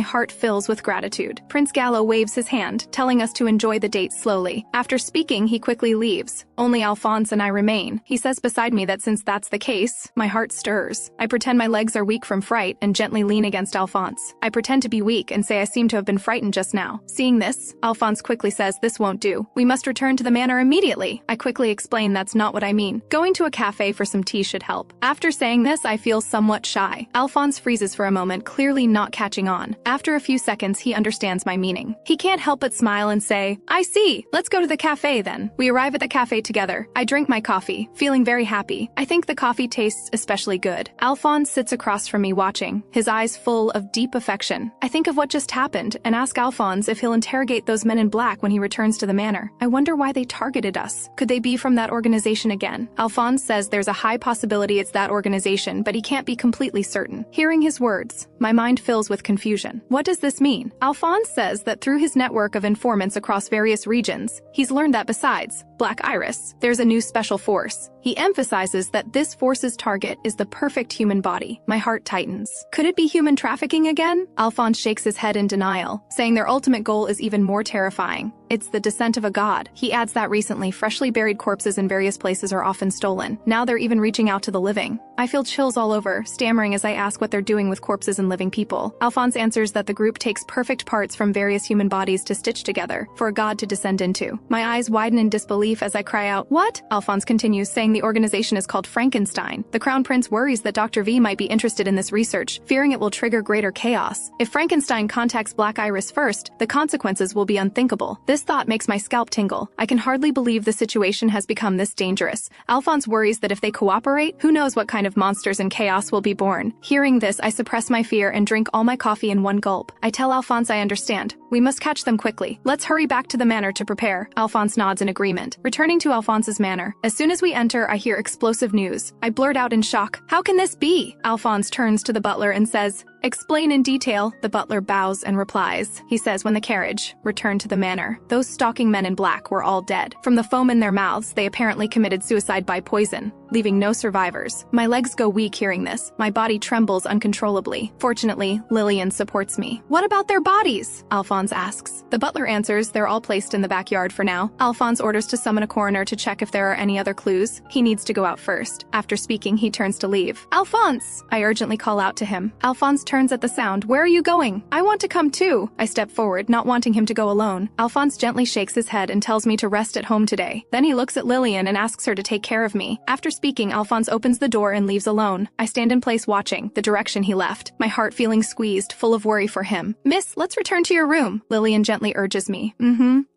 [SPEAKER 1] heart fills with gratitude. Prince Gallo waves his hand, telling us to enjoy the date slowly. After speaking, he quickly leaves. Only Alphonse and I remain. He says beside me that since that's the case, my heart stirs. I pretend my legs are weak from fright and gently lean against Alphonse. I pretend to be weak and say I seem to have been frightened just now. Seeing this, Alphonse quickly says this won't do. We must return to the manor immediately. I quickly explain that's not what I mean. Going to a cafe for some tea should help. After saying this, I feel somewhat shy. Alphonse freezes for a moment, clearly not catching on. After a few seconds, he understands my meaning. He can't help but smile and say, I see. Let's go to the cafe then. We arrive at the cafe together. I drink my coffee, feeling very happy. I think the coffee tastes especially good. Alphonse sits across from me watching, his eyes full of deep affection. I think of what just happened and ask Alphonse if he'll interrogate those men in black when he returns to the manor. I wonder why they targeted us. Could they be from that organization again? Alphonse says there's a high possibility it's that organization, but he can't be completely certain. Hearing his words, my mind fills with confusion. What does this mean? Alphonse says that through his network of informants across various regions, he's learned that besides Black Iris, there's a new special force. He emphasizes that this force's target is the perfect human body. My heart tightens. Could it be human trafficking again? Alphonse shakes his head in denial, saying their ultimate goal is even more terrifying. It's the descent of a god. He adds that recently, freshly buried corpses in various places are often stolen. Now they're even reaching out to the living. I feel chills all over, stammering as I ask what they're doing with corpses and living people. Alphonse answers that the group takes perfect parts from various human bodies to stitch together for a god to descend into. My eyes widen in disbelief as I cry out, "What?" Alphonse continues, saying the organization is called Frankenstein. The Crown Prince worries that Dr. V might be interested in this research, fearing it will trigger greater chaos. If Frankenstein contacts Black Iris first, the consequences will be unthinkable. This thought makes my scalp tingle. I can hardly believe the situation has become this dangerous. Alphonse worries that if they cooperate, who knows what kind of monsters and chaos will be born. Hearing this, I suppress my fear and drink all my coffee in one gulp. I tell Alphonse I understand. We must catch them quickly. Let's hurry back to the manor to prepare. Alphonse nods in agreement. Returning to Alphonse's manor. As soon as we enter, I hear explosive news. I blurt out in shock, "How can this be?" Alphonse turns to the butler and says, Explain in detail. The butler bows and replies. He says when the carriage returned to the manor, those stalking men in black were all dead. From the foam in their mouths, they apparently committed suicide by poison, leaving no survivors. My legs go weak hearing this. My body trembles uncontrollably. Fortunately, Lillian supports me. What about their bodies? Alphonse asks. The butler answers they're all placed in the backyard for now. Alphonse orders to summon a coroner to check if there are any other clues. He needs to go out first. After speaking, he turns to leave. Alphonse! I urgently call out to him. Alphonse turns at the sound. Where are you going? I want to come too. I step forward, not wanting him to go alone. Alphonse gently shakes his head and tells me to rest at home today. Then he looks at Lillian and asks her to take care of me. After speaking, Alphonse opens the door and leaves alone. I stand in place watching, the direction he left, my heart feeling squeezed, full of worry for him. Miss, let's return to your room. Lillian gently urges me.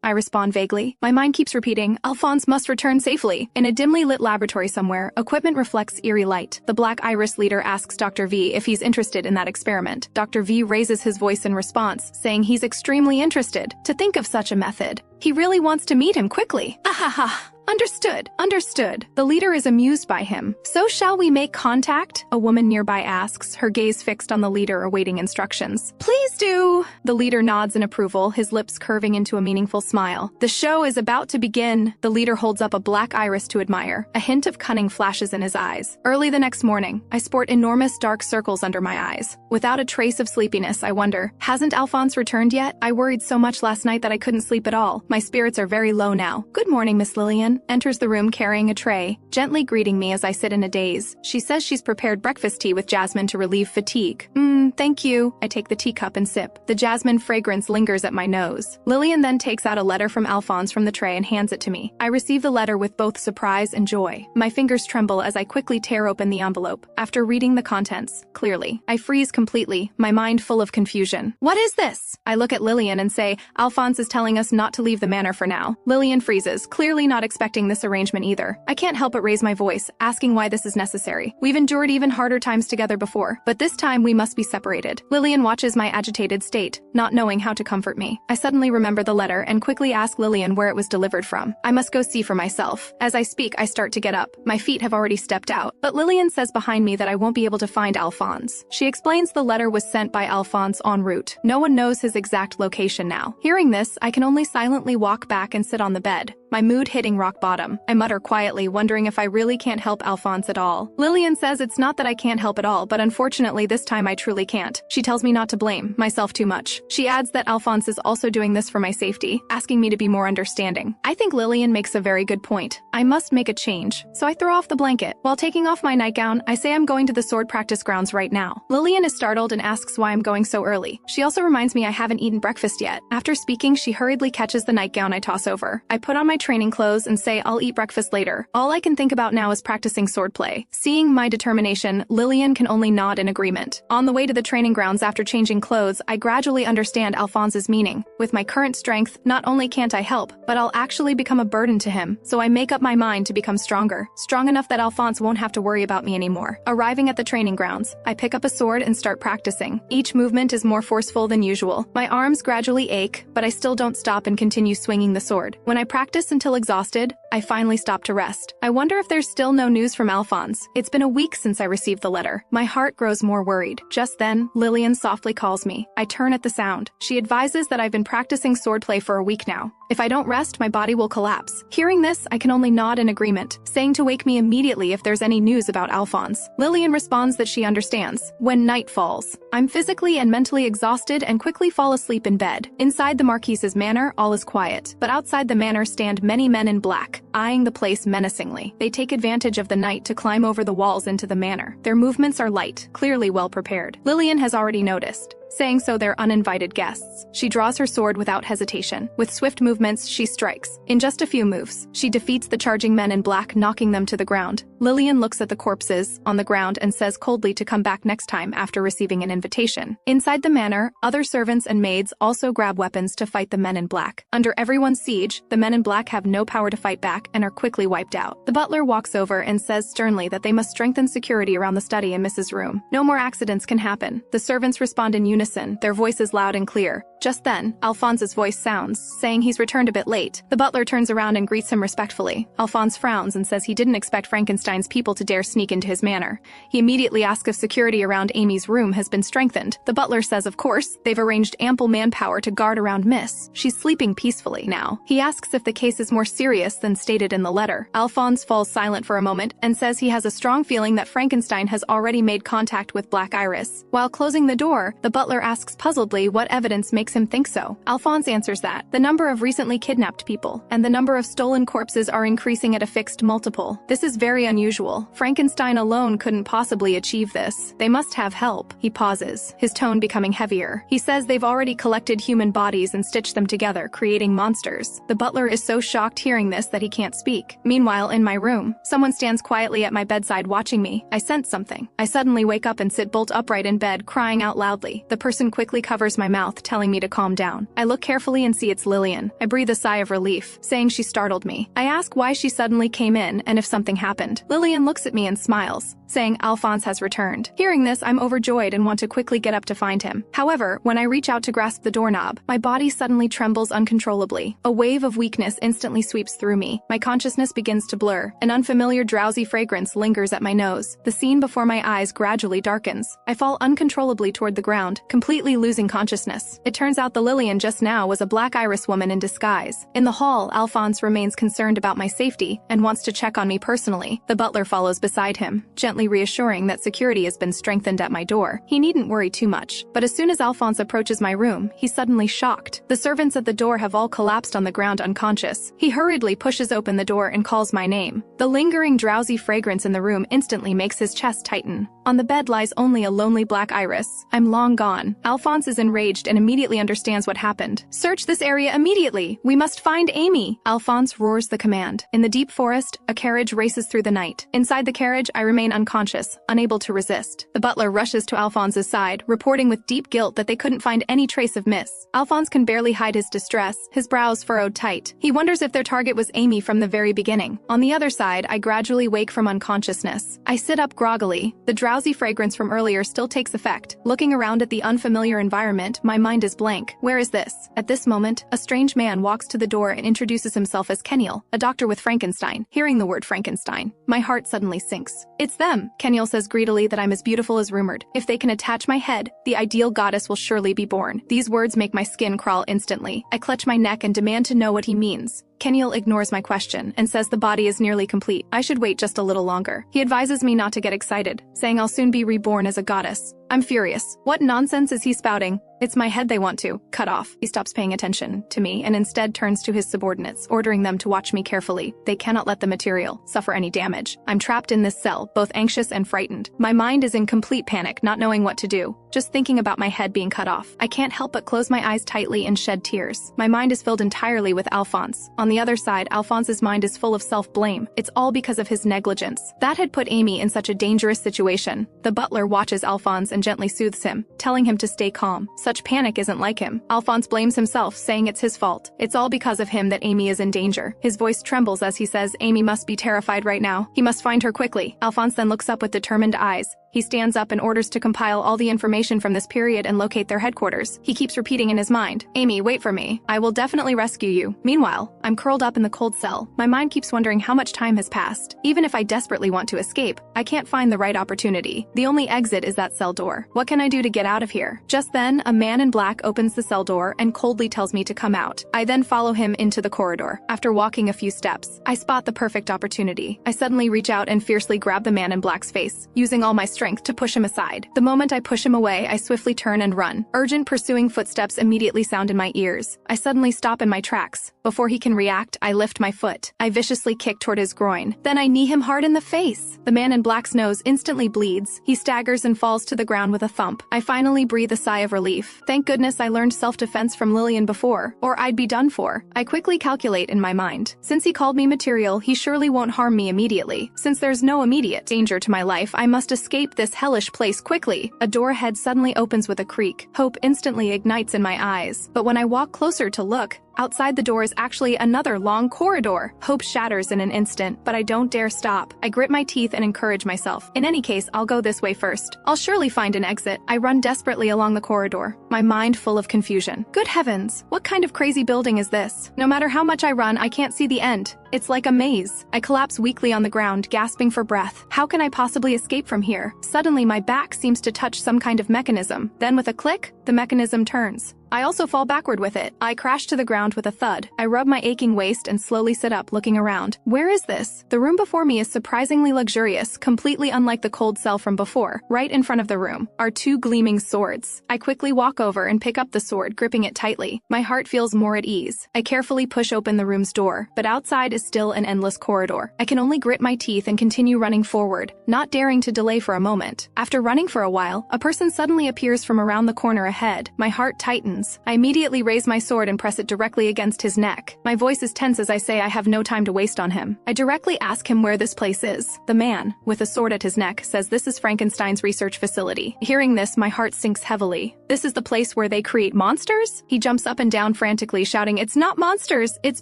[SPEAKER 1] I respond vaguely. My mind keeps repeating, Alphonse must return safely. In a dimly lit laboratory somewhere, equipment reflects eerie light. The Black Iris leader asks Dr. V if he's interested in that experiment. Dr. V raises his voice in response, saying he's extremely interested. To think of such a method. He really wants to meet him quickly. Ahaha. Understood. Understood. The leader is amused by him. So shall we make contact? A woman nearby asks, her gaze fixed on the leader awaiting instructions. Please do. The leader nods in approval, his lips curving into a meaningful smile. The show is about to begin. The leader holds up a black iris to admire. A hint of cunning flashes in his eyes. Early the next morning, I sport enormous dark circles under my eyes. Without a trace of sleepiness, I wonder, hasn't Alphonse returned yet? I worried so much last night that I couldn't sleep at all. My spirits are very low now. Good morning, Miss Lillian. Enters the room carrying a tray, gently greeting me as I sit in a daze. She says she's prepared breakfast tea with jasmine to relieve fatigue. Thank you. I take the teacup and sip. The jasmine fragrance lingers at my nose. Lillian then takes out a letter from Alphonse from the tray and hands it to me. I receive the letter with both surprise and joy. My fingers tremble as I quickly tear open the envelope. After reading the contents, clearly, I freeze completely, my mind full of confusion. What is this? I look at Lillian and say, Alphonse is telling us not to leave the manor for now. Lillian freezes, clearly not expecting this arrangement either. I can't help but raise my voice, asking why this is necessary. We've endured even harder times together before, but this time we must be separated. Lillian watches my agitated state, not knowing how to comfort me. I suddenly remember the letter and quickly ask Lillian where it was delivered from. I must go see for myself. As I speak, I start to get up. My feet have already stepped out, but Lillian says behind me that I won't be able to find Alphonse. She explains the letter was sent by Alphonse en route. No one knows his exact location now. Hearing this, I can only silently walk back and sit on the bed, my mood hitting rock bottom. I mutter quietly, wondering if I really can't help Alphonse at all. Lillian says it's not that I can't help at all, but unfortunately this time I truly can't. She tells me not to blame myself too much. She adds that Alphonse is also doing this for my safety, asking me to be more understanding. I think Lillian makes a very good point. I must make a change, so I throw off the blanket. While taking off my nightgown, I say I'm going to the sword practice grounds right now. Lillian is startled and asks why I'm going so early. She also reminds me I haven't eaten breakfast yet. After speaking, she hurriedly catches the nightgown I toss over. I put on my training clothes and say I'll eat breakfast later. All I can think about now is practicing swordplay. Seeing my determination, Lillian can only nod in agreement. On the way to the training grounds after changing clothes, I gradually understand Alphonse's meaning. With my current strength, not only can't I help, but I'll actually become a burden to him. So I make up my mind to become stronger. Strong enough that Alphonse won't have to worry about me anymore. Arriving at the training grounds, I pick up a sword and start practicing. Each movement is more forceful than usual. My arms gradually ache, but I still don't stop and continue swinging the sword. When I practice until exhausted, I finally stop to rest. I wonder if there's still no news from Alphonse. It's been a week since I received the letter. My heart grows more worried. Just then, Lillian softly calls me. I turn at the sound. She advises that I've been practicing swordplay for a week now. If I don't rest, my body will collapse. Hearing this, I can only nod in agreement, saying to wake me immediately if there's any news about Alphonse. Lillian responds that she understands. When night falls, I'm physically and mentally exhausted and quickly fall asleep in bed. Inside the Marquise's manor, all is quiet, but outside the manor stand many men in black, eyeing the place menacingly. They take advantage of the night to climb over the walls into the manor. Their movements are light, clearly well prepared. Lillian has already noticed, saying so they're uninvited guests. She draws her sword without hesitation. With swift movements, she strikes. In just a few moves, she defeats the charging men in black, knocking them to the ground. Lillian looks at the corpses on the ground and says coldly to come back next time after receiving an invitation. Inside the manor, other servants and maids also grab weapons to fight the men in black. Under everyone's siege, the men in black have no power to fight back and are quickly wiped out. The butler walks over and says sternly that they must strengthen security around the study and Mrs. Room. No more accidents can happen. The servants respond in unison, their voices loud and clear. Just then, Alphonse's voice sounds, saying he's returned a bit late. The butler turns around and greets him respectfully. Alphonse frowns and says he didn't expect Frankenstein's people to dare sneak into his manor. He immediately asks if security around Amy's room has been strengthened. The butler says of course, they've arranged ample manpower to guard around Miss. She's sleeping peacefully now. He asks if the case is more serious than stated in the letter. Alphonse falls silent for a moment and says he has a strong feeling that Frankenstein has already made contact with Black Iris. While closing the door, the butler asks puzzledly what evidence makes him think so. Alphonse answers that the number of recently kidnapped people and the number of stolen corpses are increasing at a fixed multiple. This is very unusual. Frankenstein alone couldn't possibly achieve this. They must have help. He pauses, his tone becoming heavier. He says they've already collected human bodies and stitched them together, creating monsters. The butler is so shocked hearing this that he can't speak. Meanwhile, in my room, someone stands quietly at my bedside watching me. I sense something. I suddenly wake up and sit bolt upright in bed, crying out loudly. The person quickly covers my mouth, telling me to calm down. I look carefully and see it's Lillian. I breathe a sigh of relief, saying she startled me. I ask why she suddenly came in and if something happened. Lillian looks at me and smiles, saying Alphonse has returned. Hearing this, I'm overjoyed and want to quickly get up to find him. However, when I reach out to grasp the doorknob, my body suddenly trembles uncontrollably. A wave of weakness instantly sweeps through me. My consciousness begins to blur. An unfamiliar drowsy fragrance lingers at my nose. The scene before my eyes gradually darkens. I fall uncontrollably toward the ground, completely losing consciousness. It turns out the Lillian just now was a Black Iris woman in disguise. In the hall, Alphonse remains concerned about my safety and wants to check on me personally. The butler follows beside him, gently reassuring that security has been strengthened at my door. He needn't worry too much. But as soon as Alphonse approaches my room, he's suddenly shocked. The servants at the door have all collapsed on the ground unconscious. He hurriedly pushes open the door and calls my name. The lingering drowsy fragrance in the room instantly makes his chest tighten. On the bed lies only a lonely Black Iris. I'm long gone. Alphonse is enraged and immediately understands what happened. Search this area immediately! We must find Amy! Alphonse roars the command. In the deep forest, a carriage races through the night. Inside the carriage, I remain unconscious, unable to resist. The butler rushes to Alphonse's side, reporting with deep guilt that they couldn't find any trace of Miss. Alphonse can barely hide his distress, his brows furrowed tight. He wonders if their target was Amy from the very beginning. On the other side, I gradually wake from unconsciousness. I sit up groggily. The drowsy fragrance from earlier still takes effect. Looking around at the unfamiliar environment, my mind is blank. Where is this? At this moment, a strange man walks to the door and introduces himself as Kenil, a doctor with Frankenstein. Hearing the word Frankenstein, my heart suddenly sinks. It's them! Kenil says greedily that I'm as beautiful as rumored. If they can attach my head, the ideal goddess will surely be born. These words make my skin crawl instantly. I clutch my neck and demand to know what he means. Kenil ignores my question and says the body is nearly complete. I should wait just a little longer. He advises me not to get excited, saying I'll soon be reborn as a goddess. I'm furious. What nonsense is he spouting? It's my head they want to cut off. He stops paying attention to me and instead turns to his subordinates, ordering them to watch me carefully. They cannot let the material suffer any damage. I'm trapped in this cell, both anxious and frightened. My mind is in complete panic, not knowing what to do. Just thinking about my head being cut off. I can't help but close my eyes tightly and shed tears. My mind is filled entirely with Alphonse. On the other side, Alphonse's mind is full of self-blame. It's all because of his negligence. That had put Amy in such a dangerous situation. The butler watches Alphonse and gently soothes him, telling him to stay calm. Such panic isn't like him. Alphonse blames himself, saying it's his fault. It's all because of him that Amy is in danger. His voice trembles as he says Amy must be terrified right now. He must find her quickly. Alphonse then looks up with determined eyes. He stands up and orders to compile all the information from this period and locate their headquarters. He keeps repeating in his mind, Amy, wait for me. I will definitely rescue you. Meanwhile, I'm curled up in the cold cell. My mind keeps wondering how much time has passed. Even if I desperately want to escape, I can't find the right opportunity. The only exit is that cell door. What can I do to get out of here? Just then, a man in black opens the cell door and coldly tells me to come out. I then follow him into the corridor. After walking a few steps, I spot the perfect opportunity. I suddenly reach out and fiercely grab the man in black's face, using all my strength to push him aside. The moment I push him away, I swiftly turn and run. Urgent pursuing footsteps immediately sound in my ears. I suddenly stop in my tracks. Before he can react, I lift my foot. I viciously kick toward his groin. Then I knee him hard in the face. The man in black's nose instantly bleeds. He staggers and falls to the ground with a thump. I finally breathe a sigh of relief. Thank goodness I learned self-defense from Lillian before, or I'd be done for. I quickly calculate in my mind. Since he called me material, he surely won't harm me immediately. Since there's no immediate danger to my life, I must escape this hellish place quickly. A door ahead suddenly opens with a creak. Hope instantly ignites in my eyes. But when I walk closer to look, Outside the door is actually another long corridor. Hope shatters in an instant, but I don't dare stop. I grit my teeth and encourage myself. In any case, I'll go this way first. I'll surely find an exit. I run desperately along the corridor, my mind full of confusion. Good heavens, what kind of crazy building is this? No matter how much I run, I can't see the end. It's like a maze. I collapse weakly on the ground, gasping for breath. How can I possibly escape from here? Suddenly, my back seems to touch some kind of mechanism. Then with a click, the mechanism turns. I also fall backward with it. I crash to the ground with a thud. I rub my aching waist and slowly sit up, looking around. Where is this? The room before me is surprisingly luxurious, completely unlike the cold cell from before. Right in front of the room are two gleaming swords. I quickly walk over and pick up the sword, gripping it tightly. My heart feels more at ease. I carefully push open the room's door, but outside is still an endless corridor. I can only grit my teeth and continue running forward, not daring to delay for a moment. After running for a while, a person suddenly appears from around the corner ahead. My heart tightens. I immediately raise my sword and press it directly against his neck. My voice is tense as I say I have no time to waste on him. I directly ask him where this place is. The man, with a sword at his neck, says this is Frankenstein's research facility. Hearing this, my heart sinks heavily. This is the place where they create monsters? He jumps up and down frantically, shouting, "It's not monsters, it's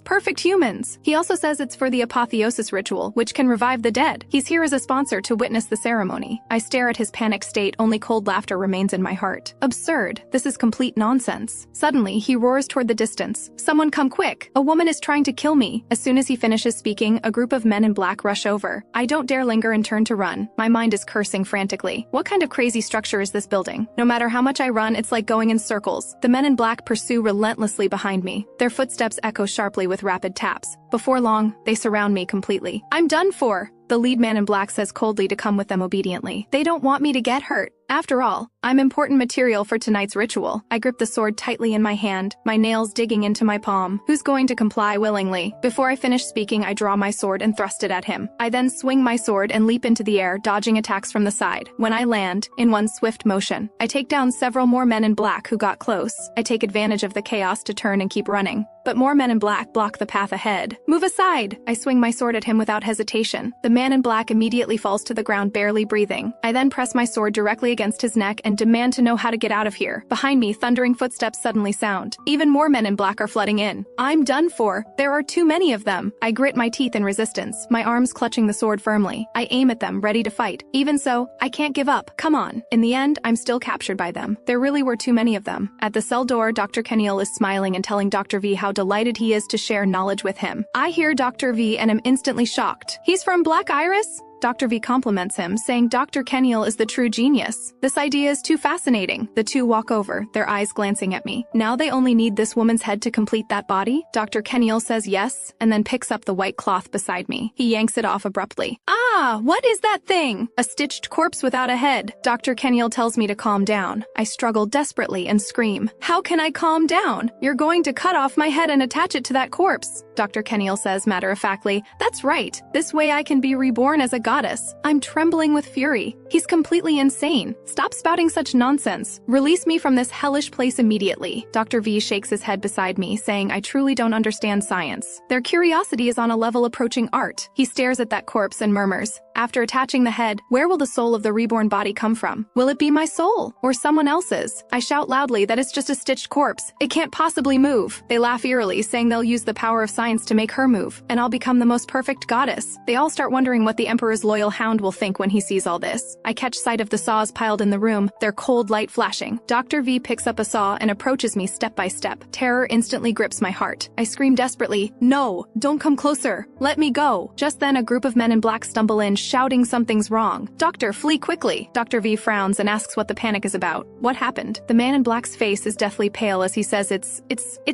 [SPEAKER 1] perfect humans." He also says it's for the apotheosis ritual, which can revive the dead. He's here as a sponsor to witness the ceremony. I stare at his panicked state, only cold laughter remains in my heart. Absurd. This is complete nonsense. Suddenly, he roars toward the distance. "Someone come quick! A woman is trying to kill me!" As soon as he finishes speaking, a group of men in black rush over. I don't dare linger and turn to run. My mind is cursing frantically. What kind of crazy structure is this building? No matter how much I run, it's like going in circles. The men in black pursue relentlessly behind me. Their footsteps echo sharply with rapid taps. Before long, they surround me completely. "I'm done for!" The lead man in black says coldly to come with them obediently. They don't want me to get hurt. After all, I'm important material for tonight's ritual. I grip the sword tightly in my hand, my nails digging into my palm. Who's going to comply willingly? Before I finish speaking, I draw my sword and thrust it at him. I then swing my sword and leap into the air, dodging attacks from the side. When I land, in one swift motion, I take down several more men in black who got close. I take advantage of the chaos to turn and keep running. But more men in black block the path ahead. "Move aside!" I swing my sword at him without hesitation. The man in black immediately falls to the ground, barely breathing. I then press my sword directly against his neck and demand to know how to get out of here. Behind me, thundering footsteps suddenly sound. Even more men in black are flooding in. I'm done for. There are too many of them. I grit my teeth in resistance, my arms clutching the sword firmly. I aim at them, ready to fight. Even so, I can't give up. Come on. In the end, I'm still captured by them. There really were too many of them. At the cell door, Dr. Kenil is smiling and telling Dr. V how delighted he is to share knowledge with him. I hear Dr. V and am instantly shocked. "He's from Black Iris?" Dr. V compliments him, saying Dr. Kenil is the true genius. This idea is too fascinating. The two walk over, their eyes glancing at me. Now they only need this woman's head to complete that body? Dr. Kenil says yes, and then picks up the white cloth beside me. He yanks it off abruptly. "Ah, what is that thing?" "A stitched corpse without a head." Dr. Kenil tells me to calm down. I struggle desperately and scream. "How can I calm down? You're going to cut off my head and attach it to that corpse." Dr. Kenil says matter-of-factly, "That's right. This way I can be reborn as a goddess." I'm trembling with fury. He's completely insane. Stop spouting such nonsense. Release me from this hellish place immediately. Dr. V shakes his head beside me, saying I truly don't understand science. Their curiosity is on a level approaching art. He stares at that corpse and murmurs, "After attaching the head, where will the soul of the reborn body come from? Will it be my soul or someone else's?" I shout loudly that it's just a stitched corpse. It can't possibly move. They laugh eerily, saying they'll use the power of science to make her move, and I'll become the most perfect goddess. They all start wondering what the Emperor's loyal hound will think when he sees all this. I catch sight of the saws piled in the room, their cold light flashing. Dr. V picks up a saw and approaches me step by step. Terror instantly grips my heart. I scream desperately, "No, don't come closer. Let me go." Just then a group of men in black stumble in, shouting something's wrong. "Doctor, flee quickly." Dr. V frowns and asks what the panic is about. What happened? The man in black's face is deathly pale as he says it's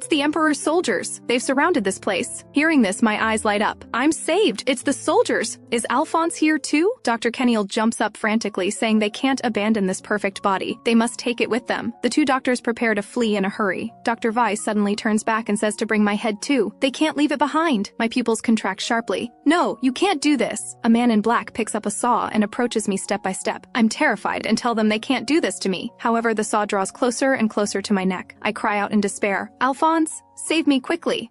[SPEAKER 1] the Emperor's soldiers. They've surrounded this place. Hearing this, my eyes light up. I'm saved. It's the soldiers. Is Alphonse here too? Dr. Kenil jumps up frantically, saying they can't abandon this perfect body. They must take it with them. The two doctors prepare to flee in a hurry. Dr. Weiss suddenly turns back and says to bring my head too. They can't leave it behind. My pupils contract sharply. "No, you can't do this." A man in black picks up a saw and approaches me step by step. I'm terrified and tell them they can't do this to me. However, the saw draws closer and closer to my neck. I cry out in despair, "Alphonse, save me quickly."